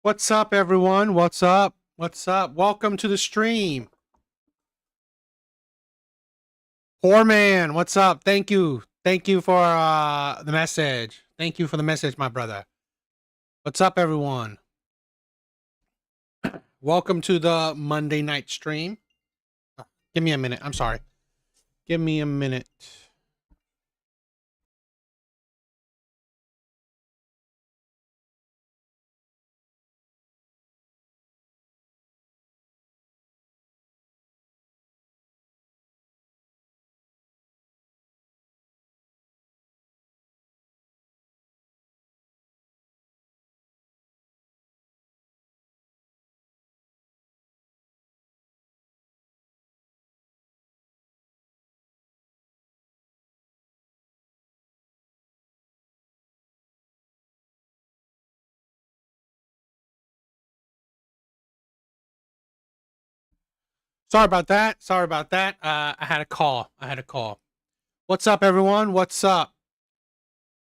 What's up, everyone? What's up? What's up? Welcome to the stream. Poor man, what's up? Thank you. Thank you for the message. Thank you for the message, my brother. What's up, everyone? Welcome to the Monday night stream. Give me a minute. I'm sorry. Give me a minute. Sorry about that. Sorry about that. I had a call. What's up, everyone? What's up?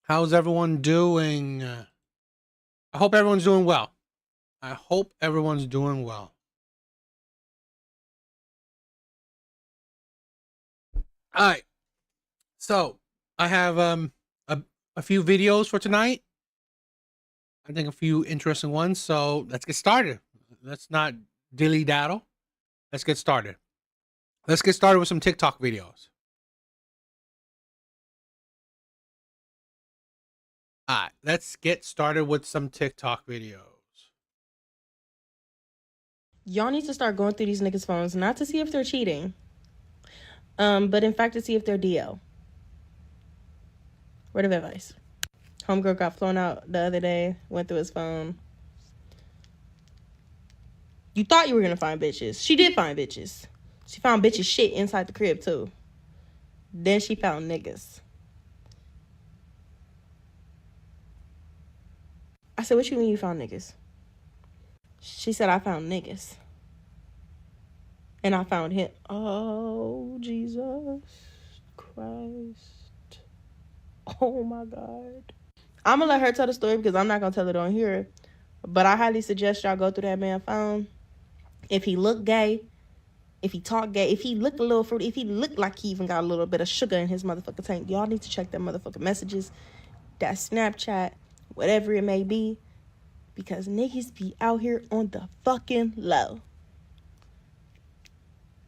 How's everyone doing? I hope everyone's doing well. I hope everyone's doing well. All right. So I have a few videos for tonight. I think a few interesting ones. So let's get started. Let's not dilly daddle. Let's get started. Let's get started with some TikTok videos. All right, let's get started with some TikTok videos. Y'all need to start going through these niggas' phones, not to see if they're cheating, but in fact to see if they're DL. Word of advice. Homegirl got flown out the other day, went through his phone. You thought you were gonna find bitches. She did find bitches. She found bitches shit inside the crib too. Then she found niggas. I said, what you mean you found niggas? She said, I found niggas. And I found him. Oh, Jesus Christ. Oh my God. I'm gonna let her tell the story because I'm not gonna tell it on here. But I highly suggest y'all go through that man's phone. If he looked gay, if he talked gay, if he looked a little fruity, if he looked like he even got a little bit of sugar in his motherfucking tank, y'all need to check that motherfucking messages, that Snapchat, whatever it may be, because niggas be out here on the fucking low.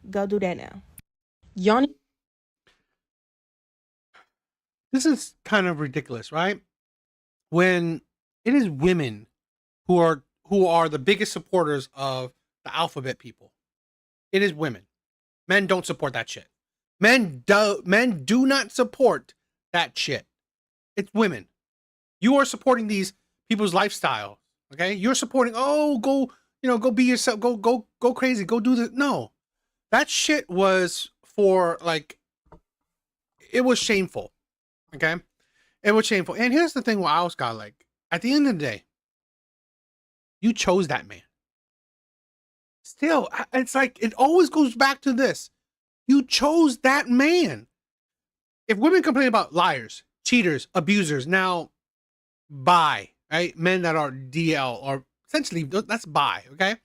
Go do that now. Y'all need- This is kind of ridiculous, right? When it is women who are the biggest supporters of the alphabet people. It is women. Men don't support that shit. Men do not support that shit. It's women. You are supporting these people's lifestyle. Okay? You're supporting, oh, go be yourself, go crazy, go do this. No. That shit was for like it was shameful. Okay? It was shameful. And here's the thing what I always got like, at the end of the day, you chose that man. Still, it's like it always goes back to this. You chose that man. If women complain about liars, cheaters, abusers, now bi, right? Men that are DL or essentially that's bi, okay?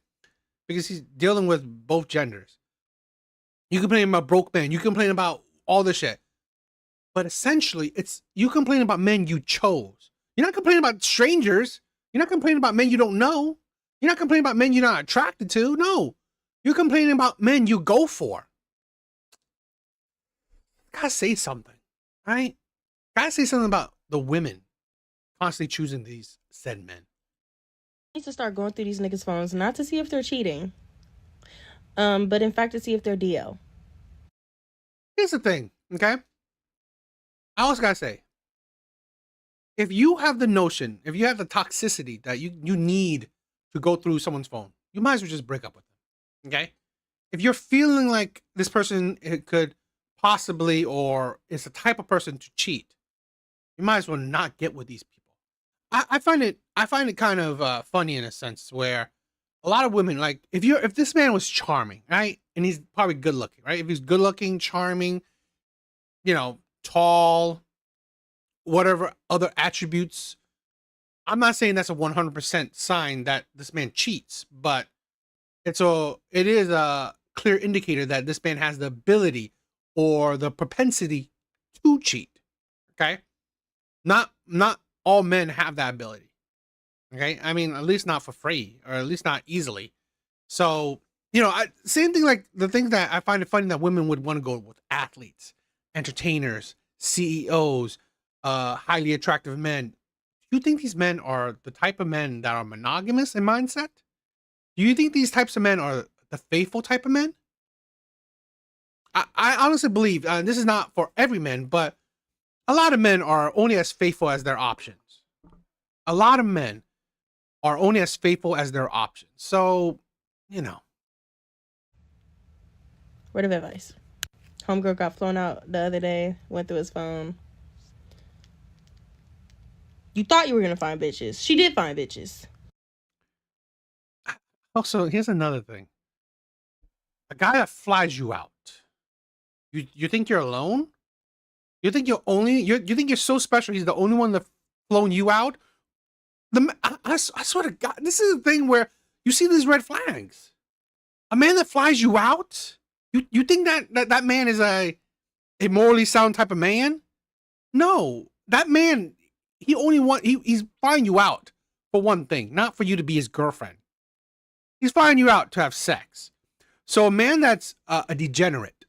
Because he's dealing with both genders. You complain about broke men, you complain about all this shit. But essentially, it's you complain about men you chose. You're not complaining about strangers. You're not complaining about men you don't know. You're not complaining about men you're not attracted to. No. You're complaining about men you go for. Gotta say something, right? Gotta say something about the women constantly choosing these said men. need to start going through these niggas' phones, not to see if they're cheating, but in fact to see if they're DL. Here's the thing, okay? I always gotta say, if you have the notion, if you have the toxicity that you need to go through someone's phone, you might as well just break up with them. Okay? If you're feeling like this person could possibly or is the type of person to cheat, you might as well not get with these people. I find it kind of funny in a sense where a lot of women like if this man was charming, right, and he's probably good looking, right? If he's good looking, charming, tall, whatever other attributes I'm not saying that's a 100% sign that this man cheats, but it is a clear indicator that this man has the ability or the propensity to cheat. Okay, not all men have that ability. Okay, I mean, at least not for free, or at least not easily. So, same thing, like the things that I find it funny that women would want to go with: athletes, entertainers, CEOs, highly attractive men. Do you think these men are the type of men that are monogamous in mindset? Do you think these types of men are the faithful type of men? I honestly believe, this is not for every man, but a lot of men are only as faithful as their options. A lot of men are only as faithful as their options. So, Word of advice. Homegirl got flown out the other day, went through his phone. You thought you were going to find bitches. She did find bitches. Also, here's another thing. A guy that flies you out. You think you're alone? You think you think you're so special he's the only one that flown you out? I swear to God, this is the thing where you see these red flags. A man that flies you out? You think that man is a morally sound type of man? No. That man, he's flying you out for one thing, not for you to be his girlfriend. He's flying you out to have sex. So a man that's a degenerate,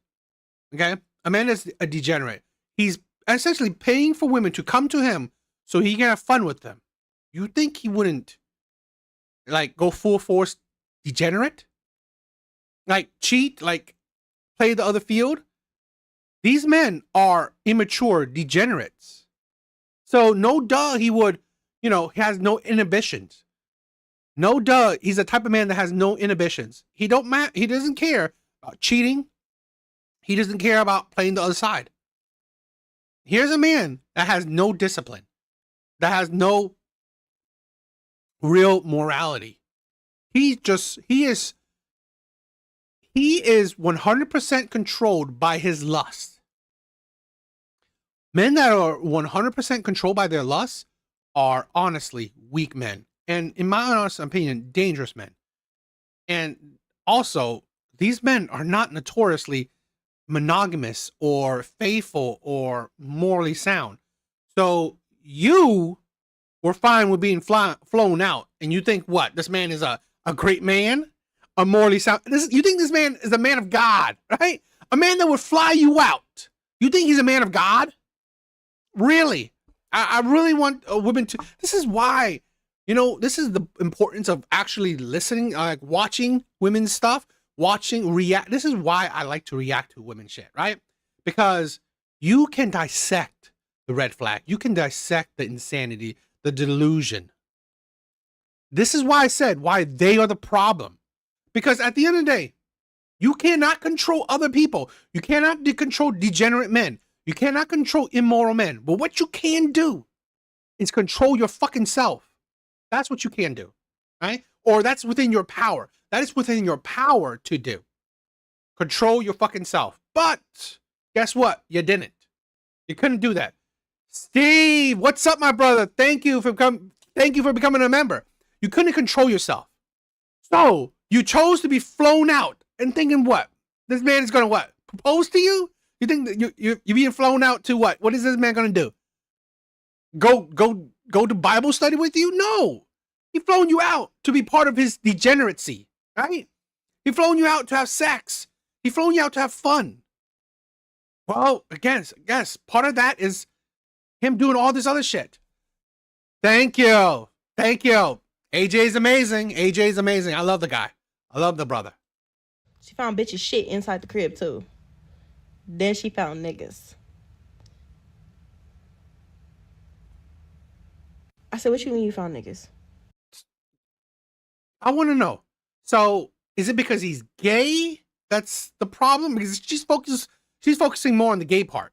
okay? A man that's a degenerate, he's essentially paying for women to come to him so he can have fun with them. You think he wouldn't, like, go full force degenerate? Like, cheat? Like, play the other field? These men are immature degenerates. So no duh he would, he has no inhibitions. No duh, he's the type of man that has no inhibitions. He doesn't care about cheating. He doesn't care about playing the other side. Here's a man that has no discipline, that has no real morality. He is 100% controlled by his lust. Men that are 100% controlled by their lust are honestly weak men. And in my honest opinion, dangerous men. And also, these men are not notoriously monogamous or faithful or morally sound. So you were fine with being flown out, and you think what? This man is a great man? A morally sound? You think this man is a man of God, right? A man that would fly you out. You think he's a man of God? Really? I really want women to... This is why... this is the importance of actually listening, like watching women's stuff, react. This is why I like to react to women's shit, right? Because you can dissect the red flag. You can dissect the insanity, the delusion. This is why I said why they are the problem. Because at the end of the day, you cannot control other people. You cannot control degenerate men. You cannot control immoral men. But what you can do is control your fucking self. That's what you can do, right? Or that's within your power. That is within your power to do. Control your fucking self. But guess what? You didn't. You couldn't do that. Steve, what's up, my brother? Thank you for becoming a member. You couldn't control yourself. So you chose to be flown out and thinking what? This man is gonna what? Propose to you? You think that you're being flown out to what? What is this man gonna do? Go to Bible study with you? No. He flown you out to be part of his degeneracy, right? He flown you out to have sex. He flown you out to have fun. Well, again, yes, part of that is him doing all this other shit. Thank you. Thank you. AJ's amazing. AJ's amazing. I love the guy. I love the brother. She found bitches shit inside the crib, too. Then she found niggas. I said, what you mean you found niggas? I want to know. So, is it because he's gay that's the problem? Because she's focusing more on the gay part.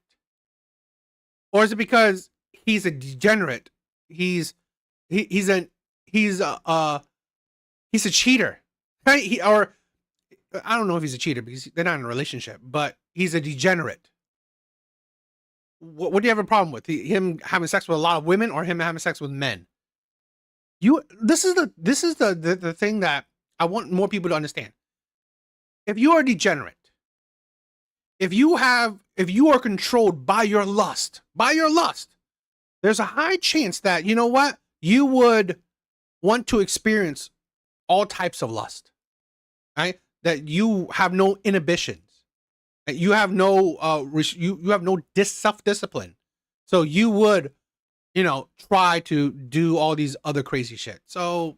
Or is it because he's a degenerate? He's a cheater. Right? Or I don't know if he's a cheater because they're not in a relationship, but he's a degenerate. What do you have a problem with? Him having sex with a lot of women or him having sex with men? This is the thing that I want more people to understand. If you are degenerate, if you are controlled by your lust, there's a high chance that, you know what, you would want to experience all types of lust, right? That you have no inhibitions, that you have no you have no self-discipline. So you would, try to do all these other crazy shit. So,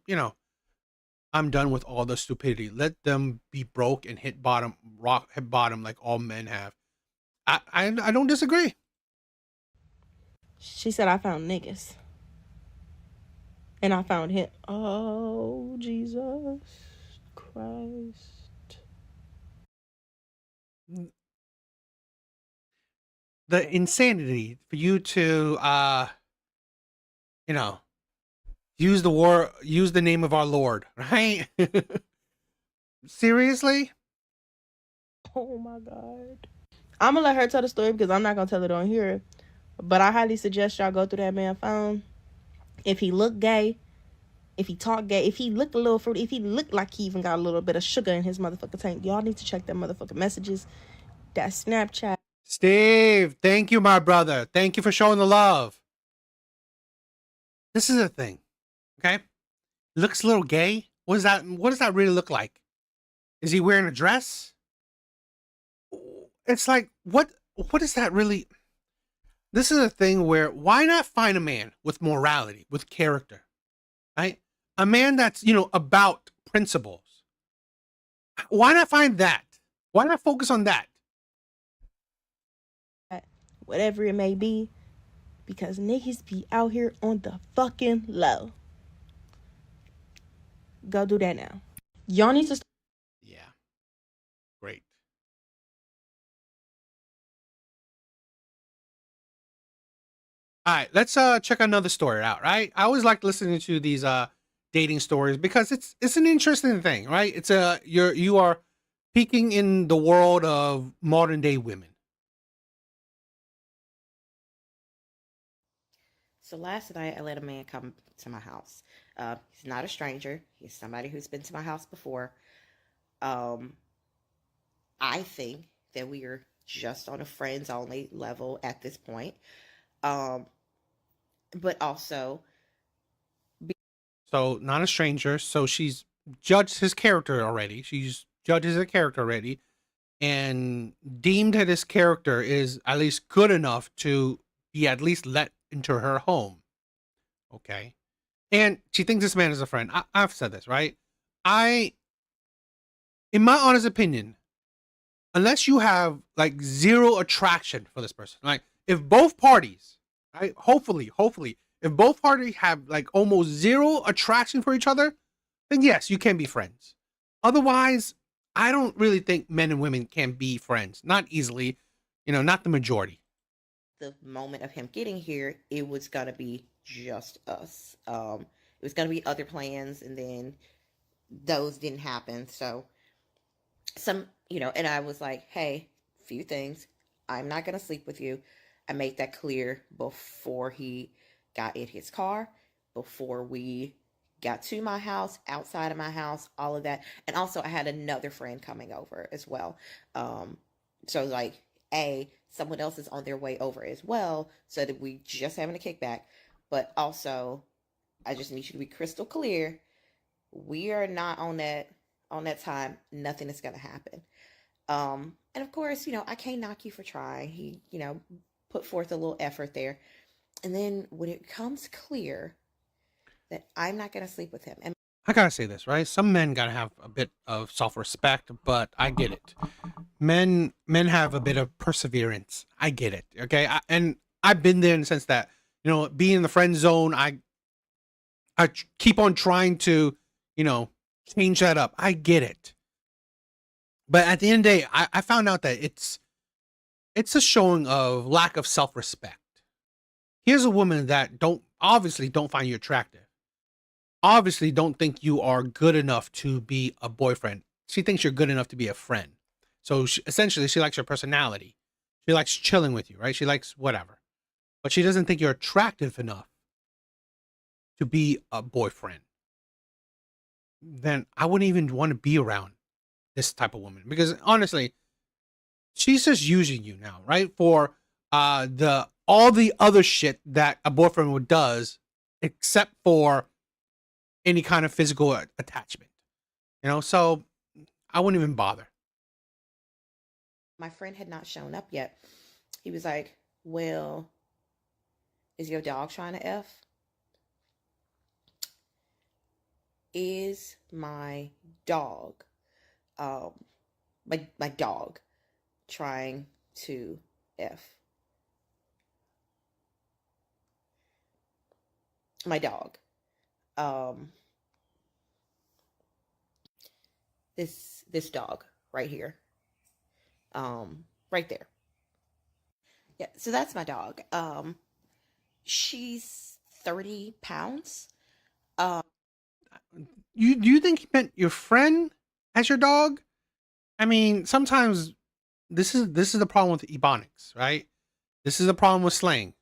I'm done with all the stupidity. Let them be broke and hit bottom like all men have. I don't disagree. She said I found niggas. And I found him. Oh, Jesus Christ. The insanity for you to you know, use the name of our Lord, right? Seriously? Oh my God. I'm gonna let her tell the story because I'm not gonna tell it on here. But I highly suggest y'all go through that man's phone. If he look gay, if he talk gay, if he look a little fruity, if he look like he even got a little bit of sugar in his motherfucking tank, y'all need to check that motherfucking messages. That Snapchat. Steve, thank you, my brother. Thank you for showing the love. This is a thing, okay? Looks a little gay. What does that really look like? Is he wearing a dress? It's like, what is that really? This is a thing where, why not find a man with morality, with character, right? A man that's, about principles. Why not find that? Why not focus on that? Whatever it may be. Because niggas be out here on the fucking low. Go do that now. Y'all need to. Yeah. Great. All right, let's check another story out, right? I always like listening to these dating stories because it's an interesting thing, right? It's you are peeking in the world of modern day women. So last night, I let a man come to my house. He's not a stranger. He's somebody who's been to my house before. Um, I think that we are just on a friends only level at this point. Um, but also, So not a stranger. So she's judged his character already. She's judged his character already, and deemed that his character is at least good enough to be at least let into her home. Okay. And she thinks this man is a friend. I've said this, right? I, in my honest opinion, unless you have like zero attraction for this person, like if both parties, right? Hopefully, if both parties have like almost zero attraction for each other, then yes, you can be friends. Otherwise, I don't really think men and women can be friends. Not easily, not the majority. the moment of him getting here, it was gonna be just us. It was gonna be other plans, and then those didn't happen. So and I was like, hey, few things. I'm not going to sleep with you. I made that clear before he got in his car, before we got to my house, outside of my house, all of that. And also, I had another friend coming over as well. So, like, someone else is on their way over as well, so that we just having a kickback. But also, I just need you to be crystal clear. We are not on that time. Nothing is going to happen. And of course, I can't knock you for trying. He, put forth a little effort there. And then when it comes clear that I'm not going to sleep with him, and I gotta say this, right? Some men gotta have a bit of self-respect, but I get it. Men have a bit of perseverance. I get it. Okay, and I've been there in the sense that, being in the friend zone, I keep on trying to, you know, change that up. I get it. But at the end of the day, I found out that it's a showing of lack of self-respect. Here's a woman that don't find you attractive. Obviously don't think you are good enough to be a boyfriend. She thinks you're good enough to be a friend. So essentially she likes your personality. She likes chilling with you, right? She likes whatever. But she doesn't think you're attractive enough to be a boyfriend, then I wouldn't even want to be around this type of woman, because honestly, she's just using you now, right? For the all the other shit that a boyfriend would does, except for any kind of physical attachment. So I wouldn't even bother. My friend had not shown up yet. He was like, well, is your dog trying to F? Is my dog, my dog trying to F? My dog. This dog right here. Right there. Yeah, so that's my dog. She's 30 pounds. You think he meant your friend as your dog? I mean, sometimes this is the problem with ebonics, right? This is the problem with slang.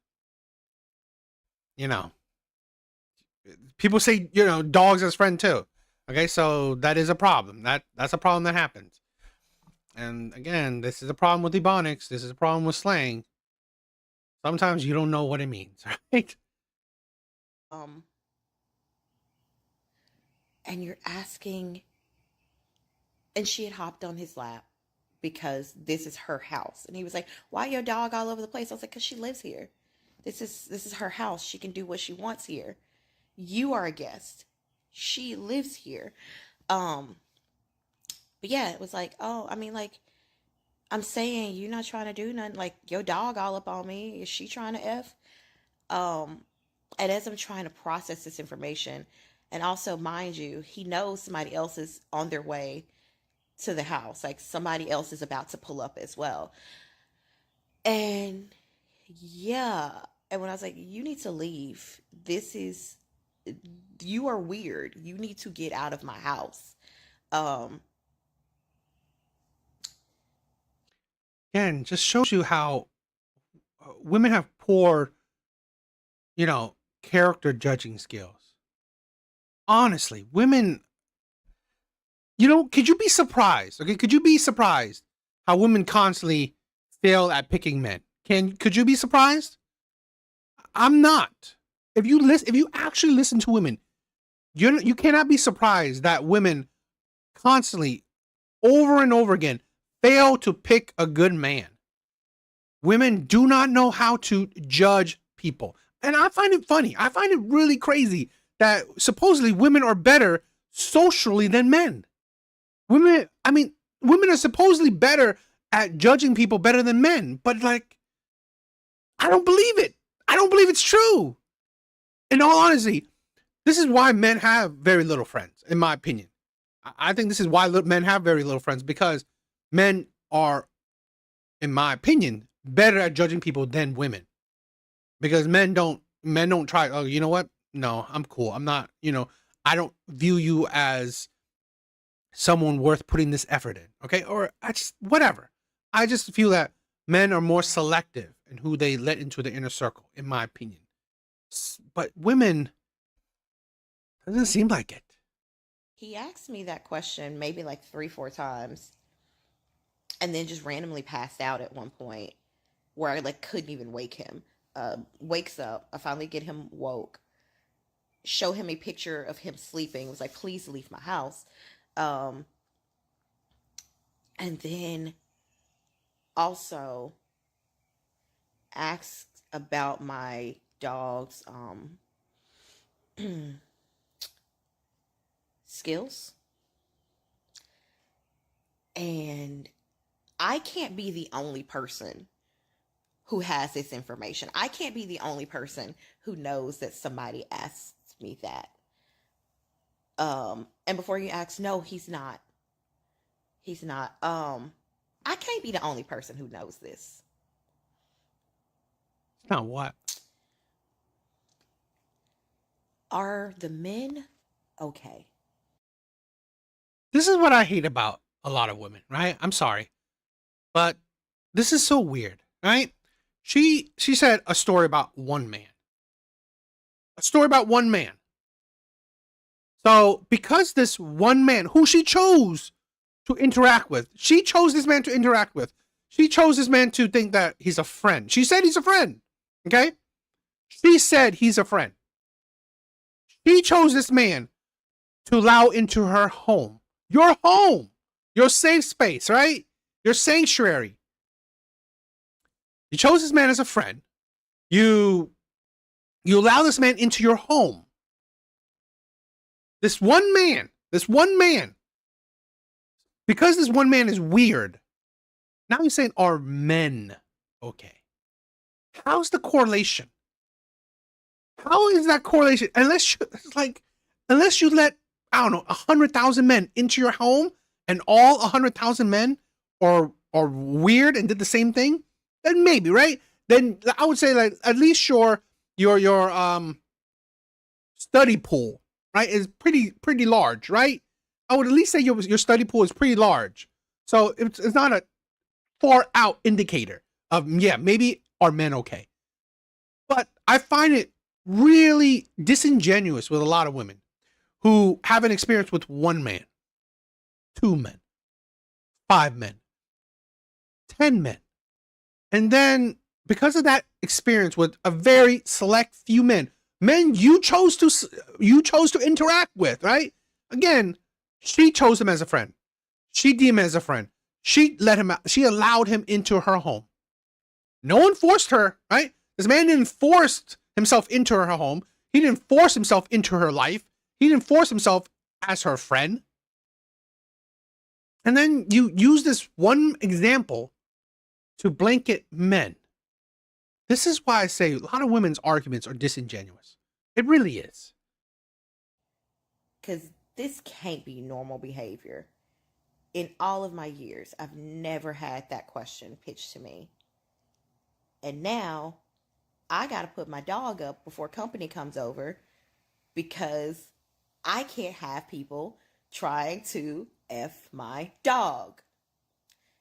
People say, dogs as friend too. Okay, so that is a problem. That's a problem that happens. And again, this is a problem with ebonics. This is a problem with slang. Sometimes you don't know what it means, right? And you're asking, and she had hopped on his lap because this is her house. And he was like, why your dog all over the place? I was like, because she lives here. This is her house. She can do what she wants here. You are a guest. She lives here. But yeah, it was like, oh, I mean, like, I'm saying you're not trying to do nothing. Like, your dog all up on me. Is she trying to F? And as I'm trying to process this information, and also, mind you, he knows somebody else is on their way to the house. Like, somebody else is about to pull up as well. And yeah. And when I was like, you need to leave. You are weird. You need to get out of my house. Again, just shows you how women have poor, character judging skills. Honestly, women, could you be surprised? Okay, could you be surprised how women constantly fail at picking men? Could you be surprised? I'm not. If you actually listen to women, you cannot be surprised that women constantly, over and over again, fail to pick a good man. Women do not know how to judge people. And I find it funny. I find it really crazy that supposedly women are better socially than men. Women are supposedly better at judging people better than men. But like, I don't believe it. I don't believe it's true. In all honesty, this is why men have very little friends, in my opinion. I think this is why men have very little friends, because men are, in my opinion, better at judging people than women. Because men don't try, oh, you know what? No, I'm cool. I'm not, I don't view you as someone worth putting this effort in. Okay. Or whatever. I just feel that men are more selective in who they let into the inner circle, in my opinion. But women, doesn't seem like it. He asked me that question maybe like 3-4 times, and then just randomly passed out at one point where I like couldn't even wake him. Wakes up. I finally get him woke. Show him a picture of him sleeping. Was like, please leave my house. And then also asked about my dog's skills. And I can't be the only person who has this information. I can't be the only person who knows that somebody asked me that. And before you ask, no, he's not. He's not. I can't be the only person who knows this. It's not what? Are the men okay? This is what I hate about a lot of women, right? I'm sorry. But this is so weird, right? She said a story about one man. A story about one man. So because this one man who she chose to interact with, she chose this man to interact with. She chose this man to think that he's a friend. She said he's a friend. Okay? She said he's a friend. She chose this man to allow into her home. Your safe space, right? Your sanctuary. You chose this man as a friend. You allow this man into your home. This one man, because this one man is weird. Now you're saying, are men okay? How's the correlation? How is that correlation? Unless you let, I don't know, 100,000 men into your home, and all 100,000 men are weird and did the same thing, then maybe, right? Then I would say like at least your study pool, right, is pretty large, right? I would at least say your study pool is pretty large. So it's not a far out indicator of, yeah, maybe are men okay. But I find it really disingenuous with a lot of women who have an experience with one man, 2 men, 5 men, 10 men. And then because of that experience with a very select few men you chose to interact with, right? Again, she chose him as a friend. She deemed him as a friend. She let him out. She allowed him into her home. No one forced her, right? This man didn't force himself into her home. He didn't force himself into her life. He didn't force himself as her friend. And then you use this one example to blanket men. This is why I say a lot of women's arguments are disingenuous. It really is. Because this can't be normal behavior. In all of my years, I've never had that question pitched to me. And now I got to put my dog up before company comes over because I can't have people trying to F my dog.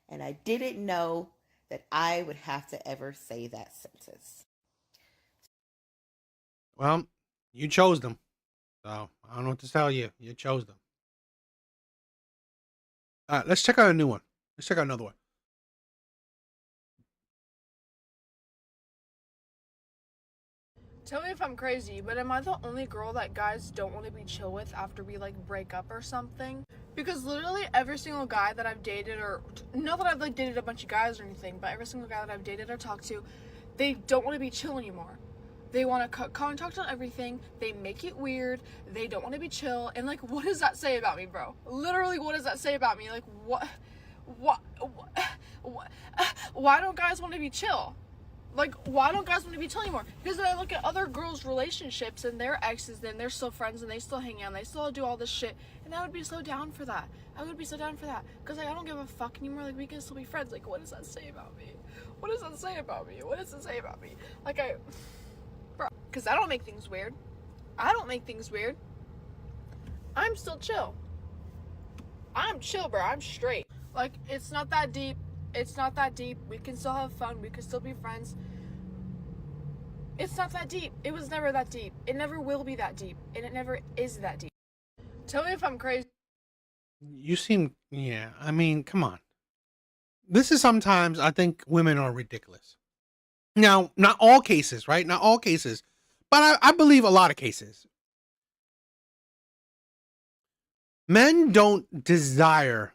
And I didn't know that I would have to ever say that sentence. Well, you chose them. So I don't know what to tell you. You chose them. All right, let's check out a new one. Let's check out another one. Tell me if I'm crazy, but am I the only girl that guys don't want to be chill with after we like break up or something? Because literally every single guy that I've dated, or not that I've like dated a bunch of guys or anything, but every single guy that I've dated or talked to, they don't want to be chill anymore. They want to cut contact on everything. They make it weird. They don't want to be chill. And like, what does that say about me, bro? Literally, what does that say about me? Like, what why don't guys want to be chill? Like, why don't guys want to be chill anymore? Because then I look at other girls' relationships and their exes, and they're still friends and they still hang out and they still do all this shit. And I would be so down for that. I would be so down for that. Because like, I don't give a fuck anymore. Like, we can still be friends. Like, what does that say about me? What does that say about me? What does it say about me? Like, bro, because I don't make things weird. I don't make things weird. I'm still chill. I'm chill, bro. I'm straight. Like, it's not that deep. It's not that deep. We can still have fun. We can still be friends. It's not that deep. It was never that deep. It never will be that deep. And it never is that deep. Tell me if I'm crazy. You seem, yeah, I mean, come on. This is sometimes, I think women are ridiculous. Now, not all cases, right? Not all cases. But I believe a lot of cases. Men don't desire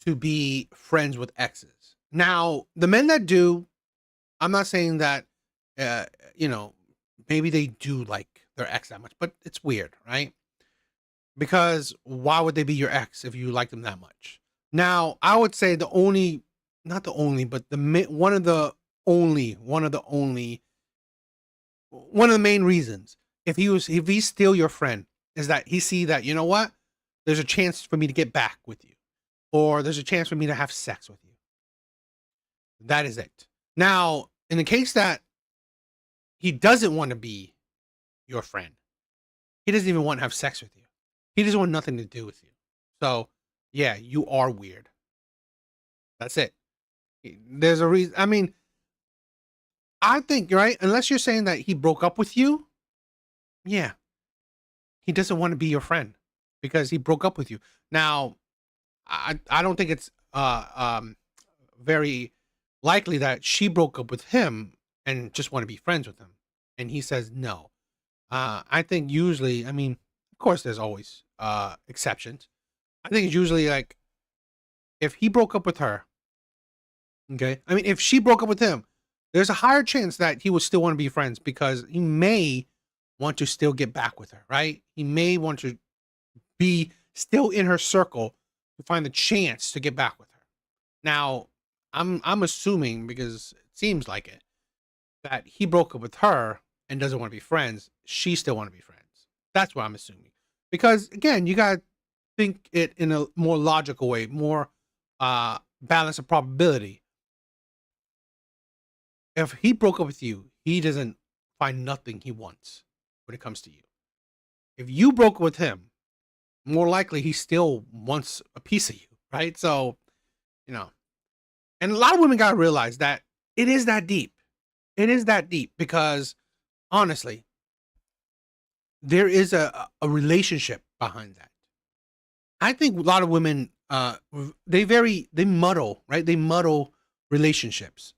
to be friends with exes. Now, the men that do, I'm not saying that, maybe they do like their ex that much, but it's weird, right? Because why would they be your ex if you like them that much? Now, I would say not the only, but one of the main reasons, if he's still your friend, is that he see that, you know what? There's a chance for me to get back with you, or there's a chance for me to have sex with you. That is it. Now, in the case that he doesn't want to be your friend, he doesn't even want to have sex with you. He doesn't want nothing to do with you. So, yeah, you are weird. That's it. There's a reason. I mean, I think, right? Unless you're saying that he broke up with you, yeah, he doesn't want to be your friend. because he broke up with you. Now, I don't think it's very likely that she broke up with him and just want to be friends with him, and he says no. I think usually, I mean, of course, there's always exceptions. I think it's usually like if he broke up with her, okay. I mean, if she broke up with him, there's a higher chance that he would still want to be friends because he may want to still get back with her, right? He may want to be still in her circle to find the chance to get back with her. Now, I'm assuming because it seems like it that he broke up with her and doesn't want to be friends. She still want to be friends. That's what I'm assuming. Because again, you gotta think it in a more logical way, more balance of probability. If he broke up with you, he doesn't find nothing he wants when it comes to you. If you broke up with him, more likely he still wants a piece of you, right? So, you know, and a lot of women gotta realize that it is that deep. It is that deep because honestly, there is a relationship behind that. I think a lot of women, they muddle, right? They muddle relationships,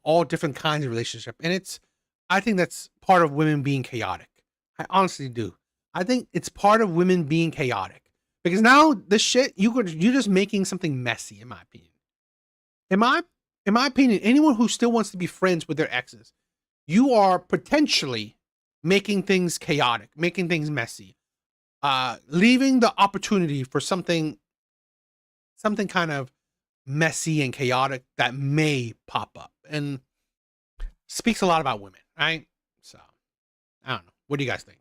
all different kinds of relationship. And I think that's part of women being chaotic. I honestly do. I think it's part of women being chaotic because now the shit, you're just making something messy, in my opinion. In my opinion, anyone who still wants to be friends with their exes, you are potentially making things chaotic, making things messy, leaving the opportunity for something kind of messy and chaotic that may pop up, and speaks a lot about women, right? So, I don't know. What do you guys think?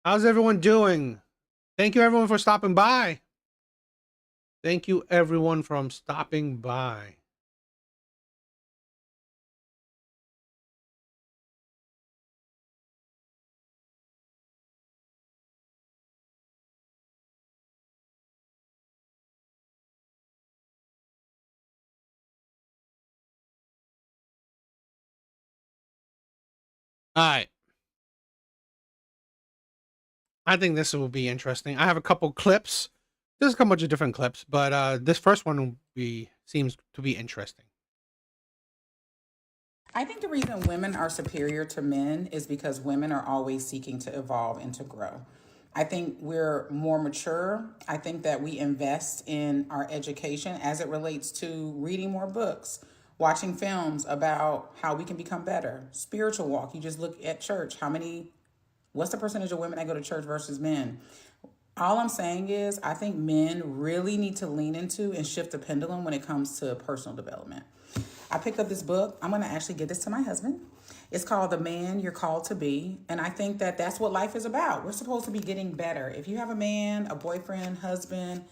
How's everyone doing? Thank you, everyone, for stopping by. Thank you, everyone, from stopping by. All right. I think this will be interesting. I have a couple clips. There's a bunch of different clips, but this first one seems to be interesting. I think the reason women are superior to men is because women are always seeking to evolve and to grow. I think we're more mature. I think that we invest in our education as it relates to reading more books, watching films about how we can become better. Spiritual walk. You just look at church. What's the percentage of women that go to church versus men? All I'm saying is I think men really need to lean into and shift the pendulum when it comes to personal development. I picked up this book. I'm going to actually give this to my husband. It's called The Man You're Called to Be. And I think that that's what life is about. We're supposed to be getting better. If you have a man, a boyfriend, husband,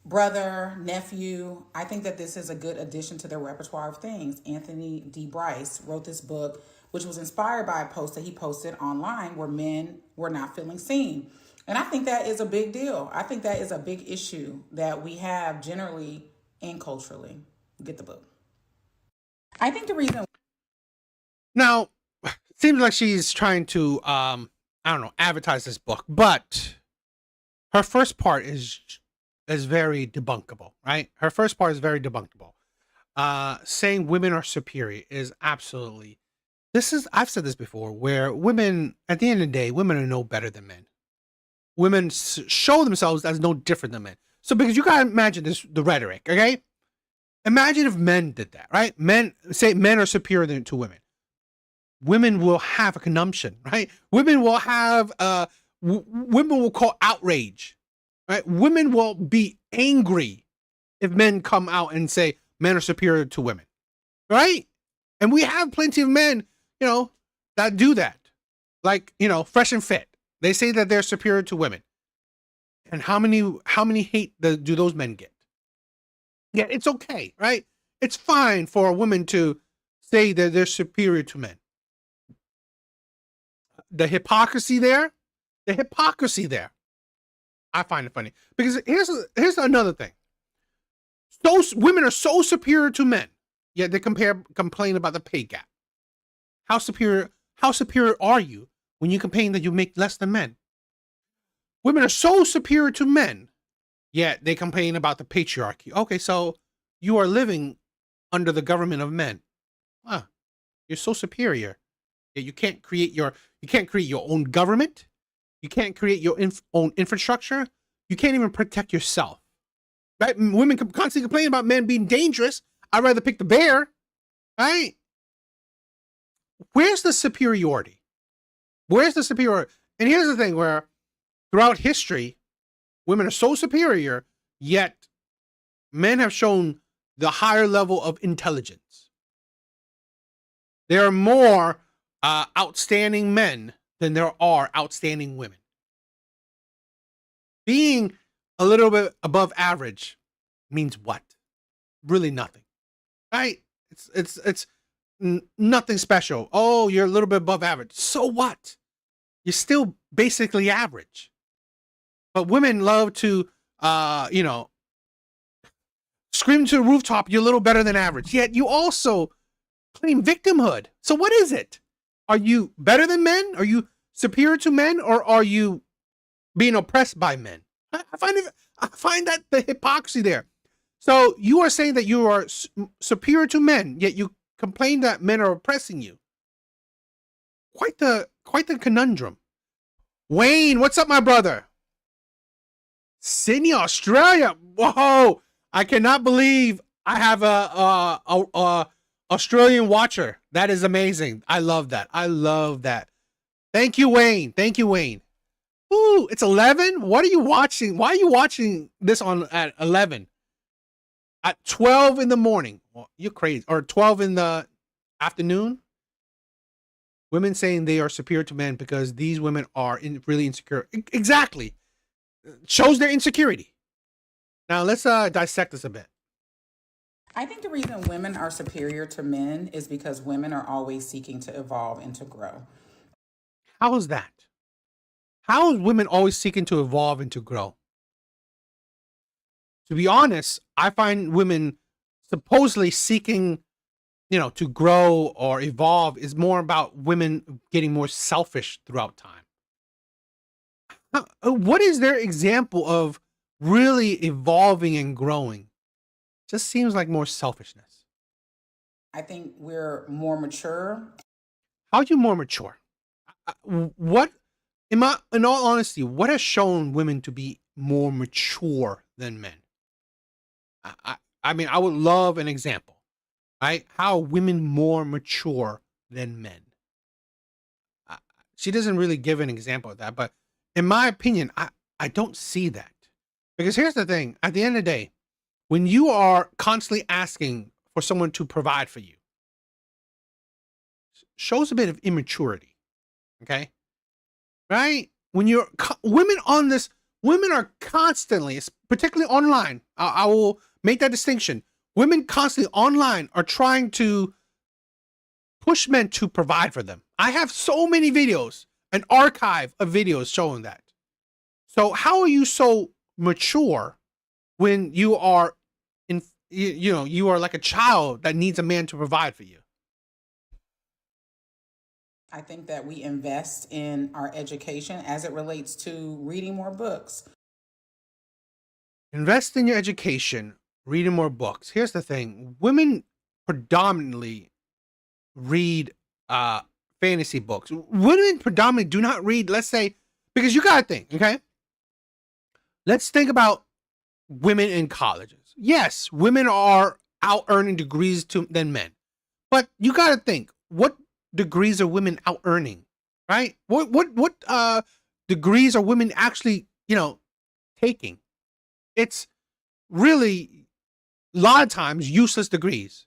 brother, nephew, I think that this is a good addition to their repertoire of things. Anthony D. Bryce wrote this book, which was inspired by a post that he posted online where men were not feeling seen. And I think that is a big deal. I think that is a big issue that we have generally and culturally. Get the book. I think the reason. Now, seems like she's trying to, advertise this book, but her first part is very debunkable, right? Her first part is very debunkable. Saying women are superior is absolutely. I've said this before, where women, at the end of the day, women are no better than men. Women show themselves as no different than men. So, because you gotta imagine the rhetoric, okay? Imagine if men did that, right? Men are superior to women. Women will have a consumption, right? Women will have, women will call outrage, right? Women will be angry if men come out and say men are superior to women, right? And we have plenty of men, that do that. Like, Fresh and Fit. They say that they're superior to women. And how many hate do those men get? Yeah, it's okay, right? It's fine for a woman to say that they're superior to men. The hypocrisy there, I find it funny. Because here's another thing. Those women are so superior to men, yet they complain about the pay gap. How superior are you when you complain that you make less than men? Women are so superior to men, yet they complain about the patriarchy. Okay, so you are living under the government of men. Wow, you're so superior. Yet you can't create your own government. You can't create your own infrastructure. You can't even protect yourself. Right? Women constantly complain about men being dangerous. I'd rather pick the bear. Right? Where's the superiority? Where's the superiority? And here's the thing where throughout history, women are so superior, yet men have shown the higher level of intelligence. There are more outstanding men than there are outstanding women. Being a little bit above average means what? Really nothing, right? It's nothing special. Oh, you're a little bit above average. So what? You're still basically average. But women love to, scream to the rooftop, you're a little better than average. Yet you also claim victimhood. So what is it? Are you better than men? Are you superior to men? Or are you being oppressed by men? I find that the hypocrisy there. So you are saying that you are superior to men, yet you complain that men are oppressing you. Quite the conundrum. Wayne, what's up, my brother? Sydney, Australia. Whoa! I cannot believe I have a Australian watcher. That is amazing. I love that. Thank you, Wayne. Ooh, it's 11. What are you watching? Why are you watching this at 11? At 12 in the morning. Well, you're crazy. Or 12 in the afternoon. Women saying they are superior to men because these women are really insecure. Exactly. Shows their insecurity. Now let's dissect this a bit. I think the reason women are superior to men is because women are always seeking to evolve and to grow. How is that? How is women always seeking to evolve and to grow? To be honest, I find women supposedly seeking, to grow or evolve is more about women getting more selfish throughout time. What is their example of really evolving and growing? Just seems like more selfishness. I think we're more mature. How are you more mature? What, in all honesty, what has shown women to be more mature than men? I mean, I would love an example, right? How are women more mature than men? She doesn't really give an example of that, but in my opinion, I don't see that. Because here's the thing, at the end of the day, when you are constantly asking for someone to provide for you, shows a bit of immaturity, okay? Right? When you're, women are constantly, particularly online, I will make that distinction. Women constantly online are trying to push men to provide for them. I have so many videos, an archive of videos showing that. So how are you so mature when you are you are like a child that needs a man to provide for you? I think that we invest in our education as it relates to reading more books. Invest in your education, reading more books. Here's the thing. Women predominantly read fantasy books. Women predominantly do not read, let's say, because you got to think, okay? Let's think about women in colleges. Yes, women are out earning degrees than men. But you got to think, what degrees are women out earning, right? What degrees are women actually, taking? It's really a lot of times useless degrees.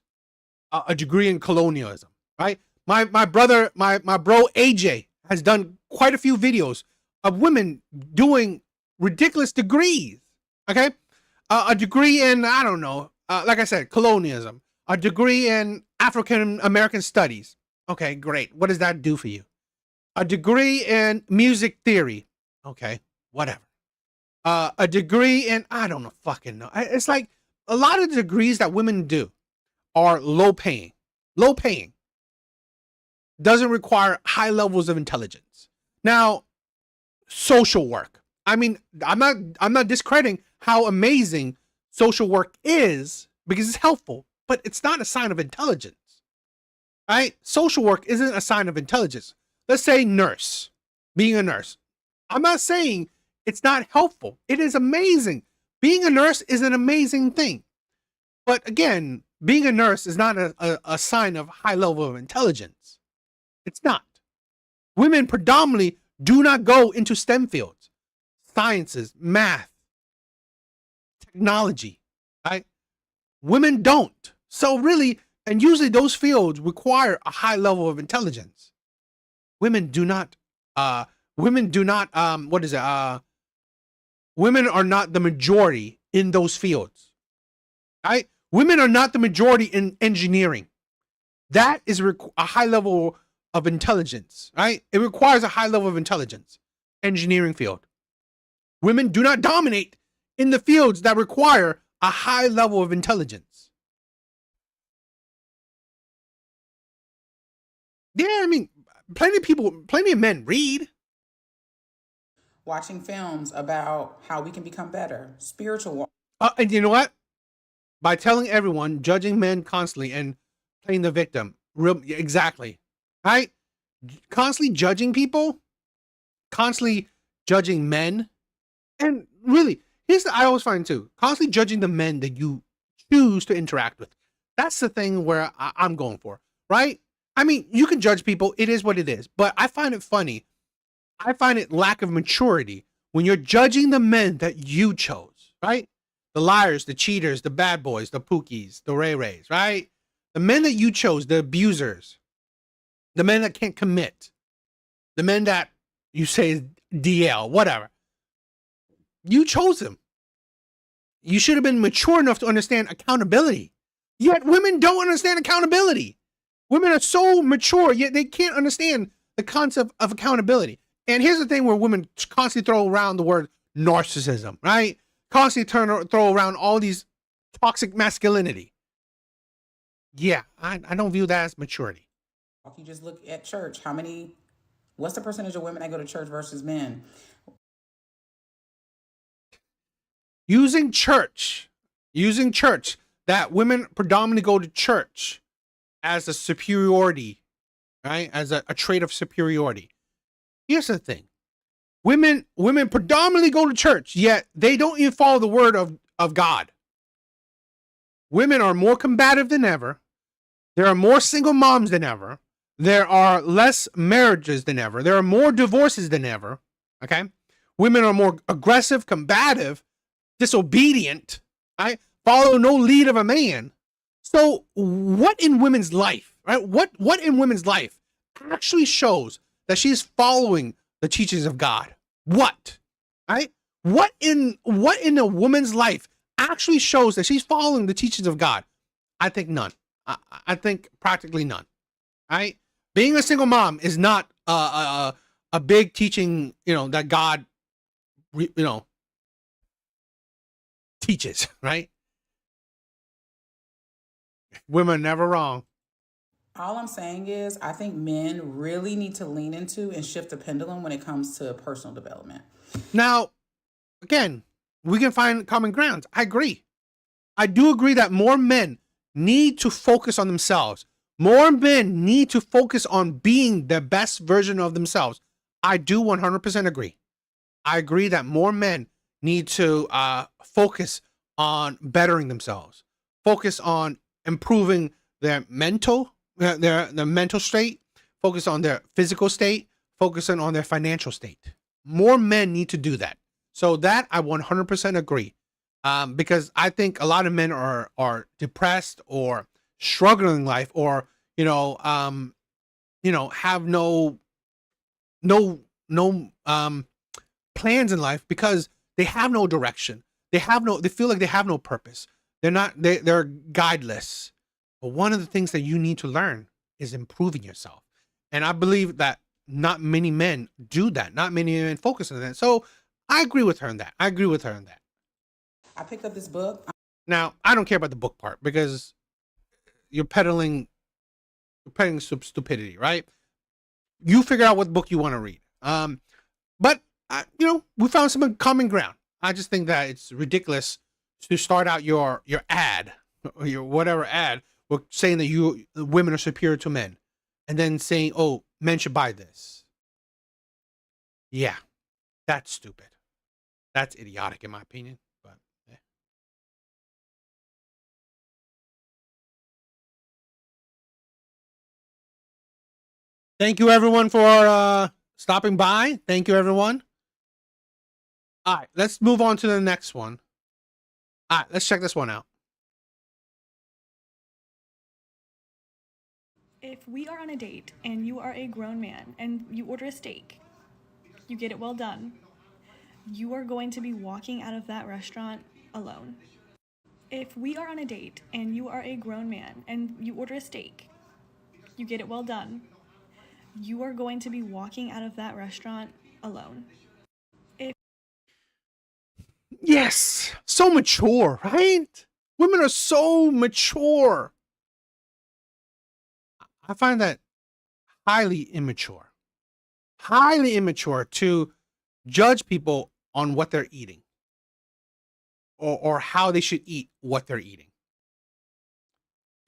A degree in colonialism, right? My brother, my bro AJ has done quite a few videos of women doing ridiculous degrees. Okay, a degree in, I don't know, like I said, colonialism. A degree in African American studies. Okay, great. What does that do for you? A degree in music theory. Okay, whatever. A degree in, I don't know, fucking know. It's like a lot of the degrees that women do are low paying. doesn't require high levels of intelligence. Now, social work. I mean, I'm not discrediting how amazing social work is because it's helpful, but it's not a sign of intelligence. Right? Social work isn't a sign of intelligence. Let's say nurse, being a nurse. I'm not saying it's not helpful. It is amazing. Being a nurse is an amazing thing. But again, being a nurse is not a sign of high level of intelligence. It's not. Women predominantly do not go into STEM fields, sciences, math, technology, right? Women don't. So really, and usually those fields require a high level of intelligence. Women do not, women are not the majority in those fields, right? Women are not the majority in engineering. That is a high level of intelligence, right? It requires a high level of intelligence, engineering field. Women do not dominate in the fields that require a high level of intelligence. Yeah, I mean, plenty of men read. Watching films about how we can become better, spiritual. And you know what? By telling everyone, judging men constantly and playing the victim. Exactly. Right? Constantly judging people, constantly judging men. And really, I always find too, constantly judging the men that you choose to interact with. That's the thing where I'm going for, right? I mean, you can judge people. It is what it is. But I find it funny. I find it lack of maturity when you're judging the men that you chose, right? The liars, the cheaters, the bad boys, the pookies, the ray-rays, right? The men that you chose, the abusers, the men that can't commit, the men that you say is DL, whatever. You chose them. You should have been mature enough to understand accountability. Yet women don't understand accountability. Women are so mature, yet they can't understand the concept of accountability. And here's the thing where women constantly throw around the word narcissism, right? Constantly throw around all these toxic masculinity. Yeah, I don't view that as maturity. You just look at church. What's the percentage of women that go to church versus men? Using church, that women predominantly go to church as a superiority, right? As a trait of superiority. Here's the thing. Women predominantly go to church, yet they don't even follow the word of God. Women are more combative than ever. There are more single moms than ever. There are less marriages than ever. There are more divorces than ever. Okay? Women are more aggressive, combative, disobedient, right? Follow no lead of a man. So what in women's life, right? What in women's life actually shows that she's following the teachings of God? What? Right? What in a woman's life actually shows that she's following the teachings of God? I think none. I think practically none. Right? Being a single mom is not a big teaching, that God, teaches, right? Women are never wrong. All I'm saying is I think men really need to lean into and shift the pendulum when it comes to personal development. Now, again, we can find common grounds. I agree. I do agree that more men need to focus on themselves. More men need to focus on being the best version of themselves. I do 100% agree. I agree that more men need to focus on bettering themselves, focus on improving their mental state, focus on their physical state, focusing on their financial state. More men need to do that. So that I 100% agree. Because I think a lot of men are depressed or struggling in life, or have no plans in life because they have no direction. They feel like they have no purpose. They're guideless. But one of the things that you need to learn is improving yourself. And I believe that not many men do that. Not many men focus on that. So I agree with her on that. I picked up this book. Now, I don't care about the book part because you're peddling stupidity, right? You figure out what book you want to read. But we found some common ground. I just think that it's ridiculous to start out your ad or your whatever ad with saying that women are superior to men, and then saying, "Oh, men should buy this." Yeah, that's stupid. That's idiotic, in my opinion. But yeah. Thank you, everyone, for stopping by. Thank you, everyone. All right, let's move on to the next one. All right, let's check this one out. If we are on a date and you are a grown man and you order a steak, you get it well done, you are going to be walking out of that restaurant alone. If we are on a date and you are a grown man and you order a steak, you get it well done, you are going to be walking out of that restaurant alone. Yes, so mature, right? Women are so mature. I find that highly immature to judge people on what they're eating or how they should eat what they're eating.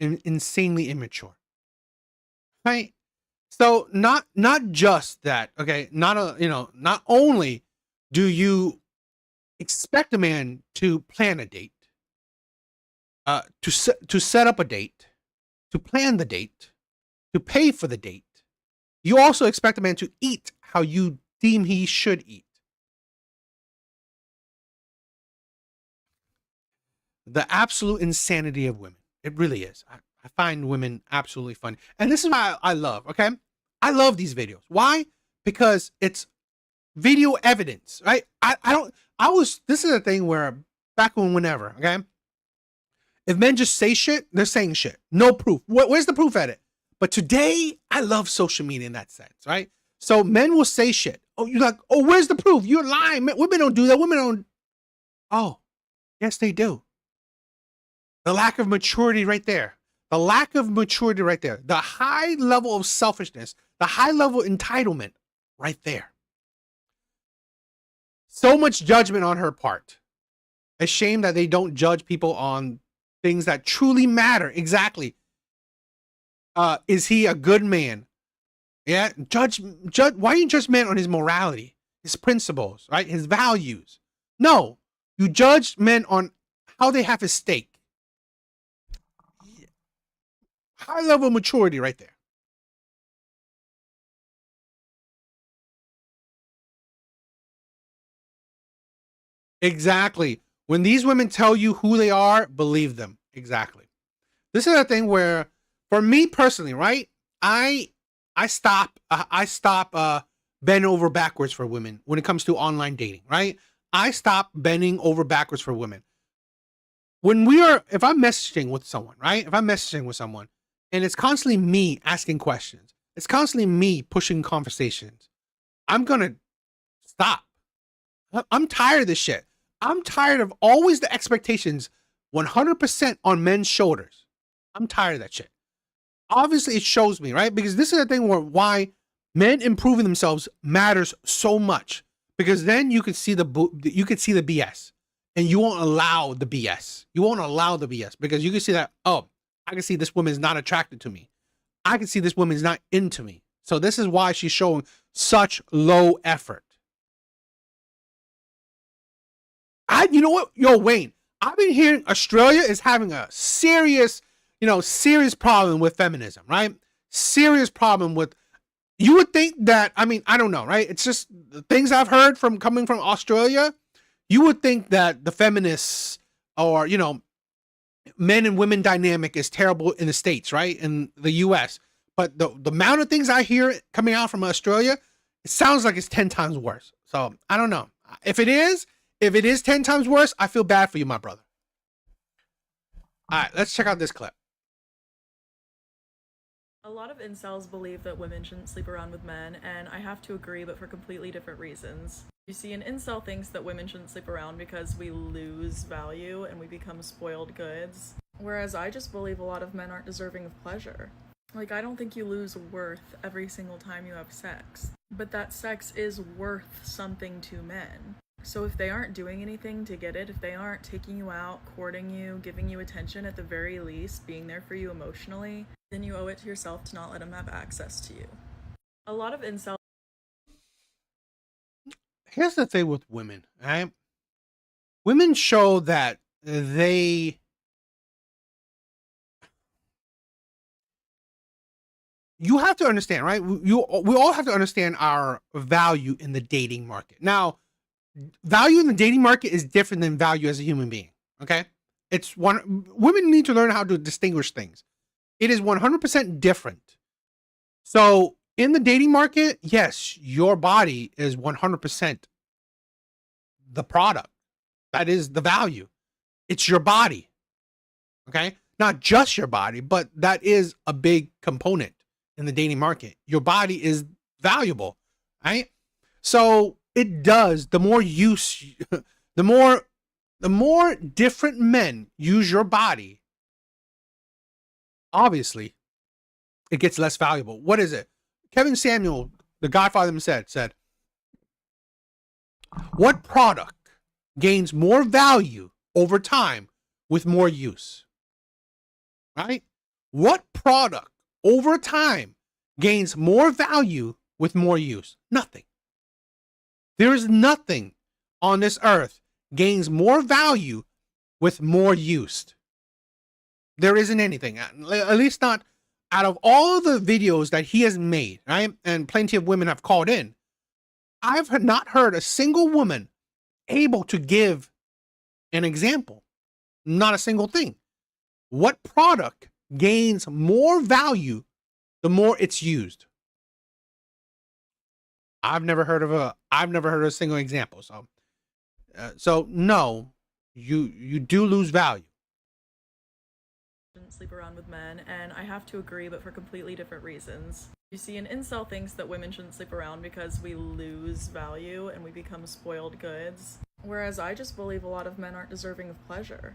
Insanely immature, right? So not just that, okay? Not only do you expect a man to plan a date, to set up a date, to plan the date, to pay for the date, you also expect a man to eat how you deem he should eat. The absolute insanity of women. It really is. I find women absolutely funny. And this is why I love, okay? I love these videos. Why? Because it's video evidence, right? This is a thing where back whenever, okay? If men just say shit, they're saying shit. No proof. Where's the proof at it? But today, I love social media in that sense, right? So men will say shit. Oh, you're like, oh, where's the proof? You're lying. Women don't do that. Women don't. Oh, yes, they do. The lack of maturity right there. The lack of maturity right there. The high level of selfishness. The high level entitlement right there. So much judgment on her part. A shame that they don't judge people on things that truly matter. Exactly. Is he a good man? Yeah. Judge. Why you judge men on his morality, his principles, right? His values. No, you judge men on how they have his steak. High level of maturity right there. Exactly. When these women tell you who they are, believe them. Exactly. This is a thing where, for me personally, right? I stop bending over backwards for women when it comes to online dating, right? I stop bending over backwards for women. If I'm messaging with someone, right? If I'm messaging with someone and it's constantly me asking questions, it's constantly me pushing conversations, I'm gonna stop. I'm tired of this shit. I'm tired of always the expectations 100% on men's shoulders. I'm tired of that shit. Obviously, it shows me, right? Because this is the thing why men improving themselves matters so much. Because then you can see the BS, and you won't allow the BS. You won't allow the BS because you can see that. Oh, I can see this woman is not attracted to me. I can see this woman is not into me. So this is why she's showing such low effort. You know what? Yo, Wayne, I've been hearing Australia is having a serious problem with feminism, right? Serious problem with, you would think that, I don't know, right? It's just the things I've heard coming from Australia. You would think that the feminists or, men and women dynamic is terrible in the States, right? In the US. But the amount of things I hear coming out from Australia, it sounds like it's 10 times worse. So I don't know. If it is 10 times worse, I feel bad for you, my brother. All right, let's check out this clip. A lot of incels believe that women shouldn't sleep around with men, and I have to agree, but for completely different reasons. You see, an incel thinks that women shouldn't sleep around because we lose value and we become spoiled goods, whereas I just believe a lot of men aren't deserving of pleasure. Like, I don't think you lose worth every single time you have sex, but that sex is worth something to men. So if they aren't doing anything to get it, if they aren't taking you out, courting you, giving you attention, at the very least, being there for you emotionally, then you owe it to yourself to not let them have access to you. A lot of incels. Here's the thing with women, right? Women show that they you have to understand, right? We all have to understand our value in the dating market. Now, value in the dating market is different than value as a human being. Okay, it's one. Women need to learn how to distinguish things. It is 100% different. So, in the dating market, yes, your body is 100% the product. That is the value. It's your body. Okay, not just your body, but that is a big component in the dating market. Your body is valuable, right? So it does. The more use, the more different men use your body, obviously, it gets less valuable. What is it? Kevin Samuel, the Godfather himself, said, "What product gains more value over time with more use?" Right? What product over time gains more value with more use? Nothing. There is nothing on this earth gains more value with more use. There isn't anything, at least not out of all of the videos that he has made, right? And plenty of women have called in. I've not heard a single woman able to give an example. Not a single thing. What product gains more value the more it's used? I've never heard of a single example. So no, you do lose value. Shouldn't sleep around with men, and I have to agree, but for completely different reasons. You see, an incel thinks that women shouldn't sleep around because we lose value and we become spoiled goods, whereas I just believe a lot of men aren't deserving of pleasure.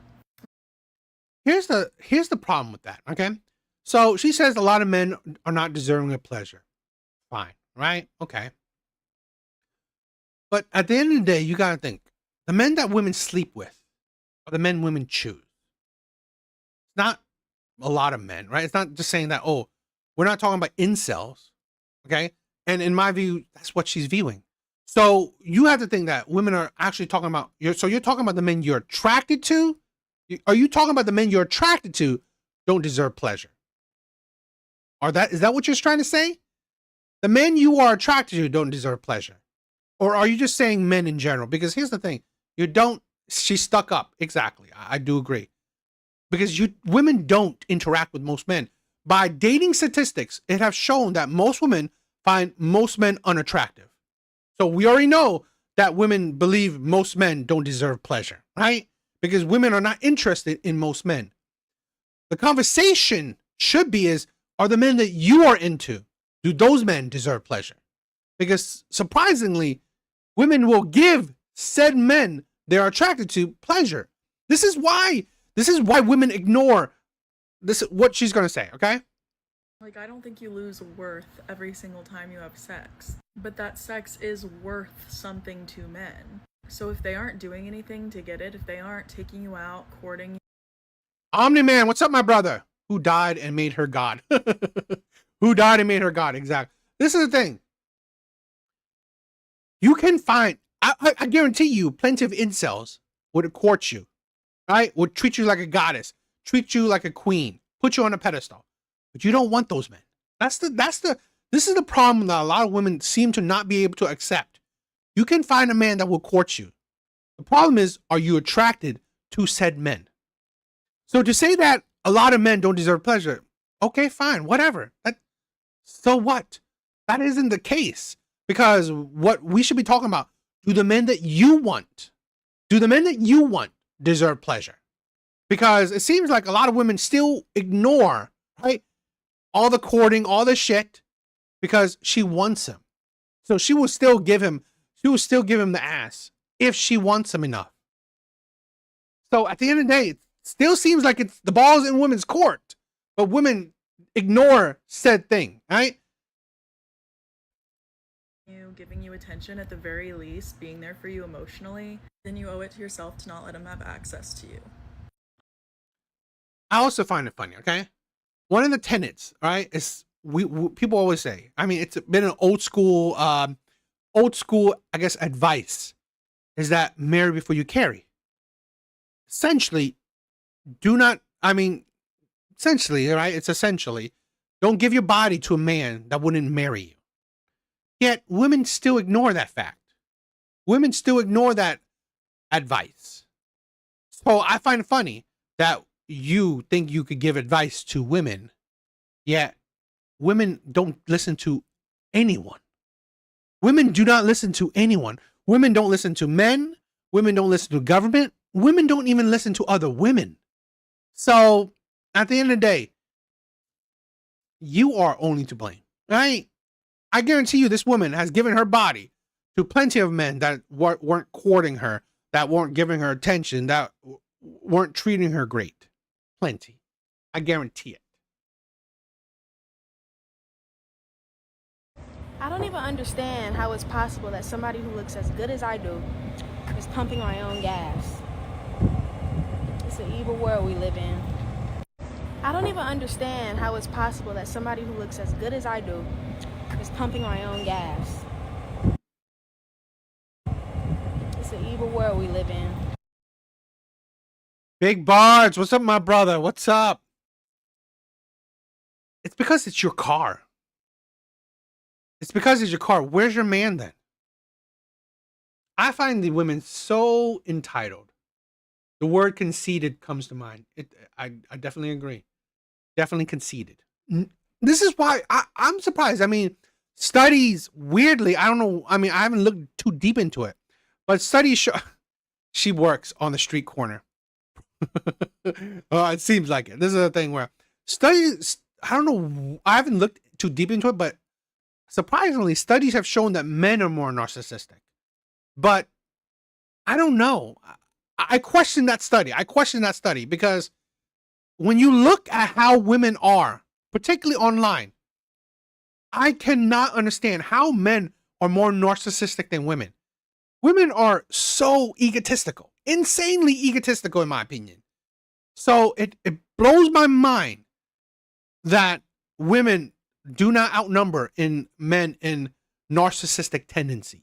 Here's the problem with that, okay? So she says a lot of men are not deserving of pleasure. Fine, right? Okay. But at the end of the day, you gotta think, the men that women sleep with are the men women choose. It's not a lot of men, right? It's not just saying that, oh, we're not talking about incels, okay? And in my view, that's what she's viewing. So you have to think that women are actually talking about, you're talking about the men you're attracted to. Are you talking about the men you're attracted to don't deserve pleasure? Is that what you're trying to say? The men you are attracted to don't deserve pleasure. Or are you just saying men in general? Because here's the thing. She's stuck up. Exactly. I do agree. Because women don't interact with most men. By dating statistics, it has shown that most women find most men unattractive. So we already know that women believe most men don't deserve pleasure, right? Because women are not interested in most men. The conversation should be are the men that you are into, do those men deserve pleasure? Because surprisingly, women will give said men they're attracted to pleasure. This is why women ignore this, what she's going to say, okay? Like, I don't think you lose worth every single time you have sex, but that sex is worth something to men. So if they aren't doing anything to get it, if they aren't taking you out, courting you. Omni-Man, what's up, my brother? Who died and made her God? Who died and made her God, exactly. This is the thing. You can find, I guarantee you, plenty of incels would court you, right? Would treat you like a goddess, treat you like a queen, put you on a pedestal. But you don't want those men. This is the problem that a lot of women seem to not be able to accept. You can find a man that will court you. The problem is, are you attracted to said men? So to say that a lot of men don't deserve pleasure, okay, fine, whatever. So what? That isn't the case. Because what we should be talking about, do the men that you want deserve pleasure? Because it seems like a lot of women still ignore, right, all the courting, all the shit, because she wants him. So she will still give him the ass if she wants him enough. So at the end of the day, it still seems like the ball's in women's court, but women ignore said thing, right? You giving you attention, at the very least, being there for you emotionally, then you owe it to yourself to not let him have access to you. I also find it funny, okay? One of the tenets, right, is we people always say, I mean, it's been an old school, I guess, advice is that marry before you carry. Essentially, essentially, right? It's essentially, don't give your body to a man that wouldn't marry you. Yet, women still ignore that fact. Women still ignore that advice. So I find it funny that you think you could give advice to women, yet women don't listen to anyone. Women do not listen to anyone. Women don't listen to men. Women don't listen to government. Women don't even listen to other women. So at the end of the day, you are only to blame, right? I guarantee you this woman has given her body to plenty of men that weren't courting her, that weren't giving her attention, that weren't treating her great. Plenty. I guarantee it. I don't even understand how it's possible that somebody who looks as good as I do is pumping my own gas. It's an evil world we live in. I don't even understand how it's possible that somebody who looks as good as I do is pumping my own gas. It's an evil world we live in. Big Barge, what's up, my brother? What's up? It's because it's your car. It's because it's your car. Where's your man then? I find the women so entitled. The word conceited comes to mind. I definitely agree. Definitely conceited. This is why I'm surprised. I mean, studies, weirdly, I don't know. I mean, I haven't looked too deep into it. But studies show she works on the street corner. It seems like it. This is a thing where studies, I don't know, I haven't looked too deep into it, but surprisingly, studies have shown that men are more narcissistic. But I don't know. I question that study. Because when you look at how women are, particularly online, I cannot understand how men are more narcissistic than women. Women are so egotistical, insanely egotistical, in my opinion. So it blows my mind that women do not outnumber in men in narcissistic tendencies.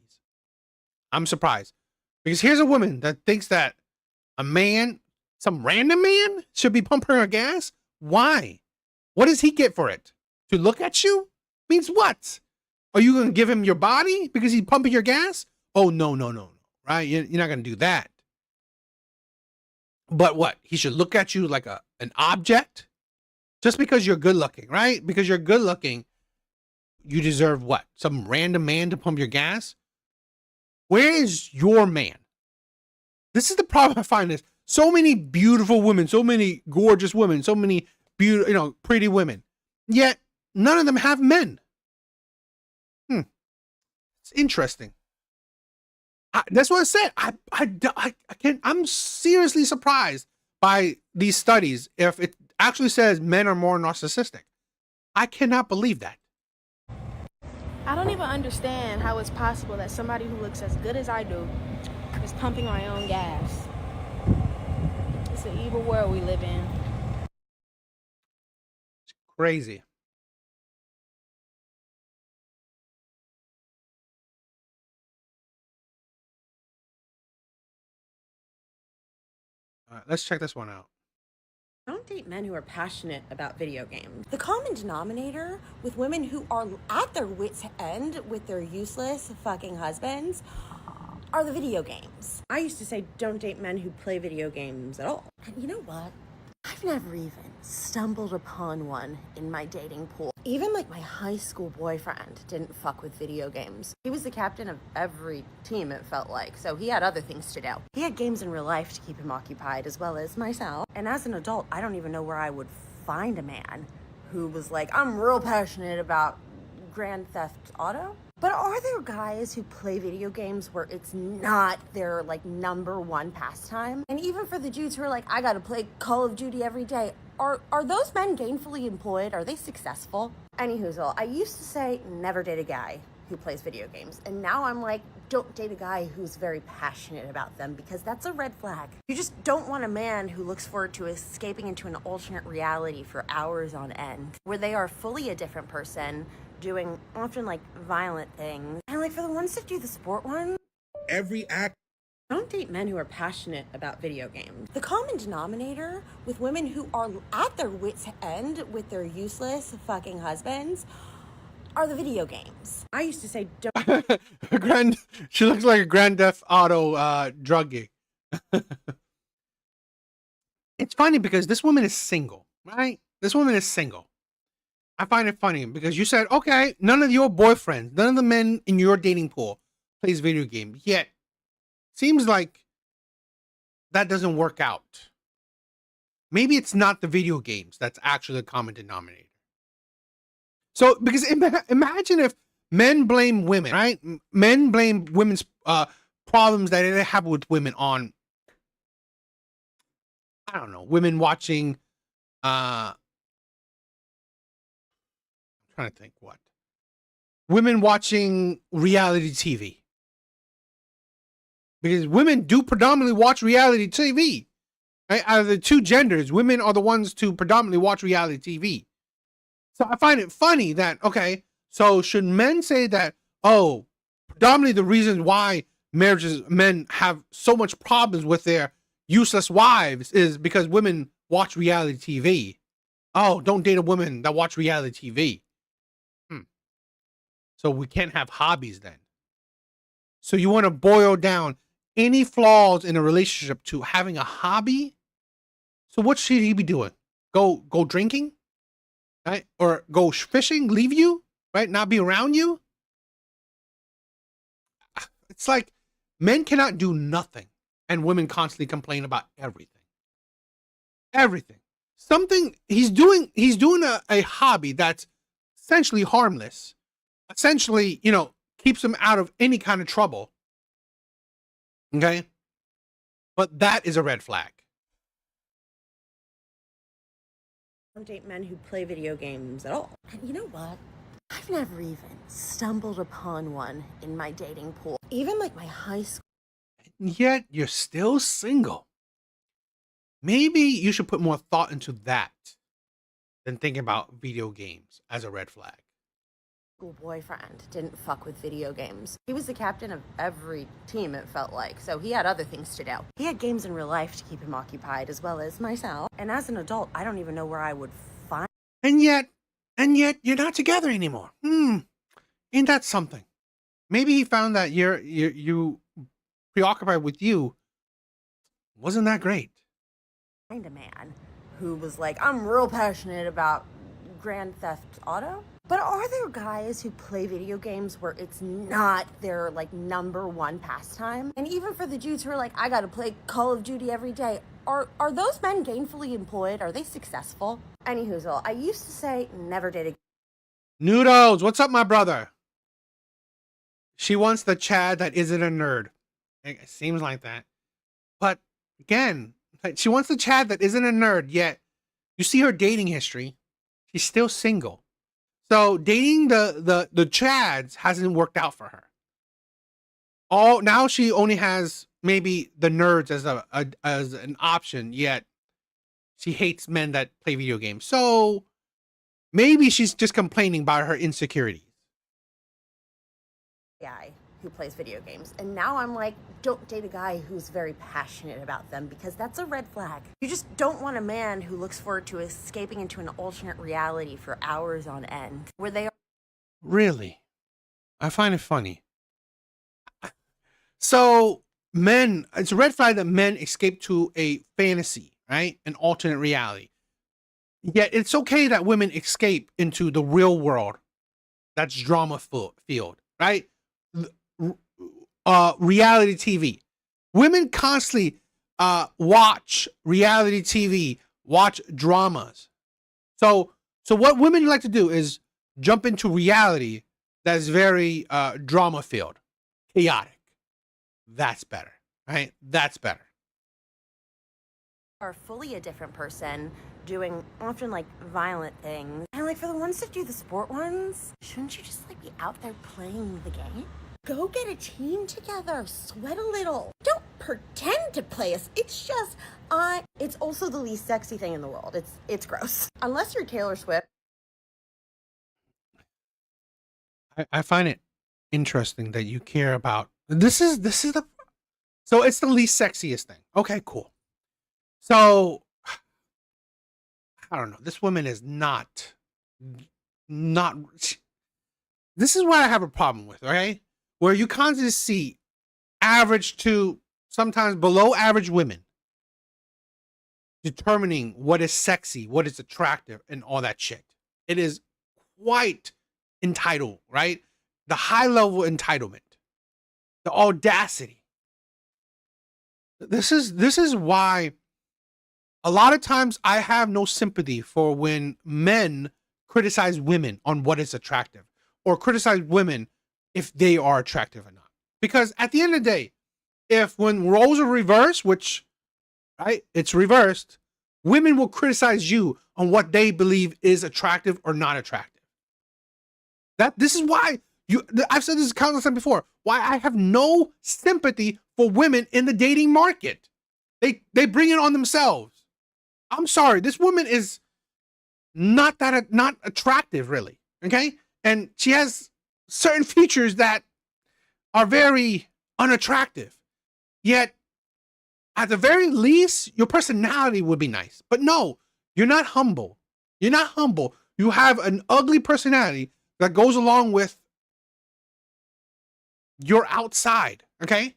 I'm surprised. Because here's a woman that thinks that a man, some random man, should be pumping her gas. Why? What does he get for it? To look at you? Means what? Are you going to give him your body because he's pumping your gas? Oh, no. Right? You're not going to do that. But what? He should look at you like an object? Just because you're good looking, right? Because you're good looking, you deserve what? Some random man to pump your gas? Where is your man? This is the problem I find is so many beautiful women, so many gorgeous women, so many beautiful, pretty women. Yet none of them have men. It's interesting. That's what I said. I can't. I'm seriously surprised by these studies. If it actually says men are more narcissistic, I cannot believe that. I don't even understand how it's possible that somebody who looks as good as I do is pumping my own gas. It's an evil world we live in. It's crazy. All right, let's check this one out. Don't date men who are passionate about video games. The common denominator with women who are at their wits' end with their useless fucking husbands are the video games. I used to say don't date men who play video games at all. And you know what? I've never even stumbled upon one in my dating pool. Even like my high school boyfriend didn't fuck with video games. He was the captain of every team, it felt like, so he had other things to do. He had games in real life to keep him occupied, as well as myself. And as an adult, I don't even know where I would find a man who was like, I'm real passionate about Grand Theft Auto. But are there guys who play video games where it's not their like number one pastime? And even for the dudes who are like, I gotta play Call of Duty every day, Are those men gainfully employed? Are they successful? Anywho, I used to say never date a guy who plays video games, and now I'm like, don't date a guy who's very passionate about them because that's a red flag. You just don't want a man who looks forward to escaping into an alternate reality for hours on end, where they are fully a different person, doing often like violent things. And like for the ones that do the sport one, every act. don't date men who are passionate about video games. The common denominator with women who are at their wits' end with their useless fucking husbands are the video games. I used to say, don't. She looks like a Grand Theft Auto druggie. It's funny because this woman is single, right? This woman is single. I find it funny because you said, okay, none of your boyfriends, none of the men in your dating pool plays video games. Yet, seems like that doesn't work out. Maybe it's not the video games that's actually the common denominator. So, because imagine if men blame women, right? Men blame women's problems that they have with women on, I don't know, women watching, I'm trying to think what. Women watching reality TV. Because women do predominantly watch reality TV. Right? Out of the two genders, women are the ones to predominantly watch reality TV. So I find it funny that, okay, so should men say that, oh, predominantly the reason why men have so much problems with their useless wives is because women watch reality TV. Oh, don't date a woman that watch reality TV. So we can't have hobbies then. So you want to boil down any flaws in a relationship to having a hobby? So what should he be doing? Go drinking? Right? Or go fishing, leave you, right? Not be around you. It's like men cannot do nothing and women constantly complain about everything. Everything. Something he's doing a hobby that's essentially harmless. Essentially, keeps him out of any kind of trouble. Okay? But that is a red flag. Don't date men who play video games at all. And you know what? I've never even stumbled upon one in my dating pool. Even like my high school. And yet you're still single. Maybe you should put more thought into that than thinking about video games as a red flag. Boyfriend didn't fuck with video games. He was the captain of every team, it felt like, so he had other things to do. He had games in real life to keep him occupied, as well as myself. And as an adult, I don't even know where I would find. And yet you're not together anymore. Ain't that something? Maybe he found that you preoccupied with you wasn't that great. Find a man who was like, I'm real passionate about Grand Theft Auto. But are there guys who play video games where it's not their like number one pastime? And even for the dudes who are like, I gotta play Call of Duty every day, are those men gainfully employed? Are they successful? Anywho, I used to say never date a. Noodles, what's up, my brother? She wants the Chad that isn't a nerd. It seems like that. But again, she wants the Chad that isn't a nerd, yet you see her dating history. She's still single. So dating the Chads hasn't worked out for her. Now she only has maybe the nerds as an option, yet she hates men that play video games. So maybe she's just complaining about her insecurities. Guy who plays video games, and now I'm like, don't date a guy who's very passionate about them because that's a red flag. You just don't want a man who looks forward to escaping into an alternate reality for hours on end, where they are. Really? I find it funny. So it's a red flag that men escape to a fantasy, right? An alternate reality. Yet it's okay that women escape into the real world that's drama filled, right? Reality TV. Women constantly watch reality TV, watch dramas. So what women like to do is jump into reality that is very drama filled, chaotic. That's better, right? That's better. Are fully a different person, doing often like violent things. And like for the ones that do the sport ones, shouldn't you just like be out there playing the game? Go get a team together, sweat a little. Don't pretend to play us. It's just, it's also the least sexy thing in the world. It's gross. Unless you're Taylor Swift. I find it interesting that you care about this is the so it's the least sexiest thing. Okay, cool. So I don't know. This woman is not this is what I have a problem with, okay? Where you constantly see average to sometimes below average women determining what is sexy, what is attractive, and all that shit. It is quite entitled, right? The high level entitlement, the audacity. This is why a lot of times I have no sympathy for when men criticize women on what is attractive or criticize women if they are attractive or not. Because at the end of the day, if when roles are reversed, which right, it's reversed, women will criticize you on what they believe is attractive or not attractive. This is why I've said this countless times before, why I have no sympathy for women in the dating market. They bring it on themselves. I'm sorry, this woman is not attractive, really. Okay? And she has certain features that are very unattractive. Yet, at the very least, your personality would be nice. But no, you're not humble. You're not humble. You have an ugly personality that goes along with your outside, okay?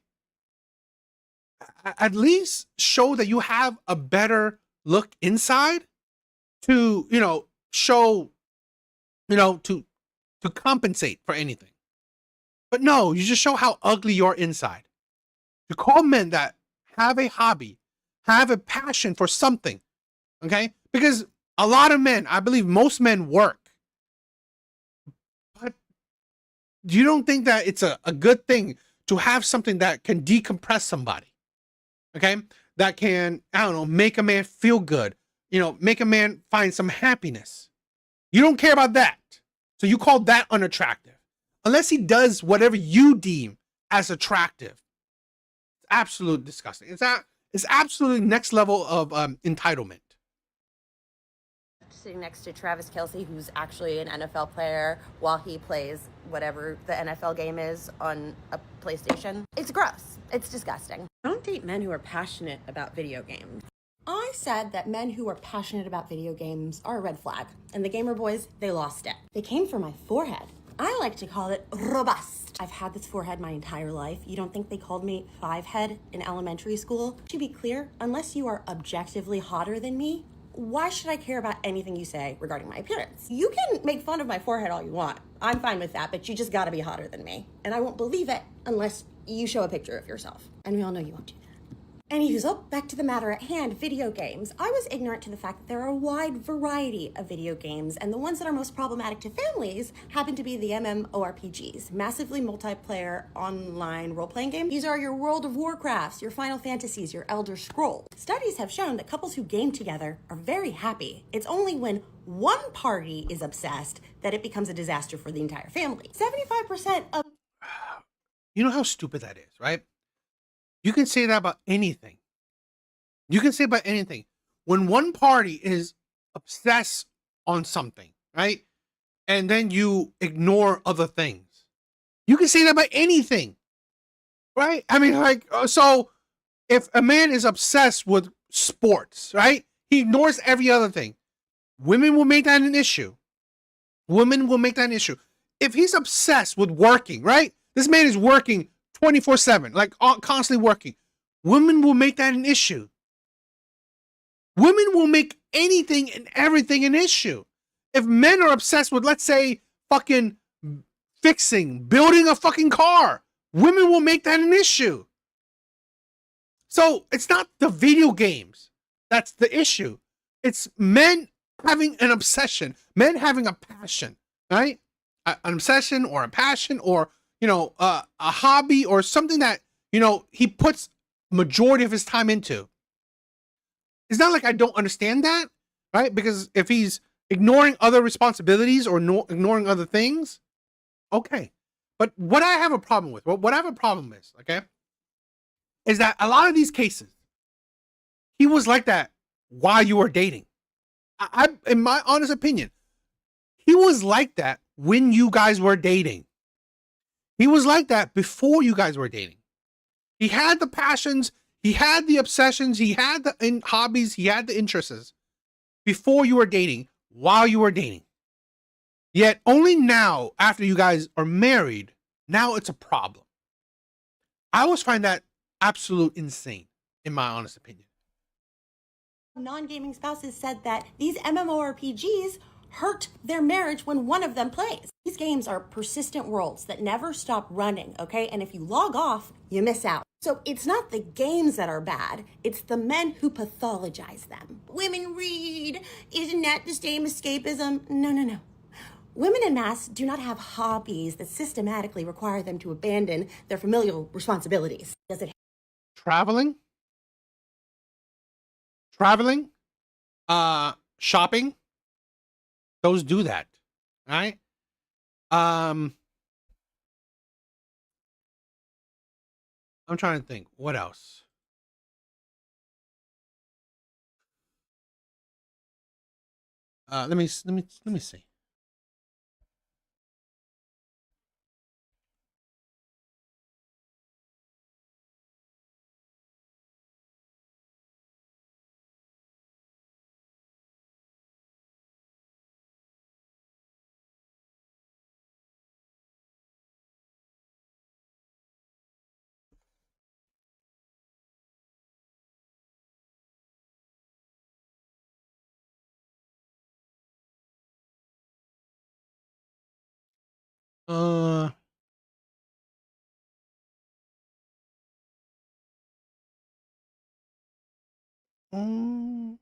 At least show that you have a better look inside to, show, to compensate for anything. But no, you just show how ugly you are inside. To call men that have a hobby, have a passion for something, okay? Because a lot of men, I believe most men work. But you don't think that it's a good thing to have something that can decompress somebody, okay? That can, make a man feel good, make a man find some happiness. You don't care about that. So you call that unattractive. Unless he does whatever you deem as attractive. It's absolutely disgusting. It's absolutely next level of entitlement. Sitting next to Travis Kelce, who's actually an NFL player, while he plays whatever the NFL game is on a PlayStation. It's gross. It's disgusting. Don't date men who are passionate about video games. I said that men who are passionate about video games are a red flag, and the gamer boys, they lost it. They came for my forehead. I like to call it robust. I've had this forehead my entire life. You don't think they called me five-head in elementary school? To be clear, unless you are objectively hotter than me, why should I care about anything you say regarding my appearance? You can make fun of my forehead all you want. I'm fine with that, but you just gotta be hotter than me. And I won't believe it unless you show a picture of yourself. And we all know you won't do that. Anywho, back to the matter at hand, video games. I was ignorant to the fact that there are a wide variety of video games, and the ones that are most problematic to families happen to be the MMORPGs, massively multiplayer online role-playing games. These are your World of Warcrafts, your Final Fantasies, your Elder Scrolls. Studies have shown that couples who game together are very happy. It's only when one party is obsessed that it becomes a disaster for the entire family. 75% of... You know how stupid that is, right? You can say that about anything. You can say about anything. When one party is obsessed on something, right? And then you ignore other things. You can say that about anything, right? I mean, so if a man is obsessed with sports, right? He ignores every other thing. Women will make that an issue. Women will make that an issue. If he's obsessed with working, right? This man is working 24/7, constantly working. Women will make that an issue. Women will make anything and everything an issue. If men are obsessed with, let's say, fucking building a fucking car, women will make that an issue. So it's not the video games that's the issue. It's men having an obsession, men having a passion, right? An obsession or a passion or a hobby or something that, he puts majority of his time into. It's not like I don't understand that, right? Because if he's ignoring other responsibilities or ignoring other things, okay. But what I have a problem with, what I have a problem is, okay, is that a lot of these cases, he was like that while you were dating. In my honest opinion, he was like that when you guys were dating. He was like that before you guys were dating. He had the passions, he had the obsessions, he had the hobbies, he had the interests before you were dating, while you were dating. Yet only now, after you guys are married, now it's a problem. I always find that absolute insane, in my honest opinion. Non-gaming spouses said that these MMORPGs hurt their marriage when one of them plays. These games are persistent worlds that never stop running, okay? And if you log off, you miss out. So it's not the games that are bad, it's the men who pathologize them. Women read, isn't that the same escapism? No. Women en masse do not have hobbies that systematically require them to abandon their familial responsibilities. Does it? Traveling, shopping, those do that, right? I'm trying to think what else. Let me see. Uh, mm,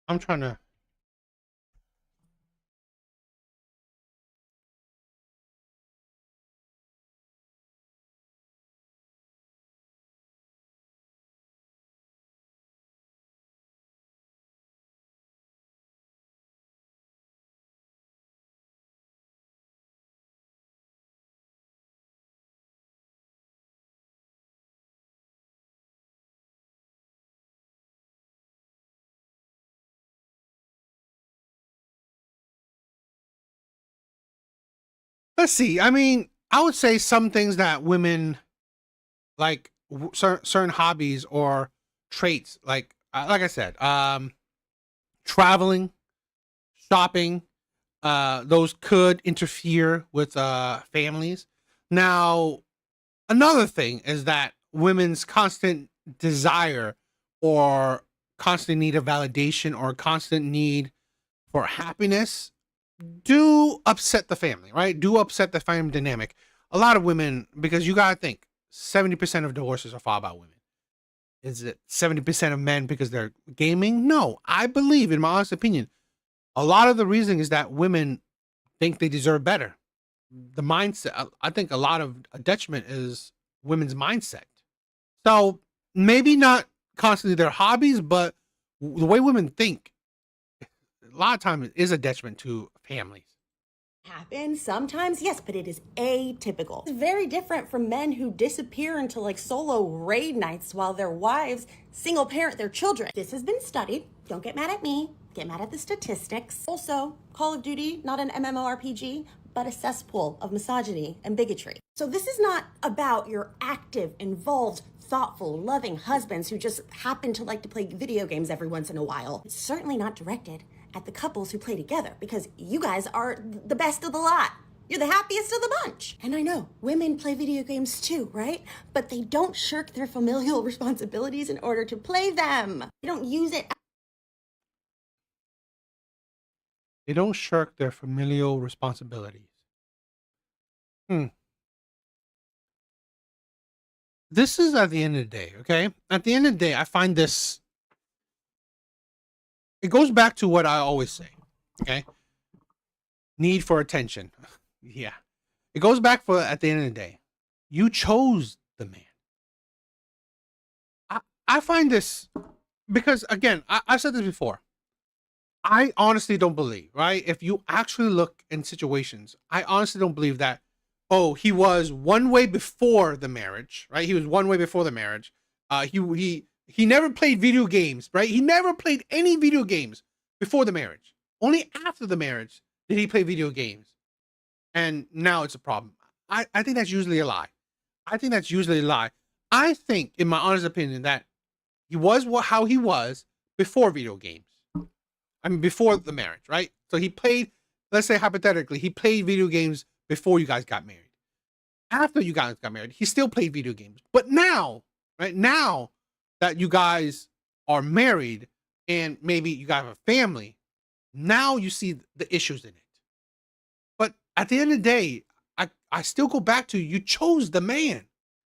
I'm trying to. Let's see. I mean, I would say some things that women like, certain hobbies or traits, like I said, traveling, shopping, those could interfere with families. Now, another thing is that women's constant desire or constant need of validation or constant need for happiness do upset the family, right? Do upset the family dynamic. A lot of women, because you gotta think, 70% of divorces are filed by women. Is it 70% of men because they're gaming? No, I believe, in my honest opinion, a lot of the reason is that women think they deserve better. The mindset, I think a lot of a detriment is women's mindset. So maybe not constantly their hobbies, but the way women think, a lot of times is a detriment to families. Happen sometimes, yes, but it is atypical. It's very different from men who disappear into like solo raid nights while their wives single parent their children. This has been studied. Don't get mad at me, get mad at the statistics. Also, Call of Duty, not an MMORPG, but a cesspool of misogyny and bigotry. So this is not about your active, involved, thoughtful, loving husbands who just happen to like to play video games every once in a while. It's certainly not directed at the couples who play together, because you guys are the best of the lot. You're the happiest of the bunch. And I know women play video games too, right? But they don't shirk their familial responsibilities in order to play them. They don't use it. They don't shirk their familial responsibilities. This is at the end of the day, okay? At the end of the day, I find this it goes back to what I always say. Okay, need for attention. Yeah, it goes back for at the end of the day, you chose the man. I find this because again, I've said this before. I honestly don't believe, right? If you actually look in situations, I honestly don't believe that, oh, he was one way before the marriage, right? He was one way before the marriage. He never played video games, right? He never played any video games before the marriage. Only after the marriage did he play video games. And now it's a problem. I think that's usually a lie. I think that's usually a lie. I think, in my honest opinion, that he was how he was before video games. I mean, before the marriage, right? So he played, let's say hypothetically, he played video games before you guys got married. After you guys got married, he still played video games. But now, right now that you guys are married and maybe you guys have a family, now you see the issues in it. But at the end of the day, I still go back to you chose the man.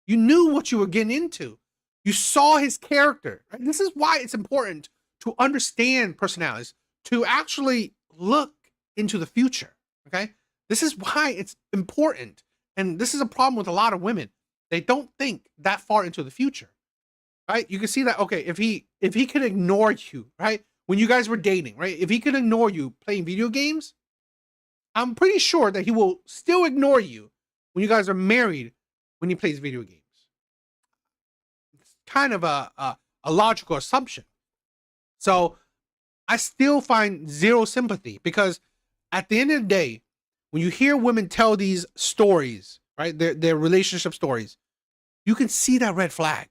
You knew what you were getting into. You saw his character. Right? This is why it's important to understand personalities, to actually look into the future. Okay. This is why it's important. And this is a problem with a lot of women. They don't think that far into the future. Right. You can see that, okay, if he could ignore you, right? When you guys were dating, right? If he could ignore you playing video games, I'm pretty sure that he will still ignore you when you guys are married when he plays video games. It's kind of a logical assumption. So I still find zero sympathy because at the end of the day, when you hear women tell these stories, right, their relationship stories, you can see that red flag.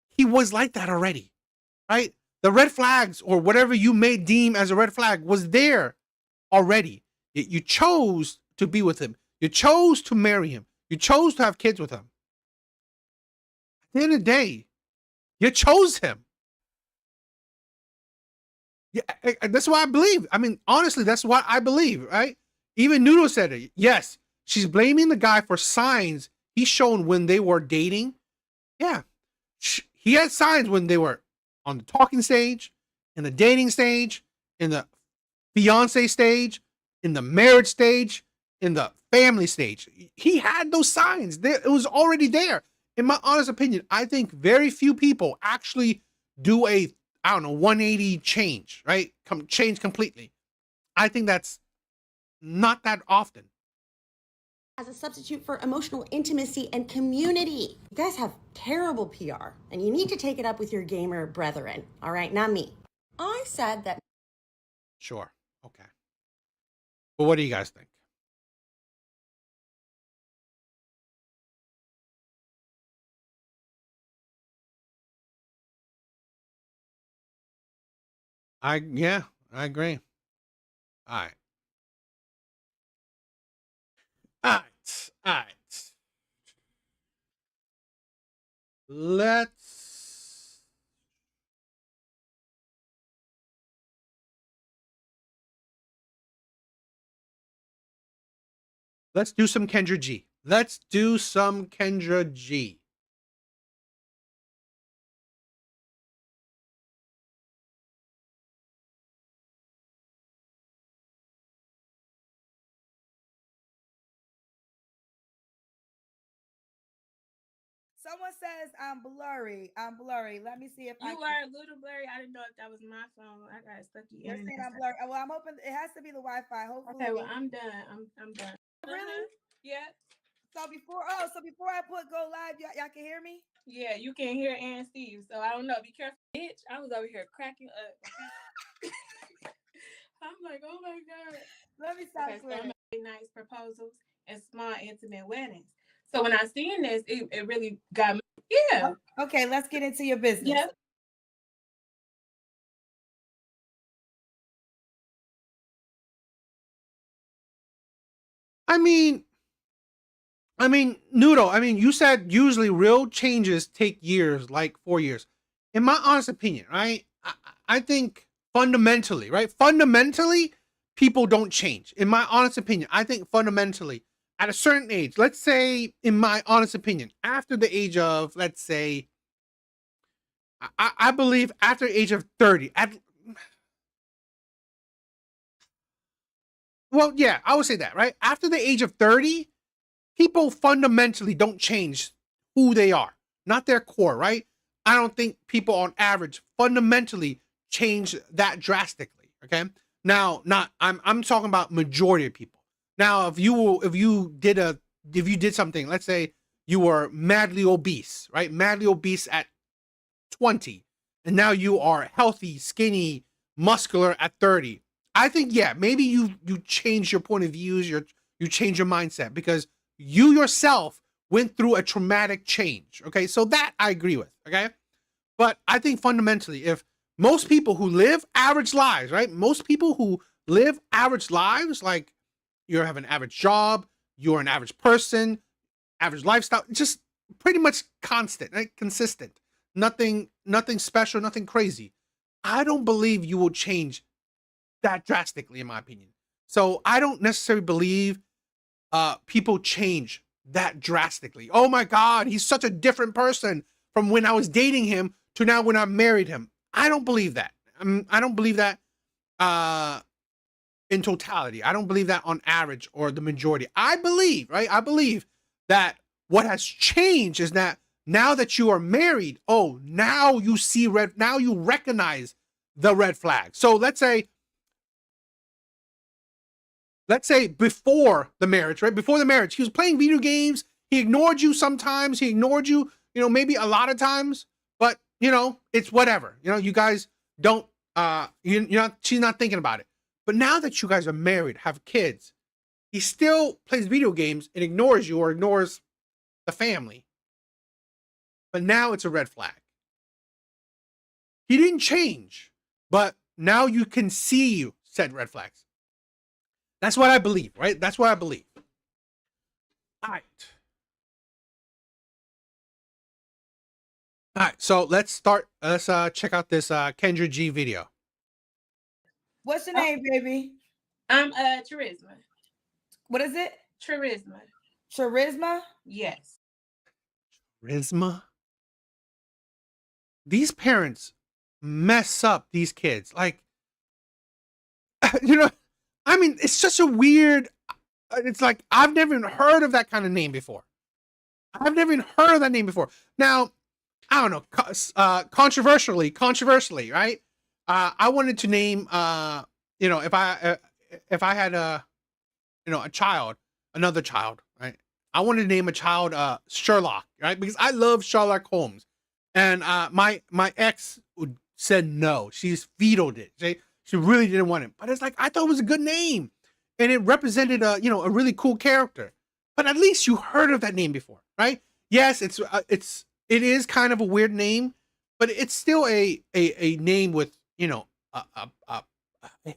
He was like that already, right? The red flags or whatever you may deem as a red flag was there already. You chose to be with him. You chose to marry him. You chose to have kids with him. At the end of the day, you chose him. Yeah, that's what I believe. I mean, honestly, that's what I believe, right? Even Noodle said it. Yes, she's blaming the guy for signs he's shown when they were dating. Yeah, he had signs when they were on the talking stage, in the dating stage, in the fiance stage, in the marriage stage, in the family stage. He had those signs. It was already there. In my honest opinion, I think very few people actually do a, 180 change, right? Change completely. I think that's not that often. As a substitute for emotional intimacy and community. You guys have terrible PR, and you need to take it up with your gamer brethren, all right? Not me. I said that. Sure. Okay. But what do you guys think? I agree. All right. All right. All right. Let's do some Kendra G. Let's do some Kendra G. Someone says I'm blurry. I'm blurry. Let me see if you are a little blurry. I didn't know if that was my phone. I got stuck in. You're saying I'm blurry. Well, I'm hoping it has to be the Wi-Fi. Hopefully. Okay, well I'm done. I'm done. Really? Yeah. So before I put go live, y'all can hear me? Yeah, you can hear Aaron Steve. So I don't know. Be careful, bitch. I was over here cracking up. I'm like, oh my God. Let me stop. So I'm making nice proposals and small intimate weddings. So when I seen this, it really got me. Yeah. Okay, let's get into your business. Yeah. I mean, Noodle, you said usually real changes take years, like 4 years. In my honest opinion, right? I think fundamentally, right? Fundamentally, people don't change. In my honest opinion, I think fundamentally, at a certain age, let's say, in my honest opinion, after the age of, let's say, I believe after the age of 30, well, yeah, I would say that, right? After the age of 30, people fundamentally don't change who they are, not their core, right? I don't think people on average fundamentally change that drastically. Okay. Now, I'm talking about majority of people. Now, if you did something, let's say you were madly obese, right? Madly obese at 20, and now you are healthy, skinny, muscular at 30. I think, yeah, maybe you change your point of views, you change your mindset because you yourself went through a traumatic change. Okay, so that I agree with. Okay, but I think fundamentally, if most people who live average lives, right? Most people who live average lives, like you have an average job, you're an average person, average lifestyle, just pretty much constant, right? Consistent. Nothing special, nothing crazy. I don't believe you will change that drastically, in my opinion. So I don't necessarily believe people change that drastically. Oh my God, he's such a different person from when I was dating him to now when I married him. I don't believe that. I don't believe that in totality. I don't believe that on average or the majority. I believe, right? I believe that what has changed is that now that you are married, oh, now you see now you recognize the red flag. So let's say before the marriage, right? Before the marriage, he was playing video games. He ignored you sometimes. He ignored you, maybe a lot of times, but it's whatever. You guys don't, she's not thinking about it. But now that you guys are married, have kids, he still plays video games and ignores you or ignores the family. But now it's a red flag. He didn't change, but now you can see said red flags. That's what I believe, right? That's what I believe. All right. All right, so let's start. Let's check out this Kendra G video. What's your name, baby? I'm Charisma. What is it? Charisma. Charisma? Yes. Charisma? These parents mess up these kids. Like, I mean, it's such a weird, it's like, I've never even heard of that kind of name before. I've never even heard of that name before. Now, I don't know, controversially, right? I wanted to name, if I had a child, another child, right? I wanted to name a child Sherlock, right? Because I love Sherlock Holmes, and my ex said no. She's vetoed it. She really didn't want it, but it's like I thought it was a good name, and it represented a really cool character. But at least you heard of that name before, right? Yes, it is kind of a weird name, but it's still a name with a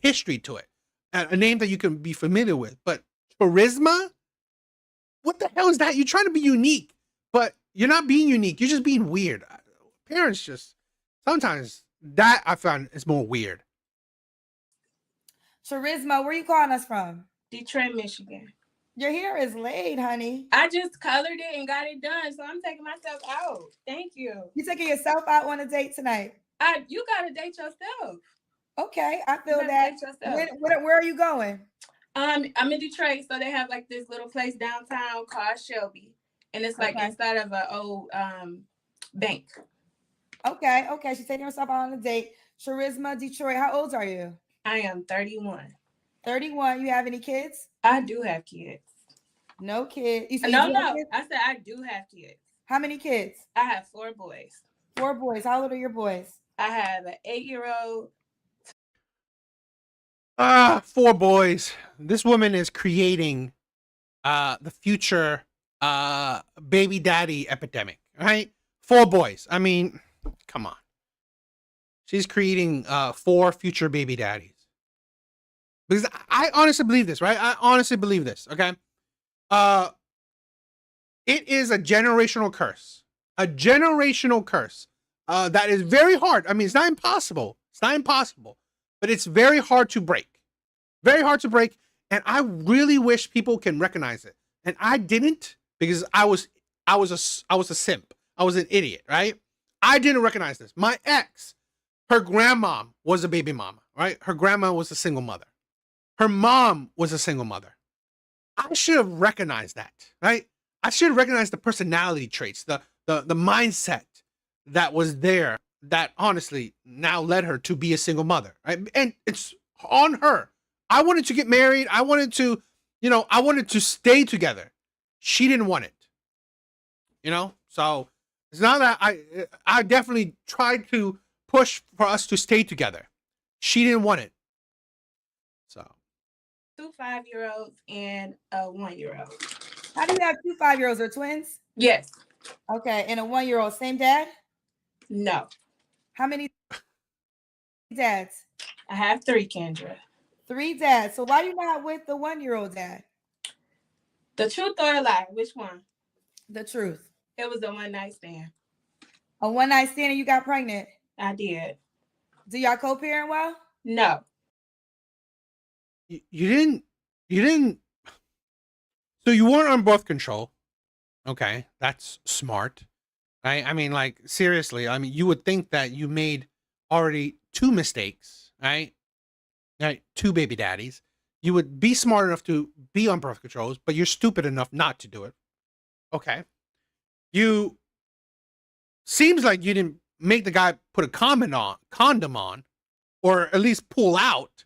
history to it, a name that you can be familiar with. But Charisma, what the hell is that? You're trying to be unique, but you're not being unique. You're just being weird. Parents just sometimes that I found is more weird. Charisma, where you calling us from? Detroit, Michigan. Your hair is laid, honey. I just colored it and got it done, so I'm taking myself out. Thank you. You taking yourself out on a date tonight? You gotta date yourself. Okay, I feel that. Where are you going? I'm in Detroit, so they have like this little place downtown called Shelby, and it's like inside of an old bank. Okay. She's taking herself out on a date. Charisma, Detroit. How old are you? I am 31. 31. You have any kids? I do have kids. No kids. No. I said I do have kids. How many kids? I have 4 boys. 4 boys. How old are your boys? I have an 8-year-old. 4 boys. This woman is creating the future baby daddy epidemic, right? 4 boys. I mean, come on. She's creating 4 future baby daddies. Because I honestly believe this, right? I honestly believe this, okay? It is a generational curse. A generational curse that is very hard. I mean, it's not impossible. It's not impossible. But it's very hard to break. Very hard to break. And I really wish people can recognize it. And I didn't because I was a simp. I was an idiot, right? I didn't recognize this. My ex, her grandma was a baby mama, right? Her grandma was a single mother. her mom was a single mother. I should have recognized that, right? I should have recognized the personality traits, the mindset that was there that honestly now led her to be a single mother, right? And it's on her. I wanted to get married. I wanted to, I wanted to stay together. She didn't want it, so it's not that I definitely tried to push for us to stay together. She didn't want it. So 2 5-year-olds and a 1-year-old. How do you have 2 5-year-olds or twins? Yes. Okay, and a 1-year-old, same dad? No. How many dads? I have 3, Kendra. 3 dads. So why are you not with the 1-year-old dad? The truth or a lie? Which one? The truth. It was a one-night stand. A one-night stand and you got pregnant? I did. Do y'all co-parent well? No. You didn't. So you weren't on birth control. Okay, that's smart. Right? I mean, like, seriously, I mean, you would think that you made already 2 mistakes, right? Right, 2 baby daddies. You would be smart enough to be on birth controls, but you're stupid enough not to do it. Okay. You seems like you didn't make the guy put a condom on, or at least pull out.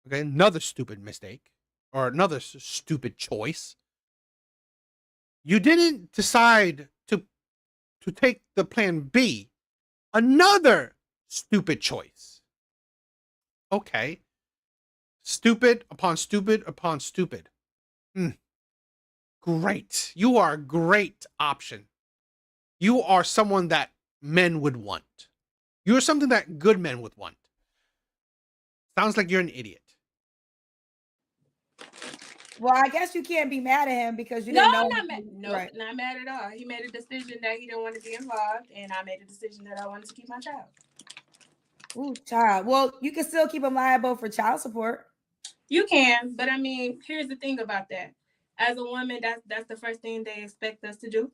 Okay, another stupid mistake, or another stupid choice. You didn't decide to take the plan B. Another stupid choice. Okay. Stupid upon stupid upon stupid. Great. You are a great option. You are someone that men would want. You're something that good men would want. Sounds like you're an idiot. Well, I guess you can't be mad at him because you didn't know. Not mad. No, right. Not mad at all. He made a decision that he didn't want to be involved, and I made a decision that I wanted to keep my child. Ooh, child. Well, you can still keep him liable for child support. You can, but I mean, here's the thing about that. As a woman, that's the first thing they expect us to do.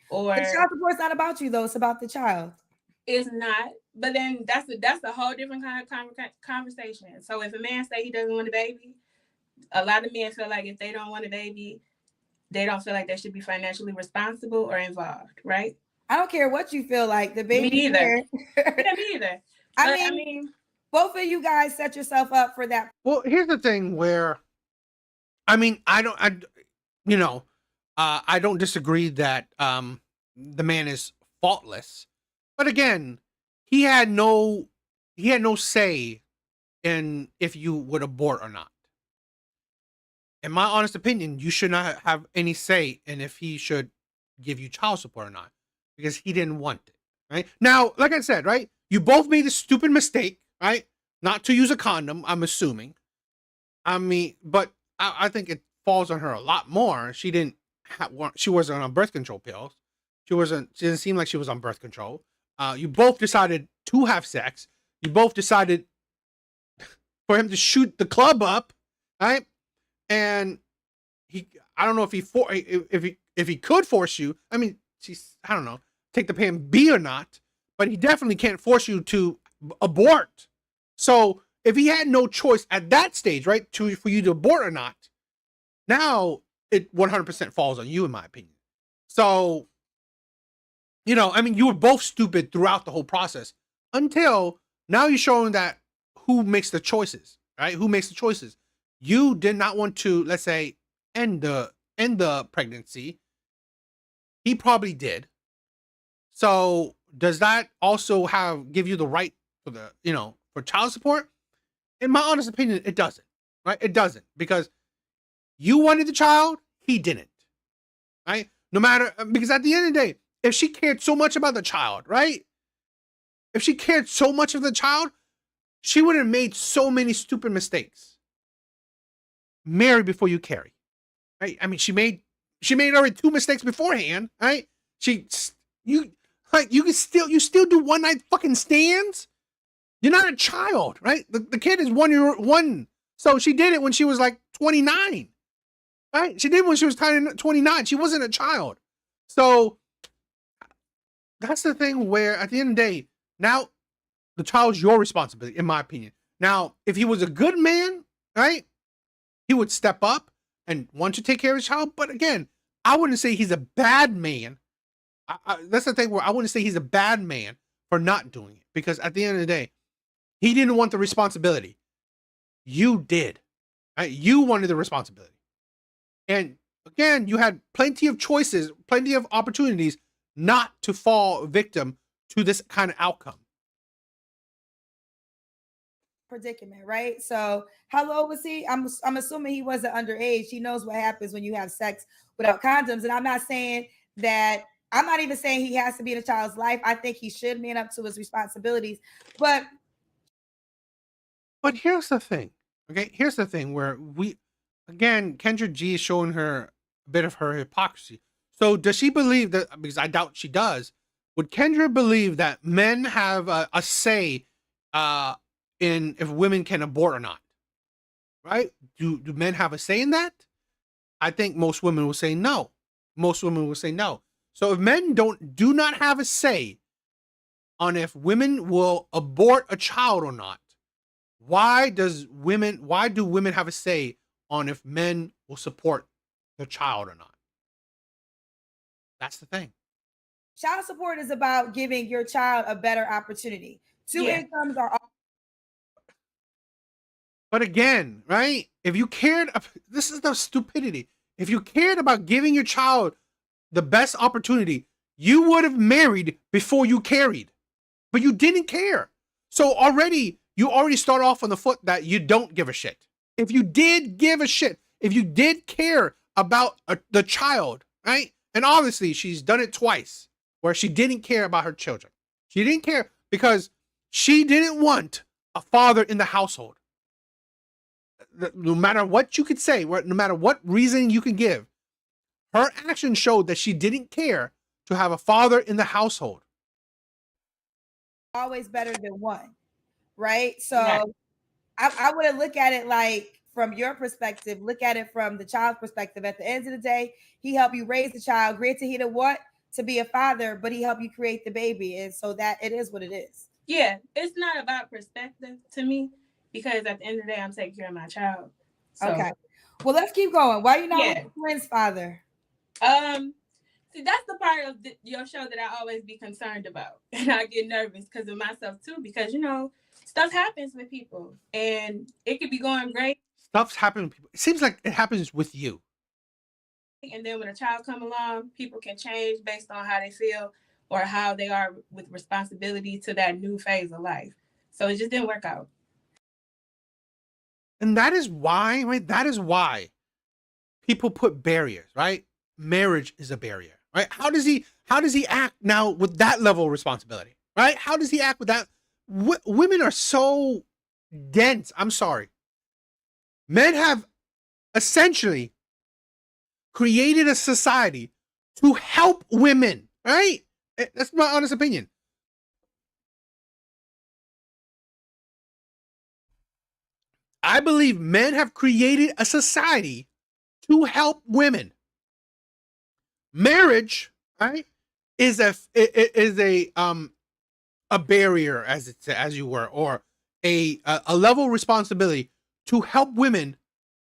Or the child support's not about you though; it's about the child. It's not, but then that's a whole different kind of conversation. So if a man say he doesn't want a baby, a lot of men feel like if they don't want a baby, they don't feel like they should be financially responsible or involved, right? I don't care what you feel like. The baby. Me either. Yeah, me either. I mean, both of you guys set yourself up for that. Well, here's the thing where, I mean, I don't disagree that the man is faultless, but again, he had no say in if you would abort or not. In my honest opinion, you should not have any say in if he should give you child support or not, because he didn't want it. Right now, like I said, right, you both made a stupid mistake, right? Not to use a condom, I'm assuming. I mean, but I think it falls on her a lot more. She wasn't on birth control pills. She didn't seem like she was on birth control. You both decided to have sex. You both decided for him to shoot the club up, right? And I don't know if he could force you. I mean, I don't know, take the plan B or not, but he definitely can't force you to abort. So if he had no choice at that stage, right, for you to abort or not, now it 100% falls on you, in my opinion. So, I mean, you were both stupid throughout the whole process until now you're showing that who makes the choices, right? Who makes the choices? You did not want to, let's say, end the pregnancy. He probably did. So does that also give you the right for for child support? In my honest opinion, it doesn't, right? It doesn't, because you wanted the child, he didn't, right? No matter, because at the end of the day, if she cared so much about the child, right? If she cared so much of the child, she wouldn't have made so many stupid mistakes. Marry before you carry, right? I mean, she made already 2 mistakes beforehand, right? You still do one night fucking stands. You're not a child, right? The kid is 1 year one, so she did it when she was like 29, right? She did it when she was 29. She wasn't a child, so that's the thing where at the end of the day, now the child's your responsibility, in my opinion. Now, if he was a good man, right? He would step up and want to take care of his child. But again, I wouldn't say he's a bad man. That's the thing where I wouldn't say he's a bad man for not doing it, because at the end of the day, he didn't want the responsibility. You did. Right? You wanted the responsibility. And again, you had plenty of choices, plenty of opportunities not to fall victim to this kind of outcome. Predicament, right? So how old was he? I'm assuming he wasn't underage. He knows what happens when you have sex without condoms. And I'm not saying that, I'm not even saying he has to be in a child's life. I think he should man up to his responsibilities. But here's the thing. Okay, here's the thing where again, Kendra G is showing her a bit of her hypocrisy. So does she believe that, because I doubt she does, would Kendra believe that men have a say in if women can abort or not? Right? Do men have a say in that? I think most women will say no. Most women will say no. So if men do not have a say on if women will abort a child or not, why do women have a say on if men will support the child or not? That's the thing. Child support is about giving your child a better opportunity. Two incomes are all. But again, right? If you cared, this is the stupidity. If you cared about giving your child the best opportunity, you would have married before you carried. But you didn't care. So you already start off on the foot that you don't give a shit. If you did give a shit, if you did care about the child, right? And obviously she's done it twice where she didn't care about her children. She didn't care because she didn't want a father in the household. No matter what you could say, no matter what reason you can give, her action showed that she didn't care to have a father in the household. Always better than one, right? So I would look at it like, from your perspective, look at it from the child's perspective. At the end of the day, he helped you raise the child. Granted, he didn't want to be a father, but he helped you create the baby. And so that it is what it is. Yeah, it's not about perspective to me, because at the end of the day, I'm taking care of my child. So. Okay. Well, let's keep going. Why are you not with your friend's father? See, that's the part of your show that I always be concerned about. And I get nervous because of myself too, because, stuff happens with people and it could be going great. Stuff's happening with people. It seems like it happens with you. And then when a child come along, people can change based on how they feel or how they are with responsibility to that new phase of life. So it just didn't work out. And that is why, right? That is why people put barriers, right? Marriage is a barrier, right? How does he act now with that level of responsibility, right? How does he act with that? Women are so dense. I'm sorry. Men have essentially created a society to help women, right? That's my honest opinion. I believe men have created a society to help women. Marriage, right, is a barrier, as you were, or a level of responsibility to help women.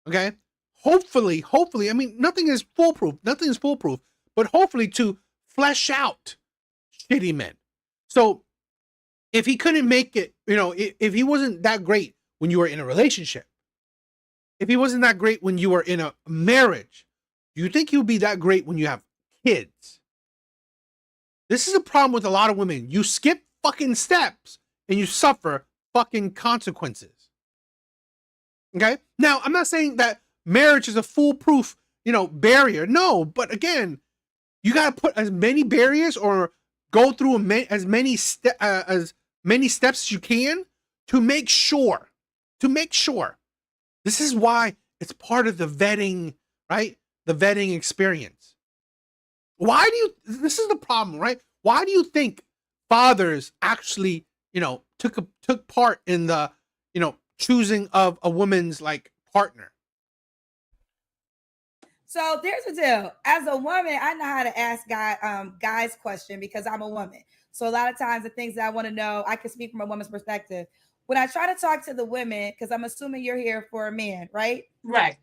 Okay, hopefully, I mean, nothing is foolproof, but hopefully to flesh out shitty men. So if he couldn't make it, if he wasn't that great when you were in a relationship, if he wasn't that great when you were in a marriage, do you think he would be that great when you have kids? This is a problem with a lot of women. You skip fucking steps and you suffer fucking consequences. Okay? Now, I'm not saying that marriage is a foolproof, barrier. No, but again, you got to put as many barriers or go through as many steps as you can to make sure. This is why it's part of the vetting, right? The vetting experience. This is the problem, right? Why do you think fathers actually, took part in the, choosing of a woman's partner? So there's a deal. As a woman, I know how to ask guys question because I'm a woman. So a lot of times the things that I want to know, I can speak from a woman's perspective. when I try to talk to the women, because I'm assuming you're here for a man, right? Right.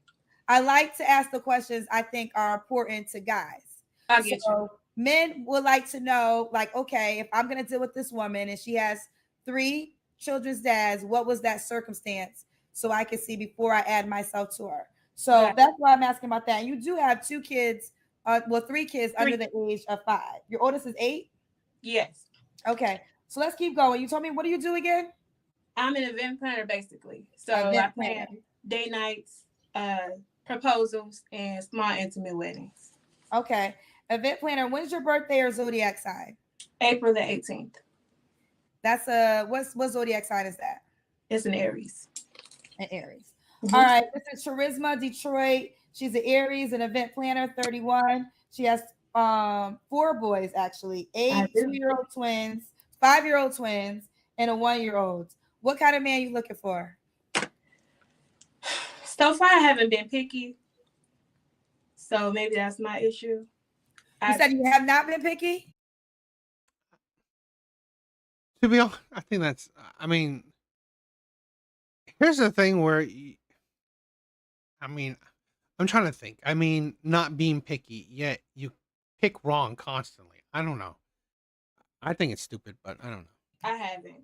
I like to ask the questions I think are important to guys. I get you. Men would like to know, like, okay, if I'm going to deal with this woman and she has 3 children's dads, what was that circumstance? So I can see before I add myself to her. So that's why I'm asking about that. And you do have 2 kids, 3 kids under the age of 5. Your oldest is 8? Yes. Okay. So let's keep going. You told me, what do you do again? I'm an event planner, basically. So I plan day nights, proposals, and small intimate weddings. Okay. Event planner. When's your birthday or zodiac sign? April the 18th. That's what zodiac sign is that? It's an Aries. An Aries. All right. This is Charisma, Detroit. She's an Aries, an event planner, 31. She has 4 boys, actually. 8 2-year-old twins, 5-year-old twins, and a 1-year-old. What kind of man you looking for? So far, I haven't been picky. So maybe that's my issue. You said you have not been picky? To be honest, I think that's, I mean, here's the thing where, I'm trying to think. I mean, not being picky, yet you pick wrong constantly. I don't know. I think it's stupid, but I don't know. I haven't.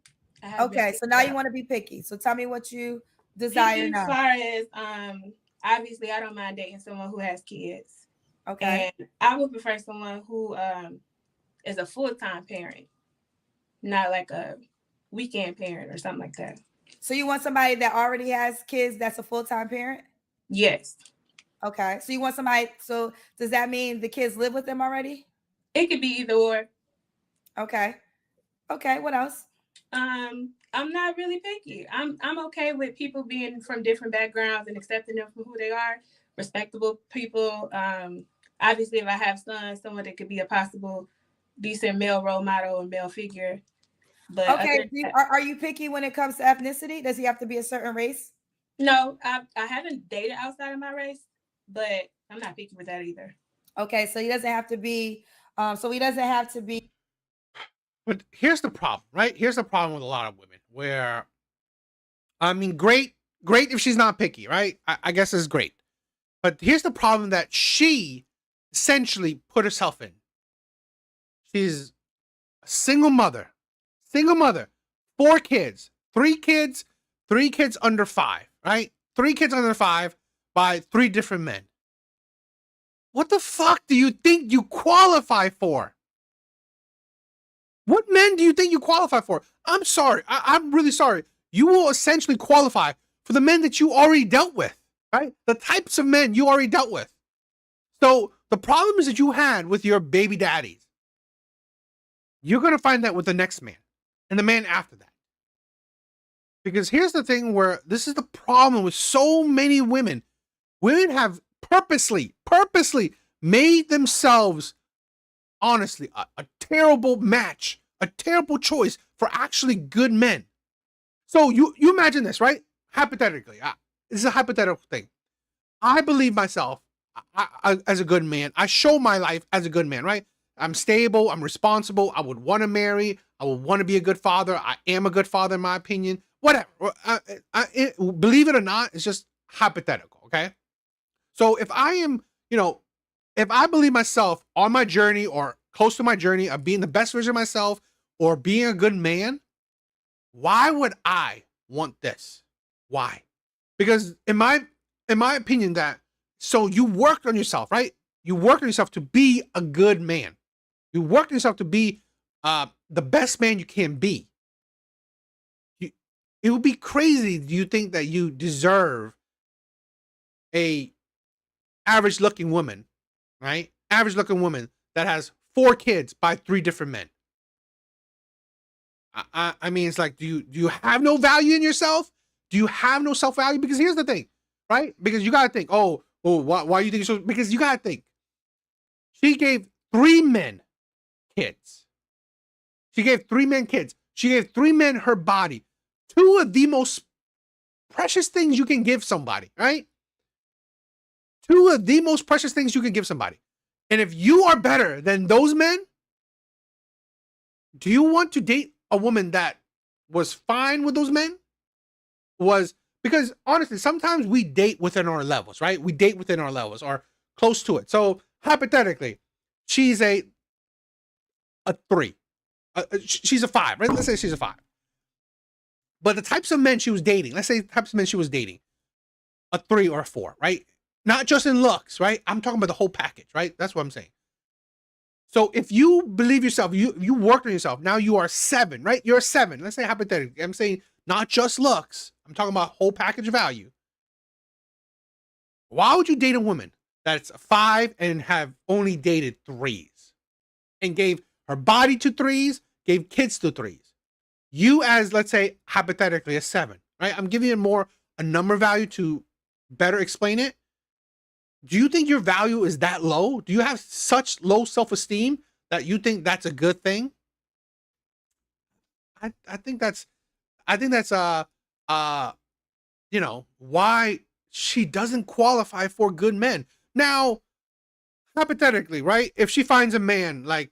Okay, so now you want to be picky. So tell me what you desire now. As far as, obviously, I don't mind dating someone who has kids. Okay. And I would prefer someone who is a full-time parent, not like a weekend parent or something like that. So you want somebody that already has kids that's a full-time parent? Yes. Okay. So you want somebody, so does that mean the kids live with them already? It could be either or. Okay. Okay, what else? I'm not really picky. I'm okay with people being from different backgrounds and accepting them for who they are. Respectable people. Obviously, if I have sons, someone that could be a possible decent male role model or male figure. But okay, are you picky when it comes to ethnicity? Does he have to be a certain race? No, I haven't dated outside of my race, but I'm not picky with that either. Okay, so he doesn't have to be. So he doesn't have to be. But here's the problem, right? Here's the problem with a lot of women, where, I mean, great if she's not picky, right? I guess it's great. But here's the problem that she essentially put herself in. She's a single mother, 4 kids, 3 kids under 5, right? 3 kids under 5 by 3 different men. What the fuck do you think you qualify for? What men do you think you qualify for? I'm sorry. I'm really sorry. You will essentially qualify for the men that you already dealt with, right? The types of men you already dealt with. So the problems that you had with your baby daddies, you're going to find that with the next man and the man after that. Because here's the thing where this is the problem with so many women. Women have purposely made themselves, honestly, a terrible match, a terrible choice for actually good men. So you imagine this, right? Hypothetically, this is a hypothetical thing. I believe myself as a good man. I show my life as a good man, right? I'm stable. I'm responsible. I would want to marry. I would want to be a good father. I am a good father, in my opinion. Whatever. Believe it or not, it's just hypothetical, okay? So if I am, if I believe myself on my journey or close to my journey of being the best version of myself or being a good man, why would I want this? Why? Because in my opinion, so you worked on yourself, right? You worked on yourself to be a good man. You worked on yourself to be the best man you can be. It would be crazy. Do you think that you deserve a average looking woman, right? Average looking woman that has 4 kids by 3 different men? I mean, it's like, do you have no value in yourself? Do you have no self-value? Because here's the thing, right? Because you got to think, why you think so? Because you got to think. She gave 3 men kids. She gave 3 men kids. She gave 3 men her body. 2 of the most precious things you can give somebody, right? 2 of the most precious things you can give somebody. And if you are better than those men, do you want to date a woman that was fine with those men? was because honestly, sometimes we date within our levels, right? We date within our levels or close to it. So hypothetically, she's a 3. She's a 5, right? Let's say she's a 5. But the types of men she was dating, let's say the types of men she was dating, a 3 or a 4, right? Not just in looks, right? I'm talking about the whole package, right? That's what I'm saying. So if you believe yourself, you worked on yourself, now you are 7, right? You're a 7. Let's say hypothetically. I'm saying not just looks. I'm talking about whole package value. Why would you date a woman that's a 5 and have only dated 3s and gave her body to 3s, gave kids to 3s? You as, let's say, hypothetically a 7, right? I'm giving you a number value to better explain it. Do you think your value is that low? Do you have such low self-esteem that you think that's a good thing? I think that's why she doesn't qualify for good men. Now, hypothetically, right? If she finds a man like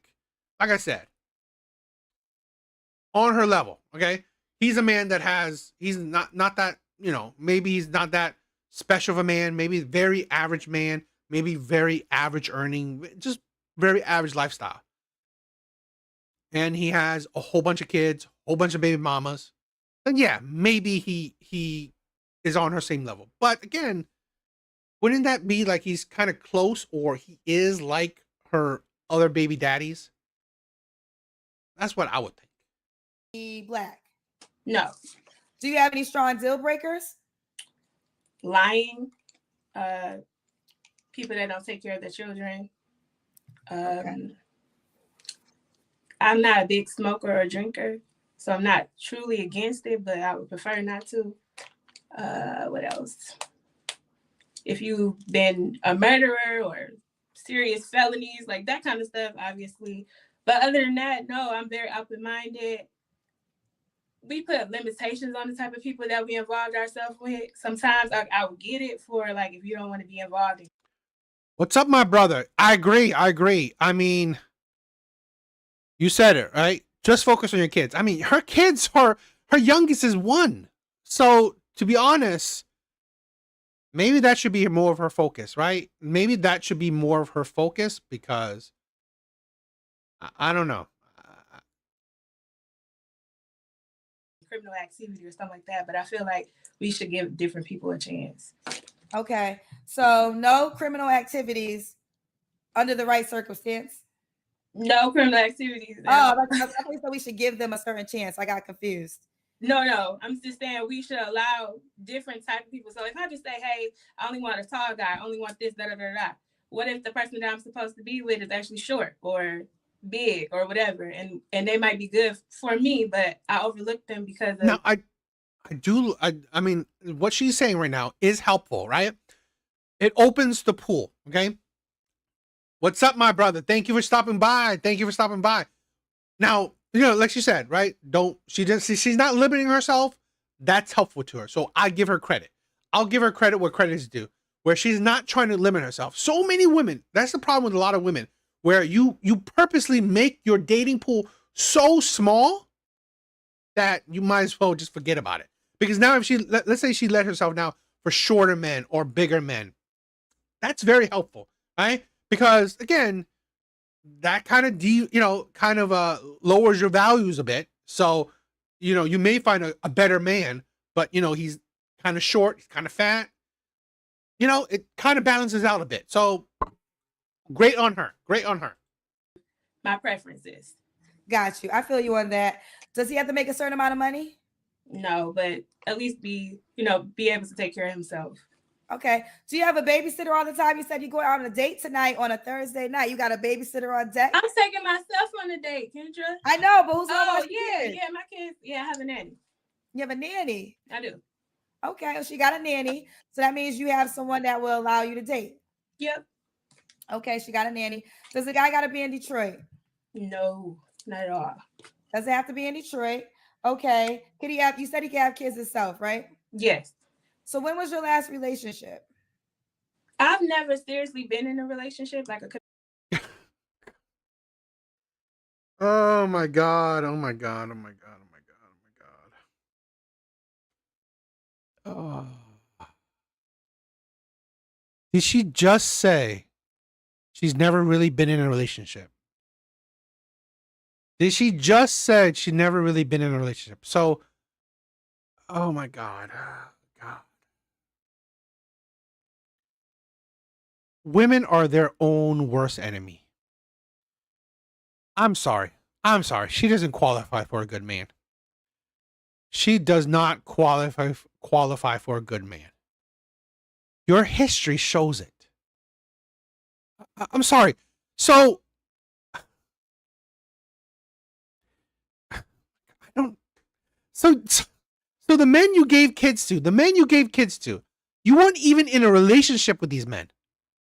I said, on her level, okay? He's a man that he's not that, maybe he's not that special of a man, maybe very average man, maybe very average earning, just very average lifestyle. And he has a whole bunch of kids, a whole bunch of baby mamas. Then yeah, maybe he is on her same level. But again, wouldn't that be like he's kind of close or he is like her other baby daddies? That's what I would think. Be black? No. Do you have any strong deal breakers? Lying, people that don't take care of their children. Okay. I'm not a big smoker or drinker, so I'm not truly against it, but I would prefer not to. What else? If you've been a murderer or serious felonies, like that kind of stuff, obviously. But other than that, no, I'm very open-minded. We put limitations on the type of people that we involved ourselves with. Sometimes I would get it for like if you don't want to be involved in. What's up, my brother? I agree. I mean, you said it, right? Just focus on your kids. I mean, her youngest is 1. So to be honest, maybe that should be more of her focus, right? Maybe that should be more of her focus because I don't know. Criminal activity or something like that, but I feel like we should give different people a chance. Okay, so no criminal activities under the right circumstance. No criminal activities. Oh, I think so. We should give them a certain chance. I got confused. No, I'm just saying we should allow different type of people. So if I just say, hey, I only want a tall guy, I only want this, da da da da. What if the person that I'm supposed to be with is actually short or big or whatever, and they might be good for me, but I overlooked them because of. Now I mean, what she's saying right now is helpful, right? It opens the pool. Okay. What's up, my brother? Thank you for stopping by. Now, like she said, right? She's not limiting herself. That's helpful to her. So I give her credit. I'll give her credit where credit is due, where she's not trying to limit herself. So many women, that's the problem with a lot of women, where you purposely make your dating pool so small that you might as well just forget about it. Because now if let's say she let herself now for shorter men or bigger men, that's very helpful, right? Because again, that kind of lowers your values a bit. So, you may find a better man, but he's kind of short, he's kind of fat. It kind of balances out a bit. So great on her. My preferences. Got you. I feel you on that. Does he have to make a certain amount of money? No, but at least be able to take care of himself. Okay. Do you have a babysitter all the time? You said you go out on a date tonight on a Thursday night. You got a babysitter on deck? I'm taking myself on a date, Kendra. I know, but who's my kids. Yeah, I have a nanny. You have a nanny? I do. Okay, well, she got a nanny. So that means you have someone that will allow you to date. Yep. Okay, she got a nanny. Does the guy got to be in Detroit? No, not at all. Does it have to be in Detroit? Okay. You said he can have kids himself, right? Yes. So when was your last relationship? I've never seriously been in a relationship like a. Oh my God. Oh. Did she just say she's never really been in a relationship? Did she just say she's never really been in a relationship? So, oh my God. God. Women are their own worst enemy. I'm sorry. I'm sorry. She doesn't qualify for a good man. She does not qualify for a good man. Your history shows it. I'm sorry. So I don't. So the men you gave kids to, you weren't even in a relationship with these men.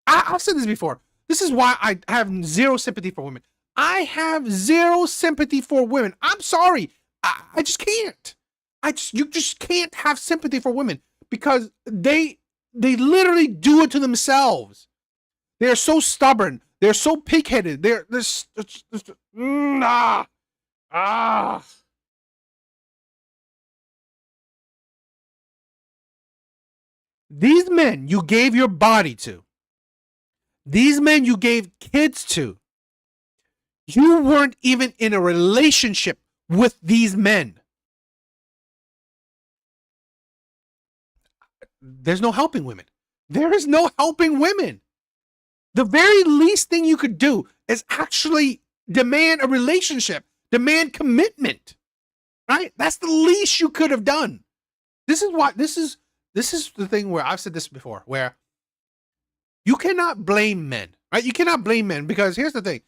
I've said this before. This is why I have zero sympathy for women. I have zero sympathy for women. I'm sorry. I just can't. You just can't have sympathy for women because they literally do it to themselves. They're so stubborn. They're so pig-headed. These men you gave your body to. These men you gave kids to. You weren't even in a relationship with these men. There's no helping women. There is no helping women. The very least thing you could do is actually demand a relationship, demand commitment, right? That's the least you could have done. This is the thing where I've said this before, where you cannot blame men, right? You cannot blame men because here's the thing.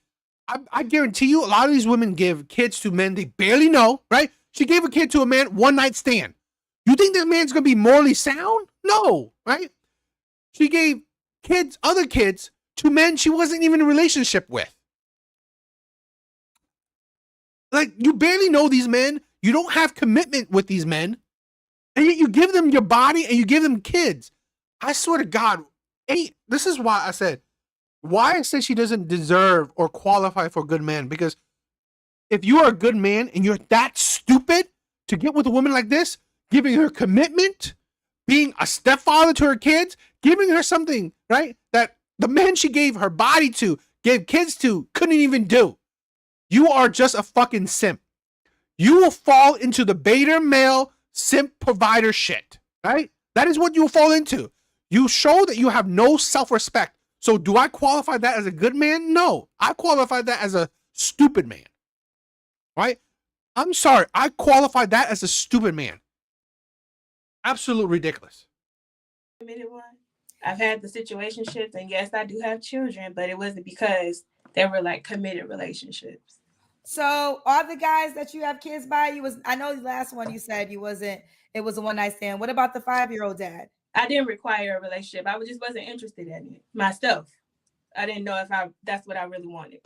I guarantee you a lot of these women give kids to men they barely know, right? She gave a kid to a man, one night stand. You think that man's going to be morally sound? No, right? She gave other kids to men she wasn't even in a relationship with. Like, you barely know these men. You don't have commitment with these men. And yet you give them your body and you give them kids. I swear to God, this is why I said she doesn't deserve or qualify for a good man. Because if you are a good man and you're that stupid to get with a woman like this, giving her commitment, being a stepfather to her kids, giving her something, right, that the man she gave her body to, gave kids to, couldn't even do. You are just a fucking simp. You will fall into the beta male simp provider shit, right? That is what you will fall into. You show that you have no self-respect. So do I qualify that as a good man? No. I qualify that as a stupid man, right? I'm sorry. I qualify that as a stupid man. Absolute ridiculous. Committed one. I've had the situationships, and yes, I do have children, but it wasn't because they were like committed relationships. So all the guys that you have kids by, I know the last one you said it was a one night stand. What about the 5-year-old dad? I didn't require a relationship. I just wasn't interested in it myself. I didn't know if that's what I really wanted.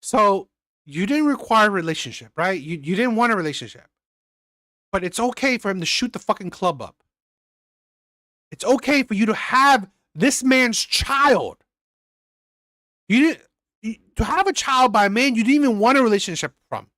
So you didn't require a relationship, right? You didn't want a relationship. But it's okay for him to shoot the fucking club up. It's okay for you to have this man's child. To have a child by a man you didn't even want a relationship from.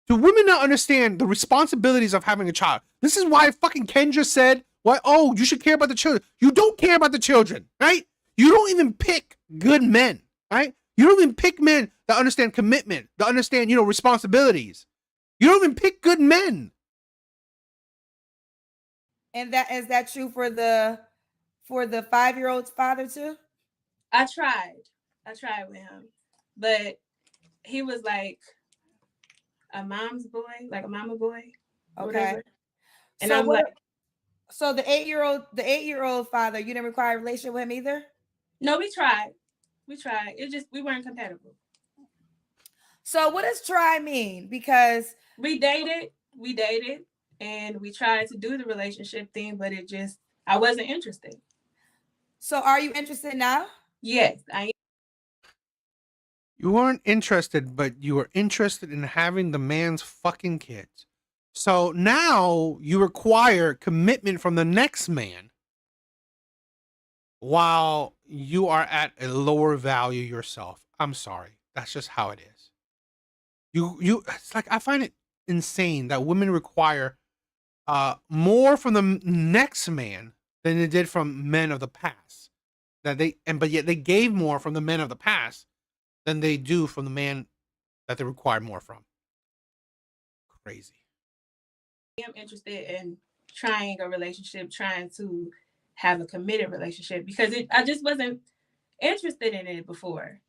Do women not understand the responsibilities of having a child? This is why fucking Kendra said, you should care about the children. You don't care about the children, right? You don't even pick good men, right? You don't even pick men that understand commitment, that understand, responsibilities. You don't even pick good men. And is that true for the 5-year-old's father too? I tried with him, but he was like a mom's boy, like a mama boy. Okay. Whatever. And so the 8-year-old father, you didn't require a relationship with him either? No, we tried. We weren't compatible. So what does try mean? Because we dated, and we tried to do the relationship thing, but I wasn't interested. So are you interested now? Yes, I am. You weren't interested, but you were interested in having the man's fucking kids. So now you require commitment from the next man while you are at a lower value yourself. I'm sorry. That's just how it is. It's like, I find it insane that women require more from the next man than they did from men of the past. But yet they gave more from the men of the past than they do from the man that they require more from. Crazy. I'm interested in trying a relationship, trying to have a committed relationship, because I just wasn't interested in it before.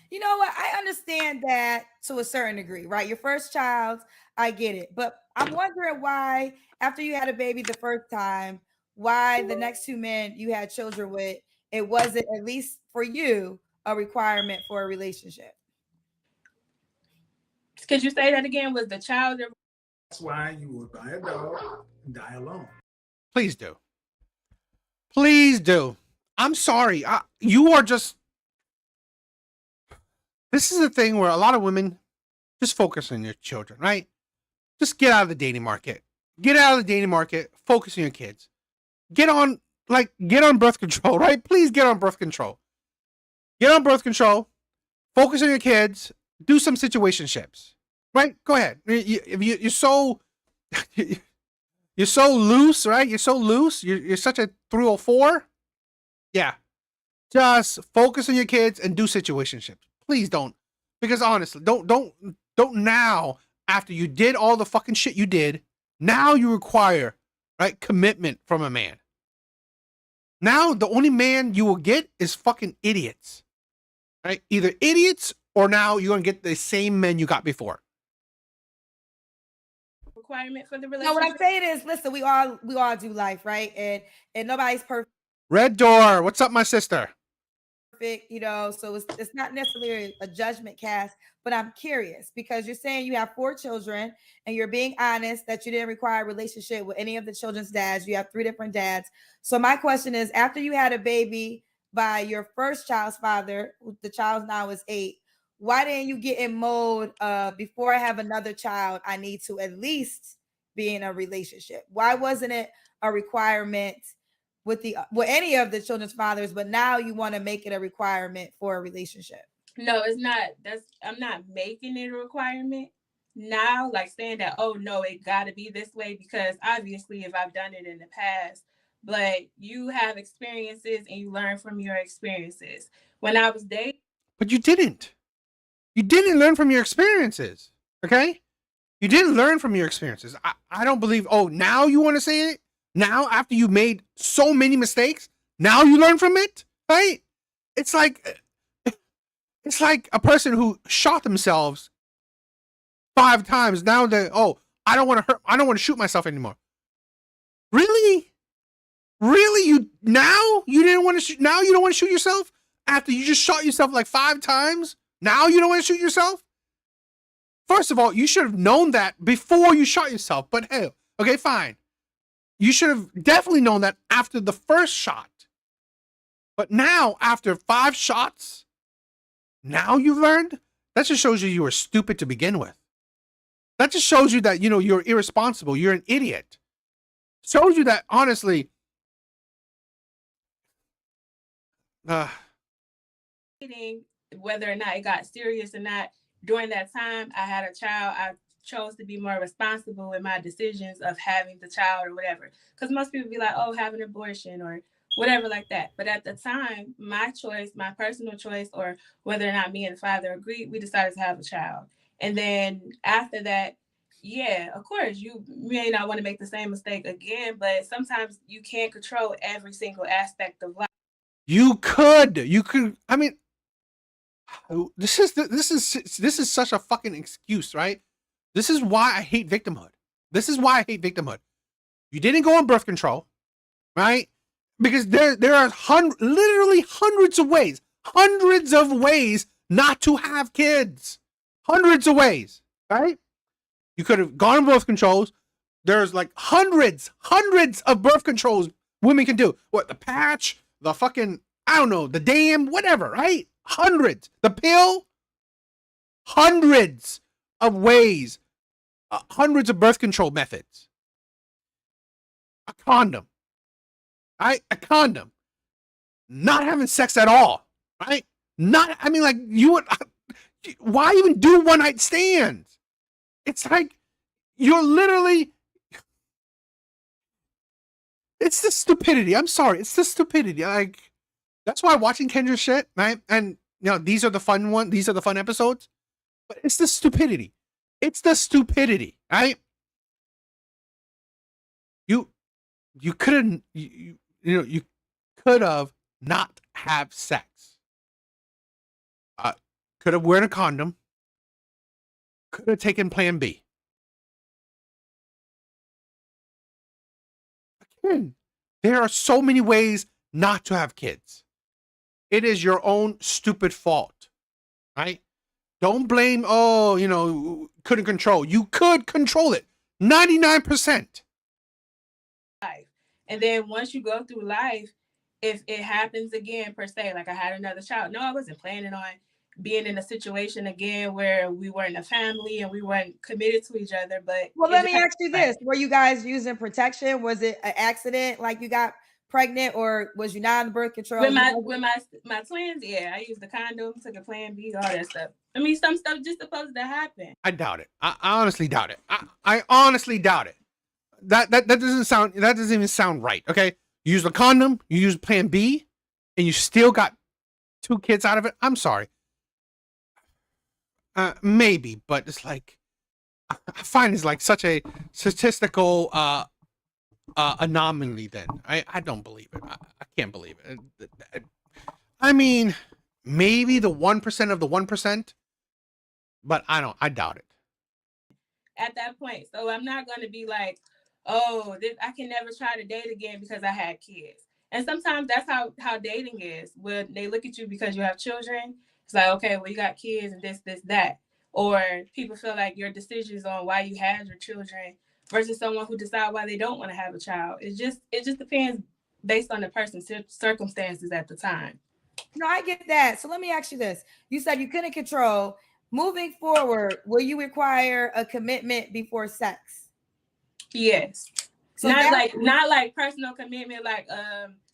You know what? I understand that to a certain degree, right? Your first child, I get it. But I'm wondering why, after you had a baby the first time, why the next two men you had children with, it wasn't, at least for you, a requirement for a relationship. Could you say that again? Was the child? That's why you would buy a dog and die alone. Please do. Please do. I'm sorry. You are just. This is the thing where a lot of women just focus on your children, right? Just get out of the dating market. Get out of the dating market. Focus on your kids. Get on birth control, right? Please get on birth control. Get on birth control. Focus on your kids. Do some situationships, right? Go ahead. You're so you're so loose, right? You're so loose. You're such a 304. Yeah. Just focus on your kids and do situationships. Please don't, because honestly, don't now, after you did all the fucking shit you did, now you require, right, commitment from a man. Now the only man you will get is fucking idiots, right? Either idiots or now you're gonna get the same men you got before. Requirement for the No, relationship. what I'm saying is, listen, we all do life, right? And nobody's perfect. Red Door, what's up, my sister? You know, so it's not necessarily a judgment cast, but I'm curious because you're saying you have 4 children and you're being honest that you didn't require a relationship with any of the children's dads. You have 3 different dads. So my question is, after you had a baby by your first child's father, the child now is 8, why didn't you get in mode before I have another child, I need to at least be in a relationship? Why wasn't it a requirement with any of the children's fathers, but now you want to make it a requirement for a relationship? No, it's not. I'm not making it a requirement now, like saying that, oh no, it got to be this way, because obviously if I've done it in the past, but you have experiences and you learn from your experiences. When I was dating. But you didn't learn from your experiences. Okay. You didn't learn from your experiences. I don't believe, oh, now you want to say it? Now, after you made so many mistakes, now you learn from it, right? It's like a person who shot themselves 5 times. Now that, oh, I don't want to shoot myself anymore. Really? You don't want to shoot yourself after you just shot yourself like 5 times? Now you don't want to shoot yourself? First of all, you should have known that before you shot yourself. But hey, okay, fine. You should have definitely known that after the first shot. But now, after 5 shots, now you've learned? That just shows you were stupid to begin with. That just shows you that, you're irresponsible. You're an idiot. Shows you that, honestly. Whether or not it got serious or not, during that time, I had a child. I chose to be more responsible in my decisions of having the child or whatever. Because most people be like, oh, have an abortion or whatever like that. But at the time, my choice, my personal choice, or whether or not me and the father agreed, we decided to have a child. And then after that, yeah, of course, you may not want to make the same mistake again, but sometimes you can't control every single aspect of life. You could. I mean, this is such a fucking excuse, right? This is why I hate victimhood. You didn't go on birth control, right? Because there are literally hundreds of ways not to have kids. Hundreds of ways, right? You could have gone on birth controls. There's like hundreds of birth controls women can do. What, the patch, the fucking, I don't know, the dam, whatever, right? Hundreds. The pill, hundreds of ways, hundreds of birth control methods. A condom, right? A condom. Not having sex at all, right? Not, I mean, like, you would, why even do one night stands? It's like, you're literally, it's the stupidity. I'm sorry. It's the stupidity. Like, that's why watching Kendra's shit, right? And, you know, these are the fun ones. These are the fun episodes. But it's the stupidity. It's the stupidity, right? You couldn't, you could have not have sex. Could have worn a condom. Could have taken Plan B. Again, there are so many ways not to have kids. It is your own stupid fault, right? Don't blame, couldn't control. You could control it. 99%. And then once you go through life, if it happens again, per se, like I had another child, no, I wasn't planning on being in a situation again where we weren't a family and we weren't committed to each other. But well, let me ask you this: were you guys using protection? Was it an accident, like you got pregnant, or was you not on birth control? With my twins, yeah, I used the condom, took a Plan B, all that stuff. I mean, some stuff just supposed to happen. I doubt it. I honestly doubt it. I honestly doubt it. That doesn't even sound right. Okay, you use a condom, you use Plan B, and you still got 2 kids out of it. I'm sorry. Maybe, but it's like, I find it's like such a statistical anomaly. Then I don't believe it. I can't believe it. I mean, maybe the 1% of the 1%, but I doubt it. At that point, so I'm not going to be like, oh, I can never try to date again because I had kids. And sometimes that's how dating is. When they look at you because you have children, it's like, okay, well, you got kids and this, that. Or people feel like your decisions on why you had your children versus someone who decide why they don't want to have a child. It just depends based on the person's circumstances at the time. No, I get that. So let me ask you this. You said you couldn't control. Moving forward, will you require a commitment before sex? Yes. So not like personal commitment, like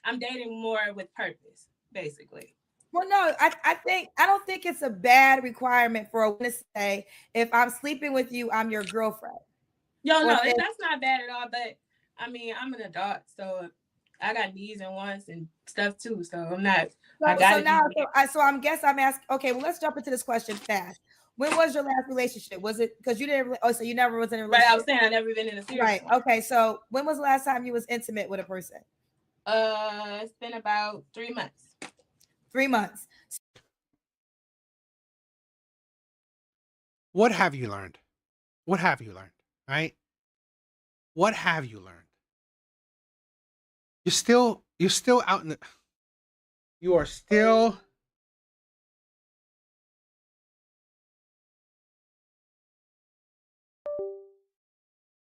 I'm dating more with purpose, basically. Well, no, I don't think it's a bad requirement for a woman to say, if I'm sleeping with you, I'm your girlfriend. No, that's not bad at all. But I mean, I'm an adult, so I got needs and wants and stuff too. So I'm not. So I'm asking. Okay, well, let's jump into this question fast. When was your last relationship? Was it because you didn't? Oh, so you never was in a relationship? Right, I was saying I never been in a serious one. Okay, so when was the last time you was intimate with a person? It's been about 3 months. 3 months. What have you learned? What have you learned? Right? What have you learned? You're still out in the. You are still.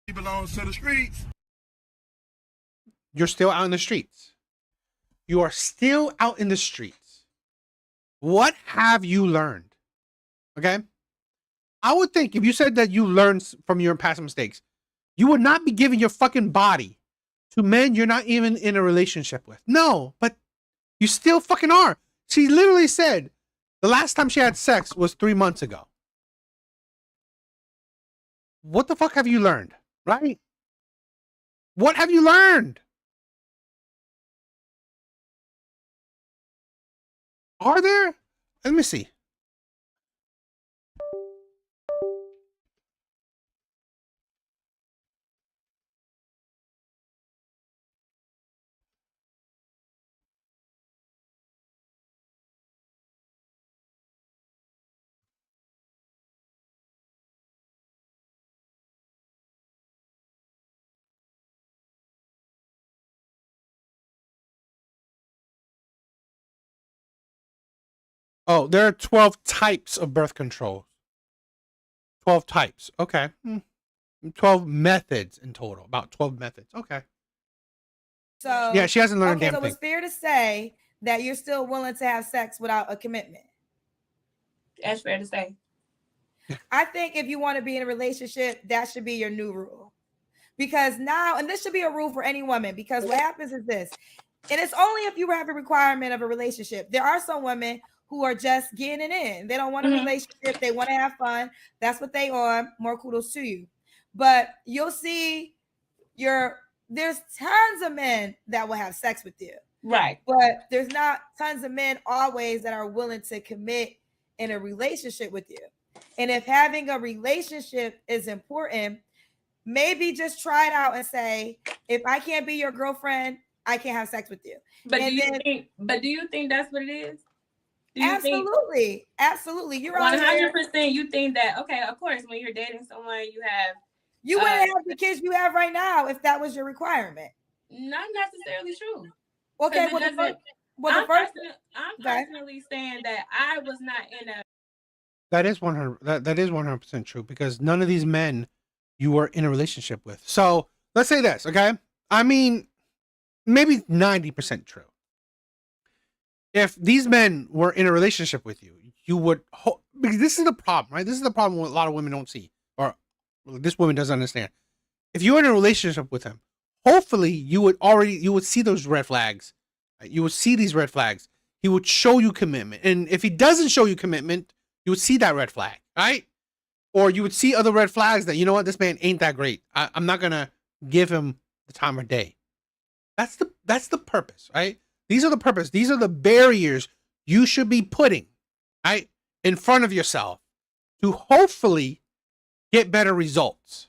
He belongs to the streets. You're still out in the streets. You are still out in the streets. What have you learned? Okay? I would think if you said that you learned from your past mistakes, you would not be giving your fucking body to men you're not even in a relationship with. No, but you still fucking are. She literally said the last time she had sex was 3 months ago. What the fuck have you learned? Right? What have you learned? Are there? Let me see. Oh, there are 12 types of birth control. 12 types. Okay. 12 methods in total. About 12 methods. Okay. So yeah, she hasn't learned a damn so thing. It's fair to say that you're still willing to have sex without a commitment. That's fair to say. I think if you want to be in a relationship, that should be your new rule. Because now, and this should be a rule for any woman, because what happens is this, and it's only if you have a requirement of a relationship. There are some women who are just getting it in. They don't want a relationship. They want to have fun. That's what they are. More kudos to you. But you'll see there's tons of men that will have sex with you. Right. But there's not tons of men always that are willing to commit in a relationship with you. And if having a relationship is important, maybe just try it out and say, if I can't be your girlfriend, I can't have sex with you. But do you think that's what it is? Absolutely. You're 100%. You think that, okay, of course, when you're dating someone, you wouldn't have the kids you have right now if that was your requirement. Not necessarily true. Okay, I'm personally saying that I was not in a. That is 100% true, because none of these men you were in a relationship with. So let's say this, okay? I mean, maybe 90% true. If these men were in a relationship with you, you would, because this is the problem, right? This is the problem a lot of women don't see, or this woman doesn't understand. If you're in a relationship with him, hopefully you would see those red flags. Right? You would see these red flags. He would show you commitment. And if he doesn't show you commitment, you would see that red flag, right? Or you would see other red flags that, you know what, this man ain't that great. I'm not going to give him the time of day. That's the purpose, right? These are the purpose. These are the barriers you should be putting, right, in front of yourself to hopefully get better results.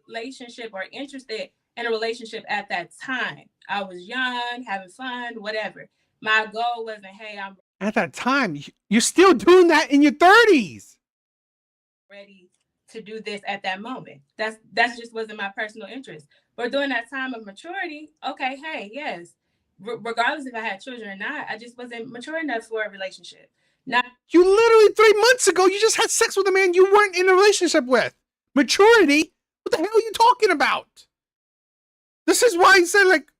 Relationship or interested in a relationship at that time. I was young, having fun, whatever. My goal wasn't, hey, I'm at that time. You're still doing that in your 30s. Ready to do this at that moment. That's just wasn't my personal interest. But during that time of maturity, okay, hey, yes, regardless if I had children or not, I just wasn't mature enough for a relationship. Now, you literally 3 months ago, you just had sex with a man you weren't in a relationship with. Maturity? What the hell are you talking about? This is why I said, like,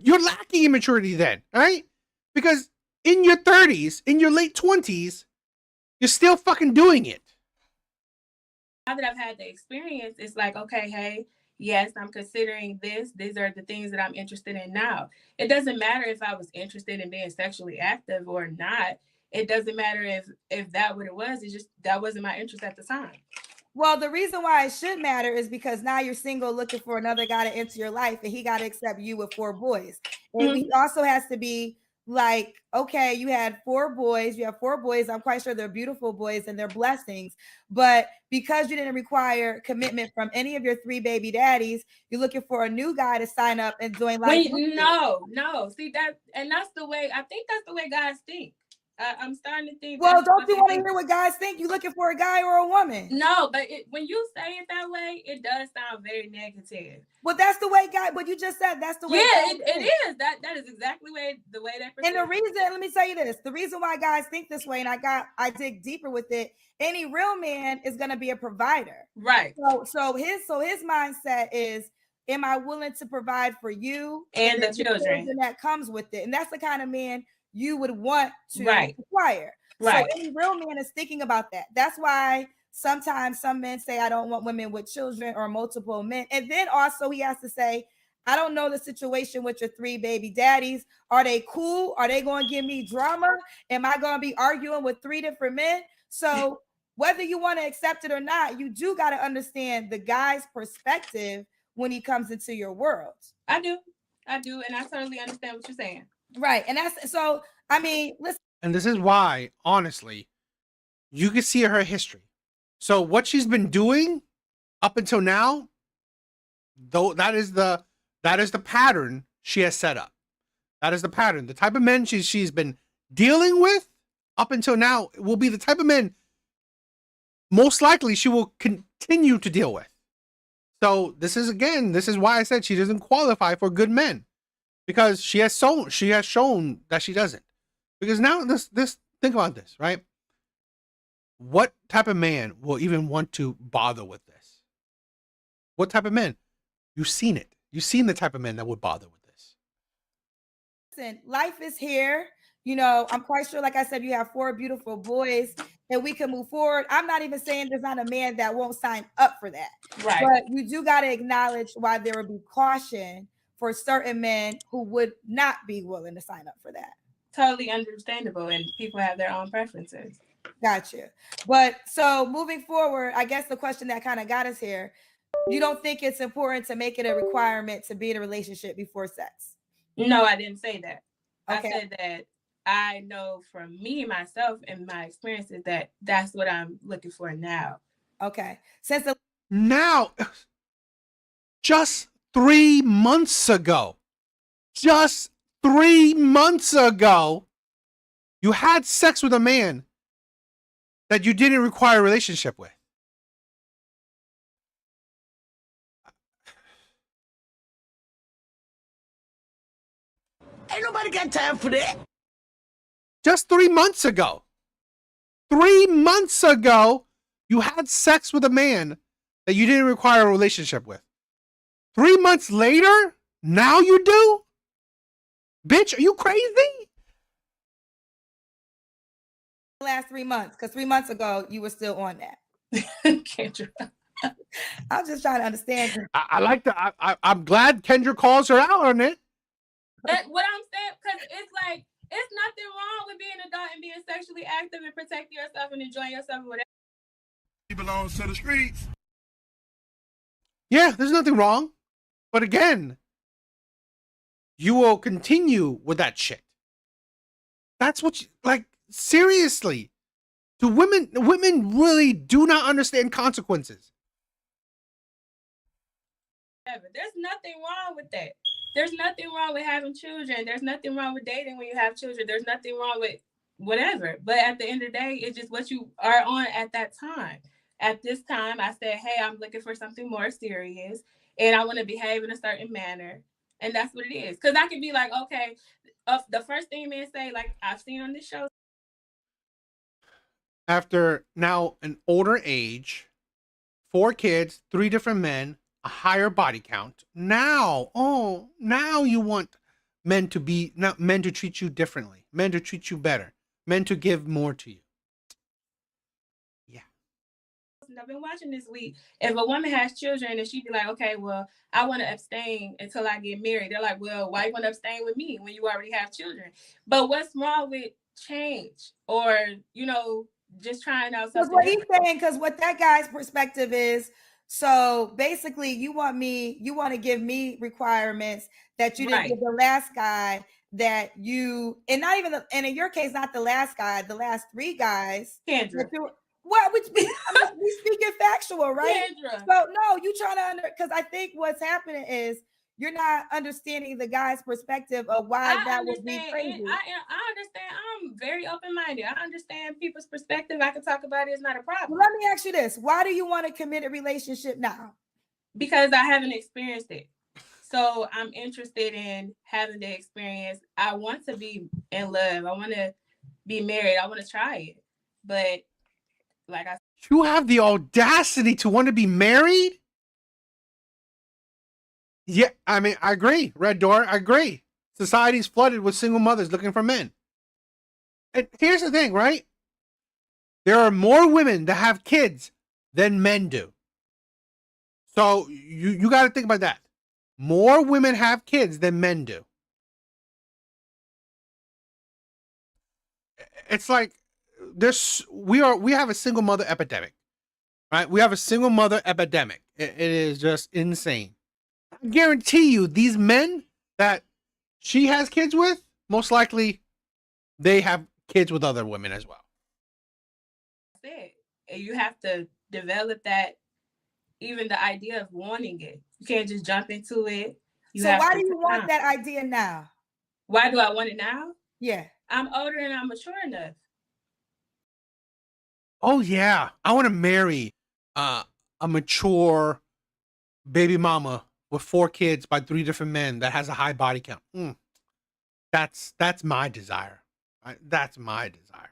you're lacking in maturity then, right? Because in your 30s, in your late 20s, you're still fucking doing it. Now that I've had the experience, it's like, okay, hey, yes, I'm considering this. These are the things that I'm interested in now. It doesn't matter if I was interested in being sexually active or not. It doesn't matter if that what it was. It's just that wasn't my interest at the time. Well, the reason why it should matter is because now you're single looking for another guy to enter your life, and he got to accept you with 4 boys. And he also has to be like, okay, you had 4 boys. You have 4 boys. I'm quite sure they're beautiful boys and they're blessings. But because you didn't require commitment from any of your 3 baby daddies, you're looking for a new guy to sign up and join life. No. See that, and that's the way, I think that's the way guys think. I'm starting to think. Well, don't you want to hear what guys think? You looking for a guy or a woman? No, but when you say it that way, it does sound very negative. Well, that's the way guy. But you just said that's the way. Yeah, it is. That is exactly the way that. And the reason, let me tell you this: the reason why guys think this way, and I dig deeper with it. Any real man is going to be a provider, right? So his mindset is, am I willing to provide for you and the children that comes with it? And that's the kind of man you would want to acquire. Right. So any real man is thinking about that. That's why sometimes some men say, I don't want women with children or multiple men. And then also he has to say, I don't know the situation with your 3 baby daddies. Are they cool? Are they going to give me drama? Am I going to be arguing with 3 different men? So whether you want to accept it or not, you do got to understand the guy's perspective when he comes into your world. I do. And I totally understand what you're saying. Right. And that's so, I mean, listen. And this is why, honestly, you can see her history. So what she's been doing up until now, though, that is the pattern she has set up. That is the pattern. The type of men she's been dealing with up until now will be the type of men most likely she will continue to deal with. So this is why I said she doesn't qualify for good men. Because she has shown that she doesn't. Because now this think about this, right? What type of man will even want to bother with this? What type of man? You've seen it. You've seen the type of men that would bother with this. Listen, life is here. You know, I'm quite sure, like I said, you have 4 beautiful boys and we can move forward. I'm not even saying there's not a man that won't sign up for that. Right. But you do got to acknowledge why there would be caution for certain men who would not be willing to sign up for that. totally understandable, and people have their own preferences. Gotcha. But so moving forward, I guess the question that kind of got us here, you don't think it's important to make it a requirement to be in a relationship before sex? No, I didn't say that. Okay. I said that I know from me, myself, and my experiences that that's what I'm looking for now. Okay. Since the Now, just 3 months ago, just 3 months ago, you had sex with a man that you didn't require a relationship with. Ain't nobody got time for that. Just 3 months ago. 3 months ago, you had sex with a man that you didn't require a relationship with. 3 months later, now you do? Bitch, are you crazy? last 3 months, because 3 months ago you were still on that. Kendra. I'm just trying to understand. I like that. I'm glad Kendra calls her out on it. What I'm saying, because it's like, it's nothing wrong with being an adult and being sexually active and protecting yourself and enjoying yourself and whatever. He belongs to the streets. Yeah, there's nothing wrong. But again, you will continue with that shit. That's what you, like, seriously. Do women really do not understand consequences? There's nothing wrong with that. There's nothing wrong with having children. There's nothing wrong with dating when you have children. There's nothing wrong with whatever. But at the end of the day, it's just what you are on at that time. At this time, I said, hey, I'm looking for something more serious and I want to behave in a certain manner. And that's what it is. Because I can be like, okay, the first thing men say, like I've seen on this show. After now an older age, 4 kids, 3 different men, a higher body count. Now you want men to treat you differently, men to treat you better, men to give more to you. Yeah. I've been watching this week. If a woman has children and she'd be like, okay, well, I want to abstain until I get married. They're like, well, why you want to abstain with me when you already have children? But what's wrong with change or, just trying out something? What he's saying, because what that guy's perspective is, so basically you want to give me requirements that you didn't give the last guy, that you, and not even and in your case, not the last guy, the last 3 guys. Kendra. What we speaking factual, right? Kendra. So no, you trying to because I think what's happening is you're not understanding the guy's perspective of why that would be crazy. I understand. I'm very open-minded. I understand people's perspective. I can talk about it. It's not a problem. Well, let me ask you this. Why do you want a committed relationship now? Because I haven't experienced it. So I'm interested in having the experience. I want to be in love. I want to be married. I want to try it. But like I said, you have the audacity to want to be married? Yeah, I mean, I agree. Red Door, I agree. Society's flooded with single mothers looking for men. And here's the thing, right? There are more women that have kids than men do. So you got to think about that. More women have kids than men do. It's like we have a single mother epidemic, right? We have a single mother epidemic. It is just insane. I guarantee you, these men that she has kids with, most likely they have kids with other women as well. You have to develop that, even the idea of wanting it. You can't just jump into it. So why do you want that idea now? Why do I want it now? Yeah. I'm older and I'm mature enough. Oh yeah, I want to marry a mature baby mama with 4 kids by 3 different men that has a high body count. That's my desire. That's my desire.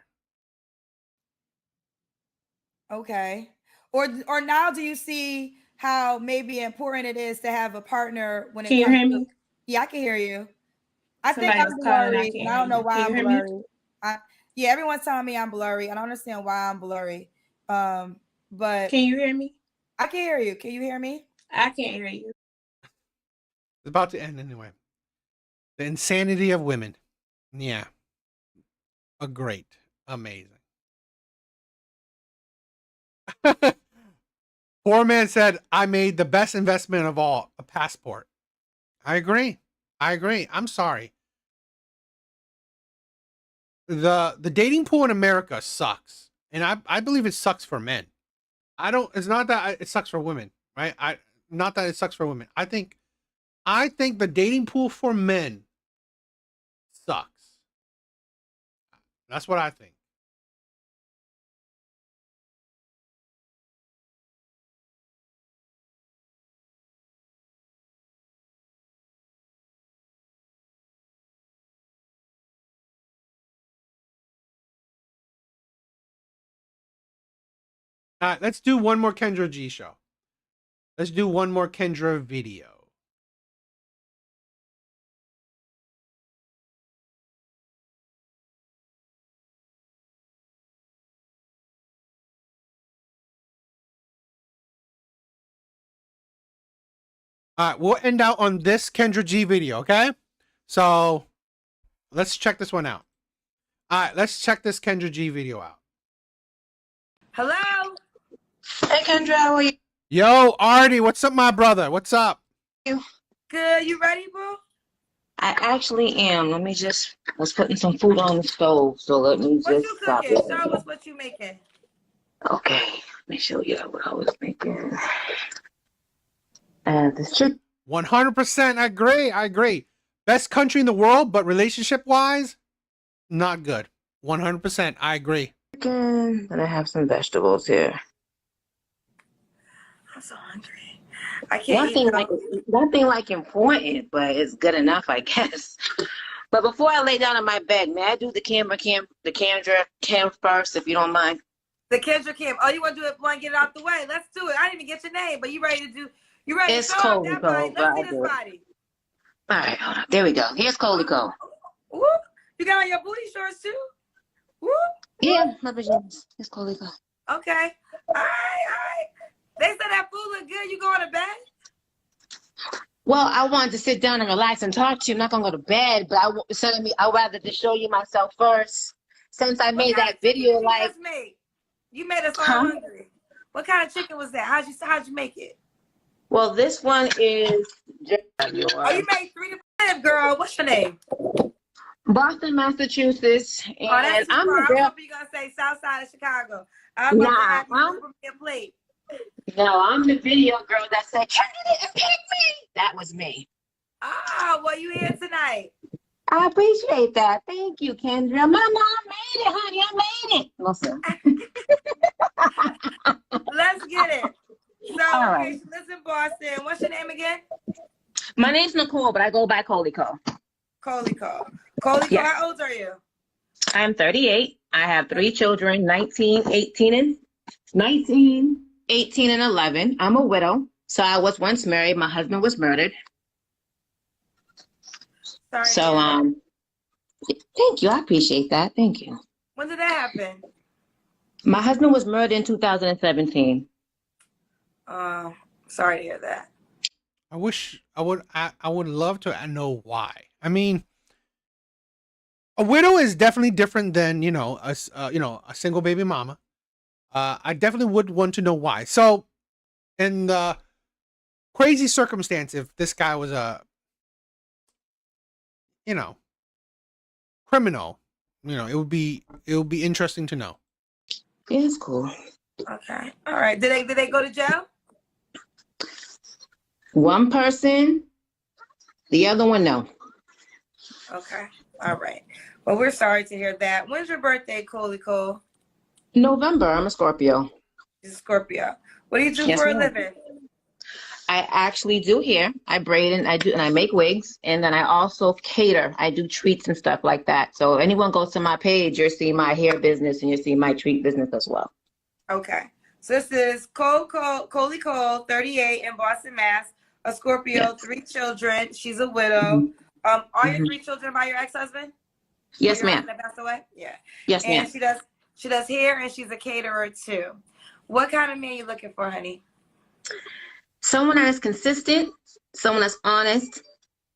Okay. Or now do you see how maybe important it is to have a partner when it comes? Can you hear me? Yeah, I can hear you. I think I'm blurry. I don't know why I'm blurry. Yeah, everyone's telling me I'm blurry. I don't understand why I'm blurry. But can you hear me? I can hear you. Can you hear me? I can't hear you. It's about to end anyway. The insanity of women. Yeah. a great, amazing. Poor man said, I made the best investment of all, a passport. I agree. I'm sorry. The dating pool in America sucks. And I believe it sucks for men. It's not that it sucks for women, right? Not that it sucks for women. I think the dating pool for men sucks. That's what I think. All right, let's do one more Kendra G show. Let's do one more Kendra video. All right, we'll end out on this Kendra G video, okay? So let's check this one out. All right, let's check this Kendra G video out. Hello. Hey Kendra, how are you? Yo, Artie, what's up, my brother? What's up? Good. You ready, boo? I actually am. Was putting some food on the stove, so let me What just you stop cooking? it. Show us what you making. Okay, let me show you what I was making. This chicken. 100%. I agree. Best country in the world, but relationship-wise, not good. 100%. I agree. And I have some vegetables here. I'm so hungry. I can't Nothing like important, but it's good enough, I guess. But before I lay down in my bed, may I do the Kendra cam first, if you don't mind? The Kendra cam. Oh, you want to do it? Want to get it out the way? Let's do it. I didn't even get your name, but you ready to do? You ready It's to show off Coley that Cole, body? Let's see this but body. all right, hold on. There we go. Here's Coley Cole. Ooh, you got on your booty shorts too? Woo. Yeah, my pajamas. Here's Coley Cole. Okay. All right. They said that food look good. You going to bed? Well, I wanted to sit down and relax and talk to you. I'm not gonna go to bed, but I'd rather just show you myself first. Since I made that video, You made us all hungry. What kind of chicken was that? How'd you make it? Well, this one is. Oh, you made 3 different, girl. What's your name? Boston, Massachusetts, and that's I'm I the girl. hope you're gonna say South Side of Chicago. I'm about to have you Uber me a plate. No, I'm the video girl that said, "Trinity, pick me." That was me. Ah, well, you here tonight. I appreciate that. Thank you, Kendra. Mama, I made it, honey. I made it. Listen. Let's get it. So, All right. she lives in Boston. What's your name again? My name's Nicole, but I go by Coley Cole. Coley Cole. Coley Cole, how old are you? I'm 38. I have 3 children, 19, 18, and 11. I'm a widow. So I was once married. My husband was murdered. Sorry. So, thank you. I appreciate that. Thank you. When did that happen? My husband was murdered in 2017. Sorry to hear that. I would love to know why. I mean, a widow is definitely different than, a single baby mama. I definitely would want to know why. So, in the crazy circumstance, if this guy was a, criminal, it would be interesting to know. Yeah, it's cool. Okay. All right. Did they go to jail? One person, the other one, no. Okay. All right. Well, we're sorry to hear that. When's your birthday, Coley Cole? November. I'm a Scorpio. You're a Scorpio. What do you do for a living? I actually do hair. I braid and I make wigs, and then I also cater. I do treats and stuff like that. So anyone goes to my page, you'll see my hair business and you'll see my treat business as well. Okay. So this is Coley Cole, 38 in Boston, Mass. A Scorpio, 3 children. She's a widow. Are your 3 children by your ex-husband? Yes, ma'am. That passed away? Yeah. Yes, ma'am. And she does hair and she's a caterer too. What kind of man you looking for, honey? Someone that is consistent, someone that's honest,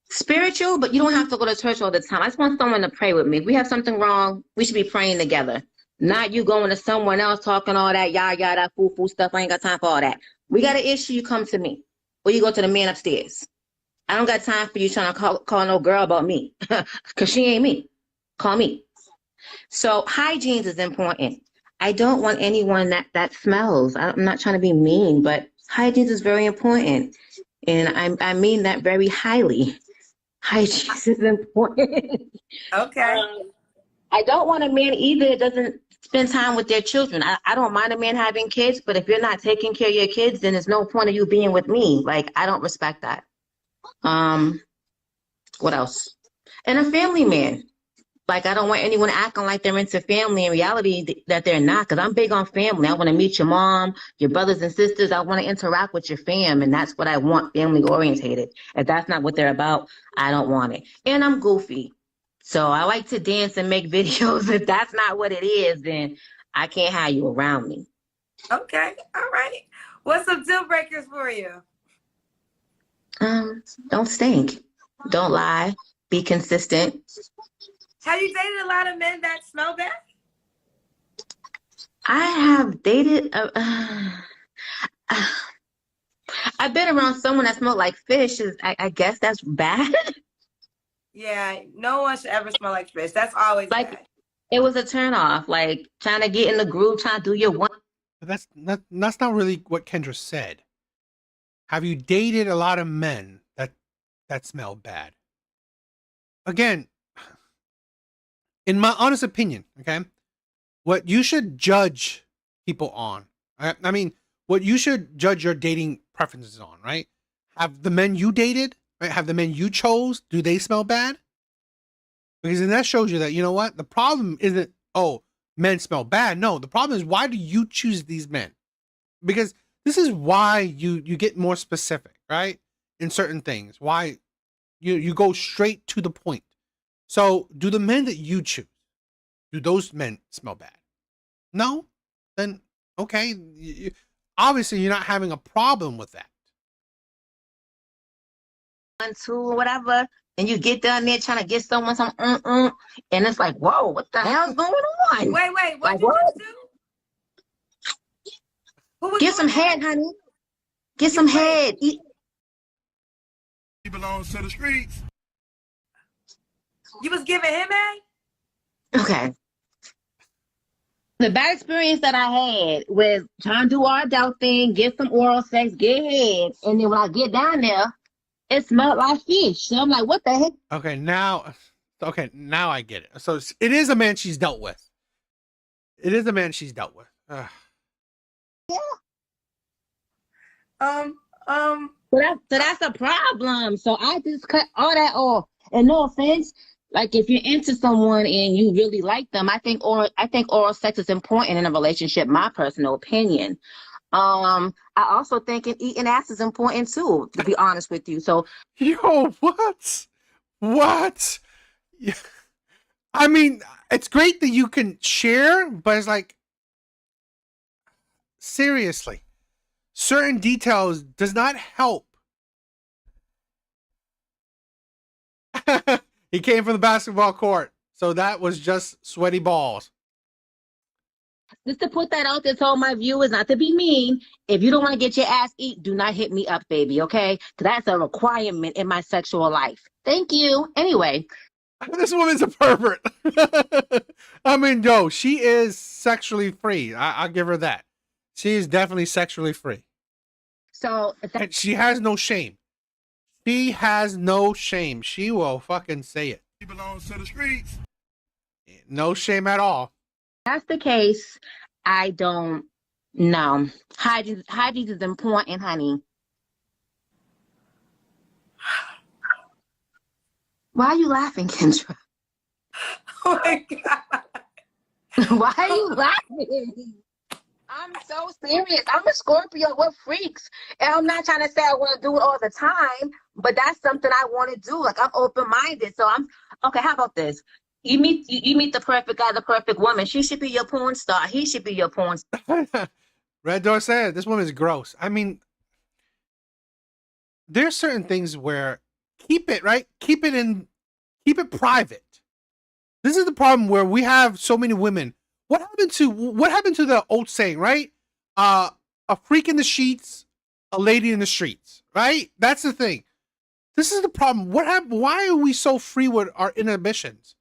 spiritual, but you don't have to go to church all the time. I just want someone to pray with me. If we have something wrong, we should be praying together. Not you going to someone else talking all that that foo stuff. I ain't got time for all that. We got an issue, you come to me. Or you go to the man upstairs. I don't got time for you trying to call no girl about me. Because she ain't me. Call me. So hygiene is important. I don't want anyone that smells. I'm not trying to be mean, but hygiene is very important. And I mean that very highly. Hygiene is important. Okay. I don't want a man either that doesn't spend time with their children. I don't mind a man having kids, but if you're not taking care of your kids, then there's no point of you being with me. Like, I don't respect that. What else? And a family man. Like, I don't want anyone acting like they're into family in reality that they're not, because I'm big on family. I want to meet your mom, your brothers and sisters. I want to interact with your fam, and that's what I want, family orientated. If that's not what they're about, I don't want it. And I'm goofy. So I like to dance and make videos. If that's not what it is, then I can't have you around me. Okay. All right. What's some deal breakers for you? Don't stink. Don't lie. Be consistent. Have you dated a lot of men that smell bad? I have dated. I've been around someone that smelled like fish. I guess that's bad. Yeah, no one should ever smell like fish. That's always Like, bad. it was a turn off. Like, trying to get in the groove, trying to do your one. But that's not really what Kendra said. Have you dated a lot of men that smell bad? Again, in my honest opinion, okay, what you should judge people on, I mean, what you should judge your dating preferences on, right? Have the men you dated, right? Have the men you chose, do they smell bad? Because then that shows you that, you know what? The problem isn't, oh, men smell bad. No, the problem is, why do you choose these men? Because this is why you get more specific, right? In certain things, why you go straight to the point. So do the men that you choose, do those men smell bad? No? Then, okay. Obviously, you're not having a problem with that. 1, 2, or whatever, and you get down there trying to get someone some, and it's like, whoa, what the hell's going on? Wait, what Like, did you what? just do? Get some head, honey. Get some head. He belongs to the streets. You was giving him a? Okay. The bad experience that I had was trying to do our adult thing, get some oral sex, get head, and then when I get down there, it smelled like fish. So I'm like, what the heck? Okay, now I get it. So it is a man she's dealt with. It is a man she's dealt with. Ugh. Yeah. So that's a problem. So I just cut all that off. And no offense, like, if you're into someone and you really like them, I think oral sex is important in a relationship. My personal opinion. I also think eating ass is important too, to be honest with you. So, Yo, what? Yeah. I mean, it's great that you can share, but it's like, seriously, certain details does not help. He came from the basketball court, so that was just sweaty balls. just to put that out there to all my viewers, not to be mean, if you don't want to get your ass eat, do not hit me up, baby, okay? Because that's a requirement in my sexual life. Thank you. Anyway. This woman's a pervert. I mean, no, she is sexually free. I'll give her that. She is definitely sexually free. So, and she has no shame. She has no shame. She will fucking say it. He belongs to the streets. No shame at all. That's the case. I don't know. Hygiene is important, honey. Why are you laughing, Kendra? Oh my God. Why are you laughing? I'm so serious. I'm a Scorpio. We're freaks. And I'm not trying to say I want to do it all the time, but that's something I want to do. Like, I'm open-minded. So okay, how about this? You meet the perfect guy, the perfect woman. She should be your porn star. He should be your porn star. Red Door said this woman's gross. I mean, there's certain things where keep it, right? Keep it private. This is the problem where we have so many women. What happened to the old saying, right? A freak in the sheets, a lady in the streets, right? That's the thing. This is the problem. What happened? Why are we so free with our inhibitions?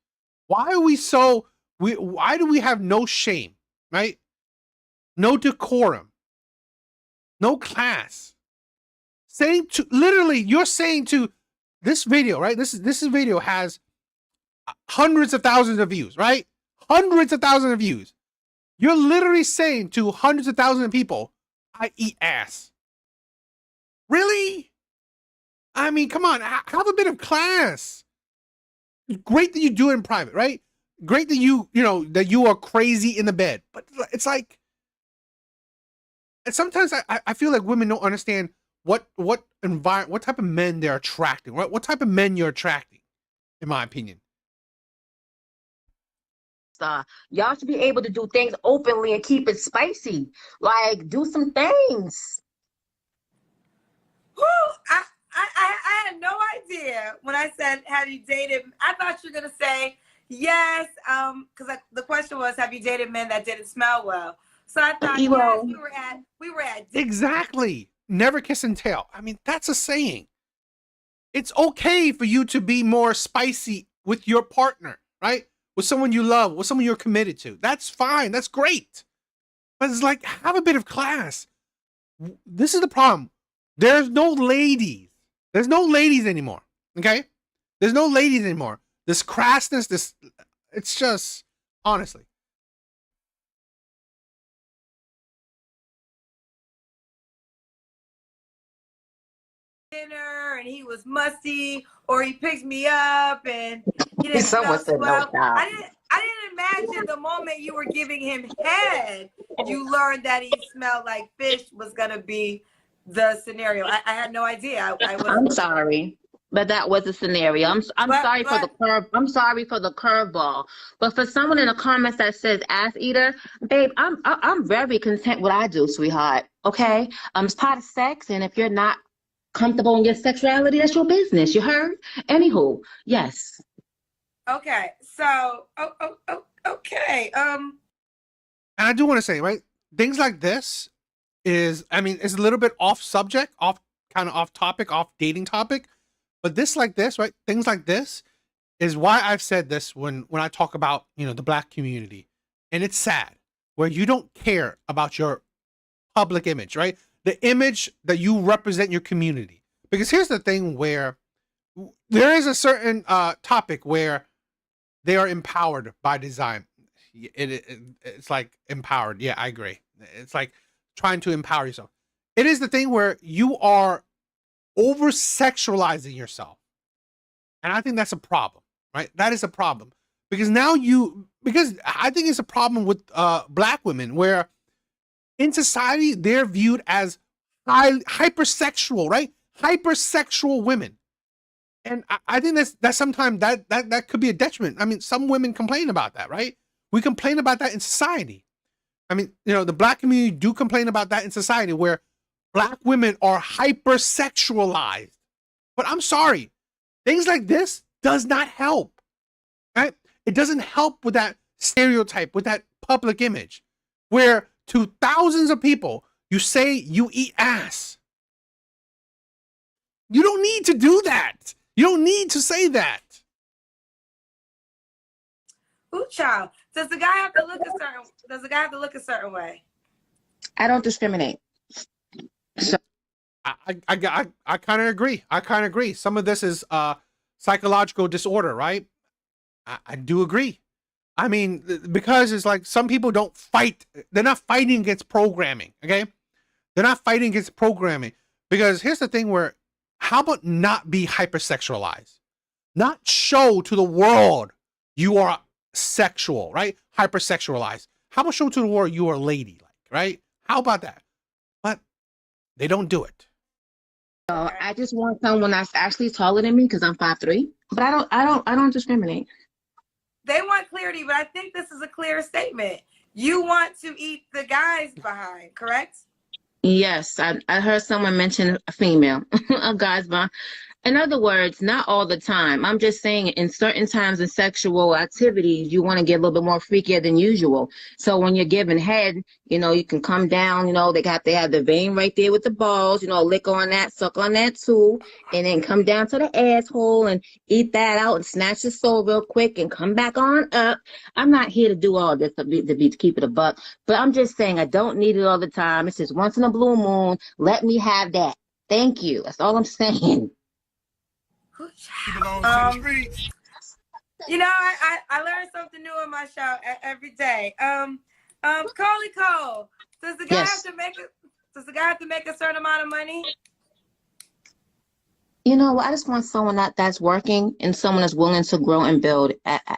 Why are we so why do we have no shame, right? No decorum, no class. Saying to literally, you're saying to this video, right? This video has hundreds of thousands of views, right? Hundreds of thousands of views. You're literally saying to hundreds of thousands of people, I eat ass. Really? I mean, come on, have a bit of class. Great that you do it in private, right? Great that you that you are crazy in the bed. But it's like, and sometimes I feel like women don't understand what type of men they're attracting, right? What type of men you're attracting, in my opinion. Y'all should be able to do things openly and keep it spicy. Like, do some things. Woo! I had no idea when I said, have you dated? I thought you were going to say yes, because the question was, have you dated men that didn't smell well? So I thought, yes, we were at Exactly. Never kiss and tell. I mean, that's a saying. It's okay for you to be more spicy with your partner, right? With someone you love, with someone you're committed to. That's fine. That's great. But it's like, have a bit of class. This is the problem. There's no ladies. There's no ladies anymore. Okay? There's no ladies anymore. This crassness, it's just, honestly. dinner and he was musty, or he picked me up and he didn't Someone smell said well. no doubt. I didn't imagine the moment you were giving him head, you learned that he smelled like fish was gonna be the scenario. I had no idea. I'm sorry, but that was a scenario. I'm sorry for the curve. I'm sorry for the curveball. But for someone in the comments that says ass eater, babe, I'm very content with what I do, sweetheart. Okay, it's part of sex, and if you're not comfortable in your sexuality, that's your business. You heard? Anywho, yes. Okay, so okay. And I do want to say, right, things like this is, I mean, it's a little bit off subject, kind of off topic, off dating topic, but this like this, right? Things like this is why I've said this when I talk about, the Black community. And it's sad where you don't care about your public image, right? The image that you represent your community. Because here's the thing where there is a certain topic where they are empowered by design. It's like empowered. Yeah, I agree. It's like trying to empower yourself. It is the thing where you are over-sexualizing yourself. And I think that's a problem, right? That is a problem. Because because I think it's a problem with Black women where in society, they're viewed as hypersexual, right? Hypersexual women. And I think that's sometimes that could be a detriment. I mean, some women complain about that, right? We complain about that in society. I mean, the Black community do complain about that in society where Black women are hypersexualized. But I'm sorry, things like this does not help, right? It doesn't help with that stereotype, with that public image where to thousands of people, you say you eat ass. You don't need to do that. You don't need to say that. Ooh, child. Does the guy have to look a certain way? I don't discriminate. So I kind of agree. Some of this is psychological disorder, right? I do agree. I mean, because it's like some people don't fight. They're not fighting against programming, okay? They're not fighting against programming. Because here's the thing where, how about not be hypersexualized? Not show to the world you are sexual, right? Hypersexualized. How about show to the world you are ladylike, right? How about that? But they don't do it. I just want someone that's actually taller than me because I'm 5'3". But I don't discriminate. They want clarity, but I think this is a clear statement. You want to eat the guys behind, correct? Yes, I heard someone mention a female, a guy's behind. In other words, not all the time. I'm just saying in certain times in sexual activities, you want to get a little bit more freakier than usual. So when you're giving head, you can come down, they have the vein right there with the balls, lick on that, suck on that too, and then come down to the asshole and eat that out and snatch the soul real quick and come back on up. I'm not here to do all this to keep it a buck, but I'm just saying I don't need it all the time. It's just once in a blue moon. Let me have that. Thank you. That's all I'm saying. He belongs to the streets. I learn something new on my show every day. Coley Cole, does the guy have to make a certain amount of money? I just want someone that's working and someone that's willing to grow and build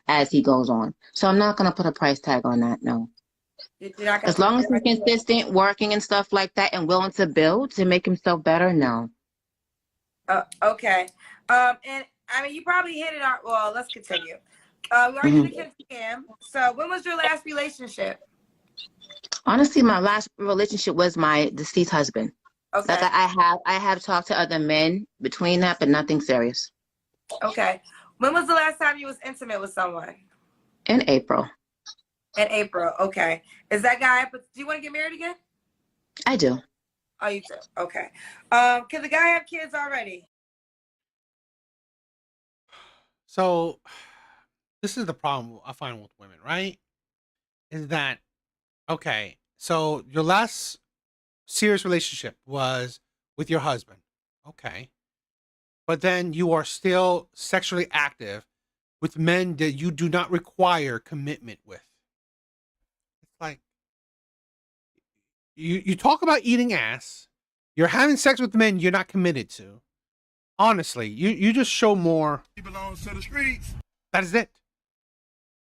as he goes on. So I'm not going to put a price tag on that, no. As long as he's consistent, working and stuff like that and willing to build to make himself better, no. Okay. And I mean, you probably hit it out. Well, let's continue. We already did the Kim scam. So when was your last relationship? Honestly, my last relationship was my deceased husband. Okay. Like I have talked to other men between that, but nothing serious. Okay. When was the last time you was intimate with someone? In April. In April. Okay. Is that guy? Do you want to get married again? I do. Oh, you do. Okay. Can the guy have kids already? So this is the problem I find with women, right? Is that, okay, so your last serious relationship was with your husband. Okay. But then you are still sexually active with men that you do not require commitment with. It's like, you talk about eating ass. You're having sex with men you're not committed to. Honestly, you just show more. He belongs to the streets. That is it.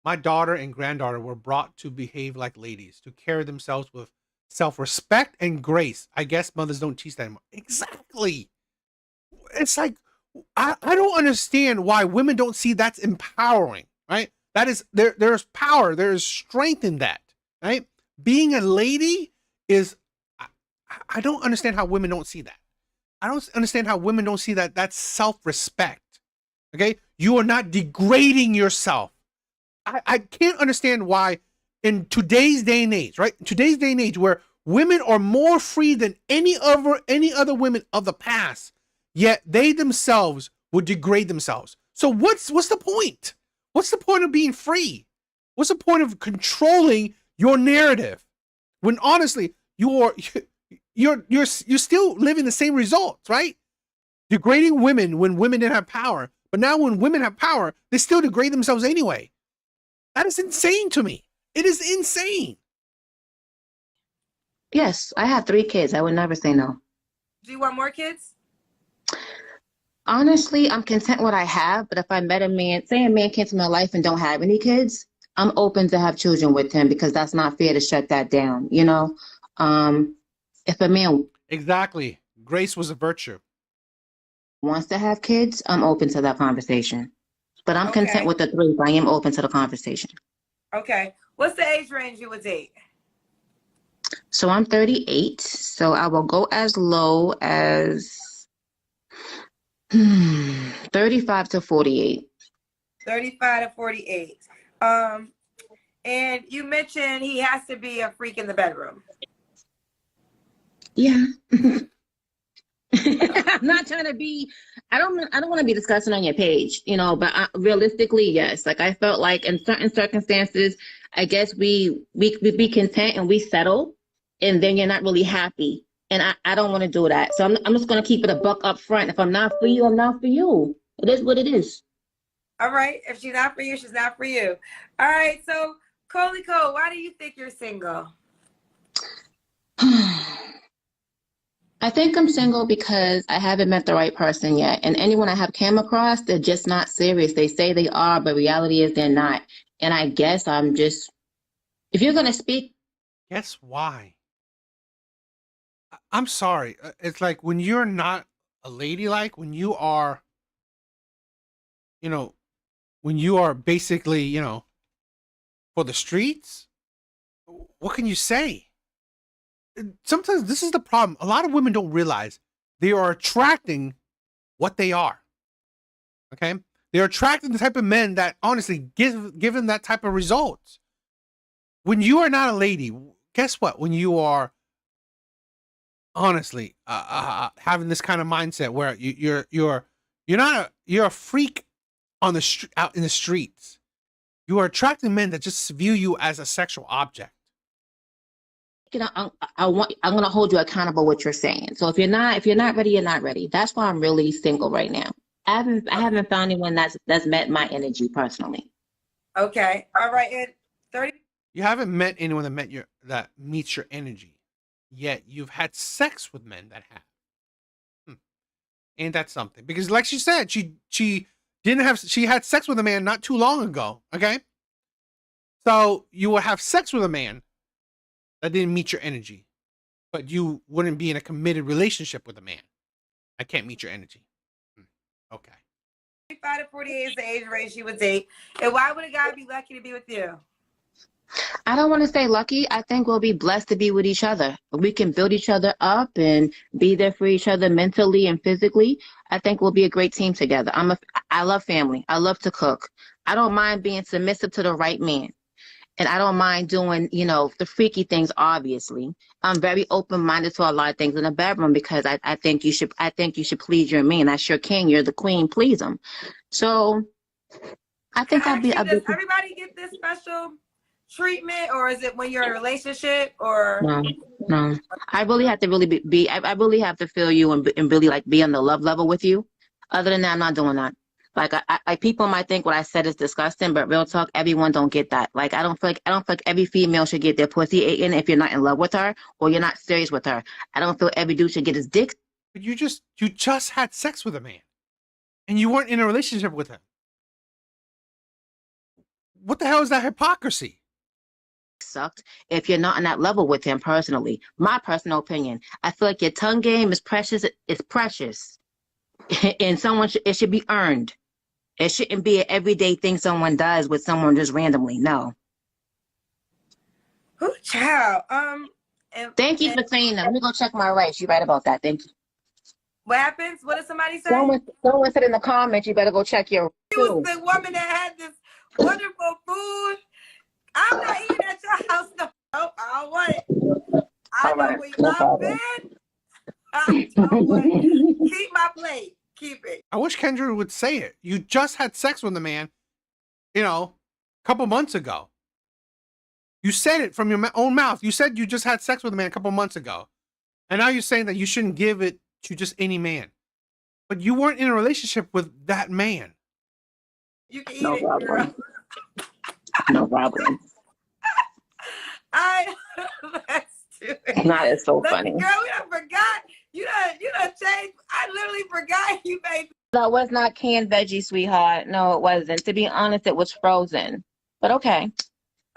My daughter and granddaughter were brought to behave like ladies, to carry themselves with self-respect and grace. I guess mothers don't teach that anymore. Exactly. It's like, I don't understand why women don't see that's empowering, right? That is, there's power, there's strength in that, right? Being a lady is, I don't understand how women don't see that. I don't understand how women don't see that that's self-respect. Okay? You are not degrading yourself. I can't understand why in today's day and age, right? Today's day and age where women are more free than any other women of the past, yet they themselves would degrade themselves. So what's the point? What's the point of being free? What's the point of controlling your narrative when honestly you're still living the same results, right? Degrading women when women didn't have power. But now when women have power, they still degrade themselves anyway. That is insane to me. It is insane. Yes, I have 3 kids. I would never say no. Do you want more kids? Honestly, I'm content with what I have. But if I met a man, say a man came to my life and don't have any kids, I'm open to have children with him because that's not fair to shut that down, If a man Exactly. Grace was a virtue. wants to have kids, I'm open to that conversation. But I'm content with the 3, but I am open to the conversation. Okay. What's the age range you would date? So I'm 38, so I will go as low as 35 to 48. 35 to 48. And you mentioned he has to be a freak in the bedroom. Yeah. I'm not trying to be, I don't want to be discussing on your page, but realistically, yes. Like I felt like in certain circumstances, I guess we be content and we settle, and then you're not really happy. And I don't want to do that. So I'm just going to keep it a buck up front. If I'm not for you, I'm not for you. It is what it is. All right. If she's not for you, she's not for you. All right. So Coley Cole, why do you think you're single? I think I'm single because I haven't met the right person yet. And anyone I have come across, they're just not serious. They say they are, but reality is they're not. And I guess I'm just, if you're going to speak. Guess why? I'm sorry. It's like when you're not a ladylike, when you are, when you are basically, for the streets, what can you say? Sometimes this is the problem. A lot of women don't realize they are attracting what they are. Okay? They're attracting the type of men that honestly give them that type of results. When you are not a lady, guess what? When you are honestly having this kind of mindset where you're a freak on the out in the streets, you are attracting men that just view you as a sexual object. You know, I'm gonna hold you accountable what you're saying. So if you're not ready, you're not ready. That's why I'm really single right now. I haven't found anyone that's met my energy personally. Okay. All right. And 30. You haven't met anyone that meets your energy, yet you've had sex with men that have. Ain't that something? Because like she said, she had sex with a man not too long ago. Okay, so you will have sex with a man that didn't meet your energy, but you wouldn't be in a committed relationship with a man that can't meet your energy. Okay. 35 to 48 is the age range she would date. And why would a guy be lucky to be with you? I don't want to say lucky. I think we'll be blessed to be with each other. We can build each other up and be there for each other mentally and physically. I think we'll be a great team together. I love family. I love to cook. I don't mind being submissive to the right man. And I don't mind doing, the freaky things, obviously. I'm very open-minded to a lot of things in the bedroom because I think you should please your man. I sure can. You're the queen. Please him. So I think I'll be a Does everybody get this special treatment, or is it when you're in a relationship, or no? I really have to really I really have to feel you and really like be on the love level with you. Other than that, I'm not doing that. Like I people might think what I said is disgusting, but real talk, everyone don't get that. Like I don't feel like every female should get their pussy eaten if you're not in love with her or you're not serious with her. I don't feel every dude should get his dick. But you just had sex with a man, and you weren't in a relationship with him. What the hell is that hypocrisy? Sucked if you're not on that level with him personally. My personal opinion. I feel like your tongue game is precious. It's precious, and it should be earned. It shouldn't be an everyday thing someone does with someone just randomly. No. Ooh, child. Thank you for saying that. Let me go check my rights. You're right about that. Thank you. What happens? What did somebody say? Someone said in the comments, you better go check your. She was the woman that had this wonderful food. I'm not eating at your house. No, I don't want it. I know where you've been. I don't want it. Keep my plate. Keep it. I wish Kendra would say it. You just had sex with a man, a couple months ago. You said it from your own mouth. You said you just had sex with a man a couple months ago. And now you're saying that you shouldn't give it to just any man. But you weren't in a relationship with that man. You can eat it, girl. No problem. Let's do it. That is so funny. Girl, we done forgot. You done changed. I literally forgot you made. That was not canned veggie, sweetheart. No, it wasn't. To be honest, it was frozen. But okay.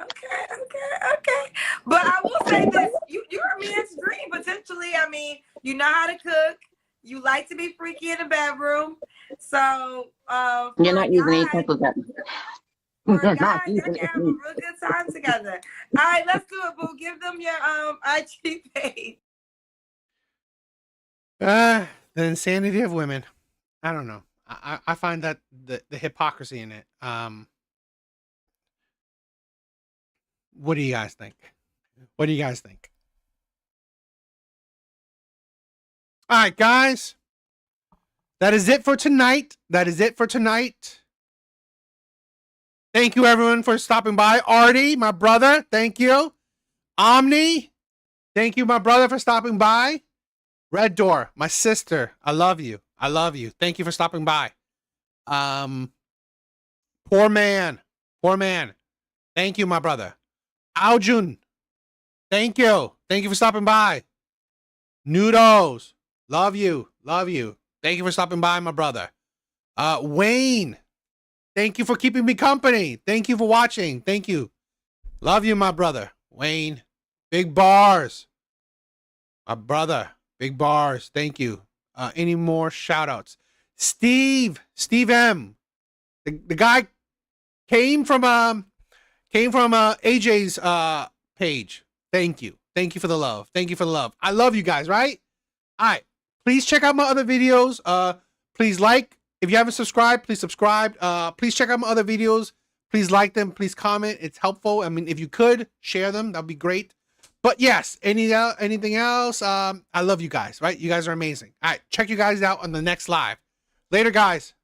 Okay. But I will say this: you're a man's dream potentially. I mean, you know how to cook. You like to be freaky in the bedroom. So you're not using any pencils. For a guy, you can have a real good time together. All right, let's do it, boo. Give them your IG page. The insanity of women. I don't know. I find that the hypocrisy in it. What do you guys think? What do you guys think? All right, guys. That is it for tonight. Thank you, everyone, for stopping by. Artie, my brother, thank you. Omni, thank you, my brother, for stopping by. Red Door, my sister, I love you. Thank you for stopping by. Poor man. Thank you, my brother. Aljun, thank you for stopping by. Noodles, love you. Thank you for stopping by, my brother. Wayne, thank you for keeping me company. Thank you for watching. Thank you. Love you, my brother. Wayne, Big Bars, my brother. Big Bars, thank you. Any more shout outs? Steve M. The guy came from AJ's page. Thank you for the love. I love you guys, right? All right, please check out my other videos. Please like. If you haven't subscribed, please subscribe. Please check out my other videos. Please like them. Please comment. It's helpful. I mean, if you could share them, that'd be great. But yes, anything else? I love you guys, right? You guys are amazing. All right, check you guys out on the next live. Later, guys.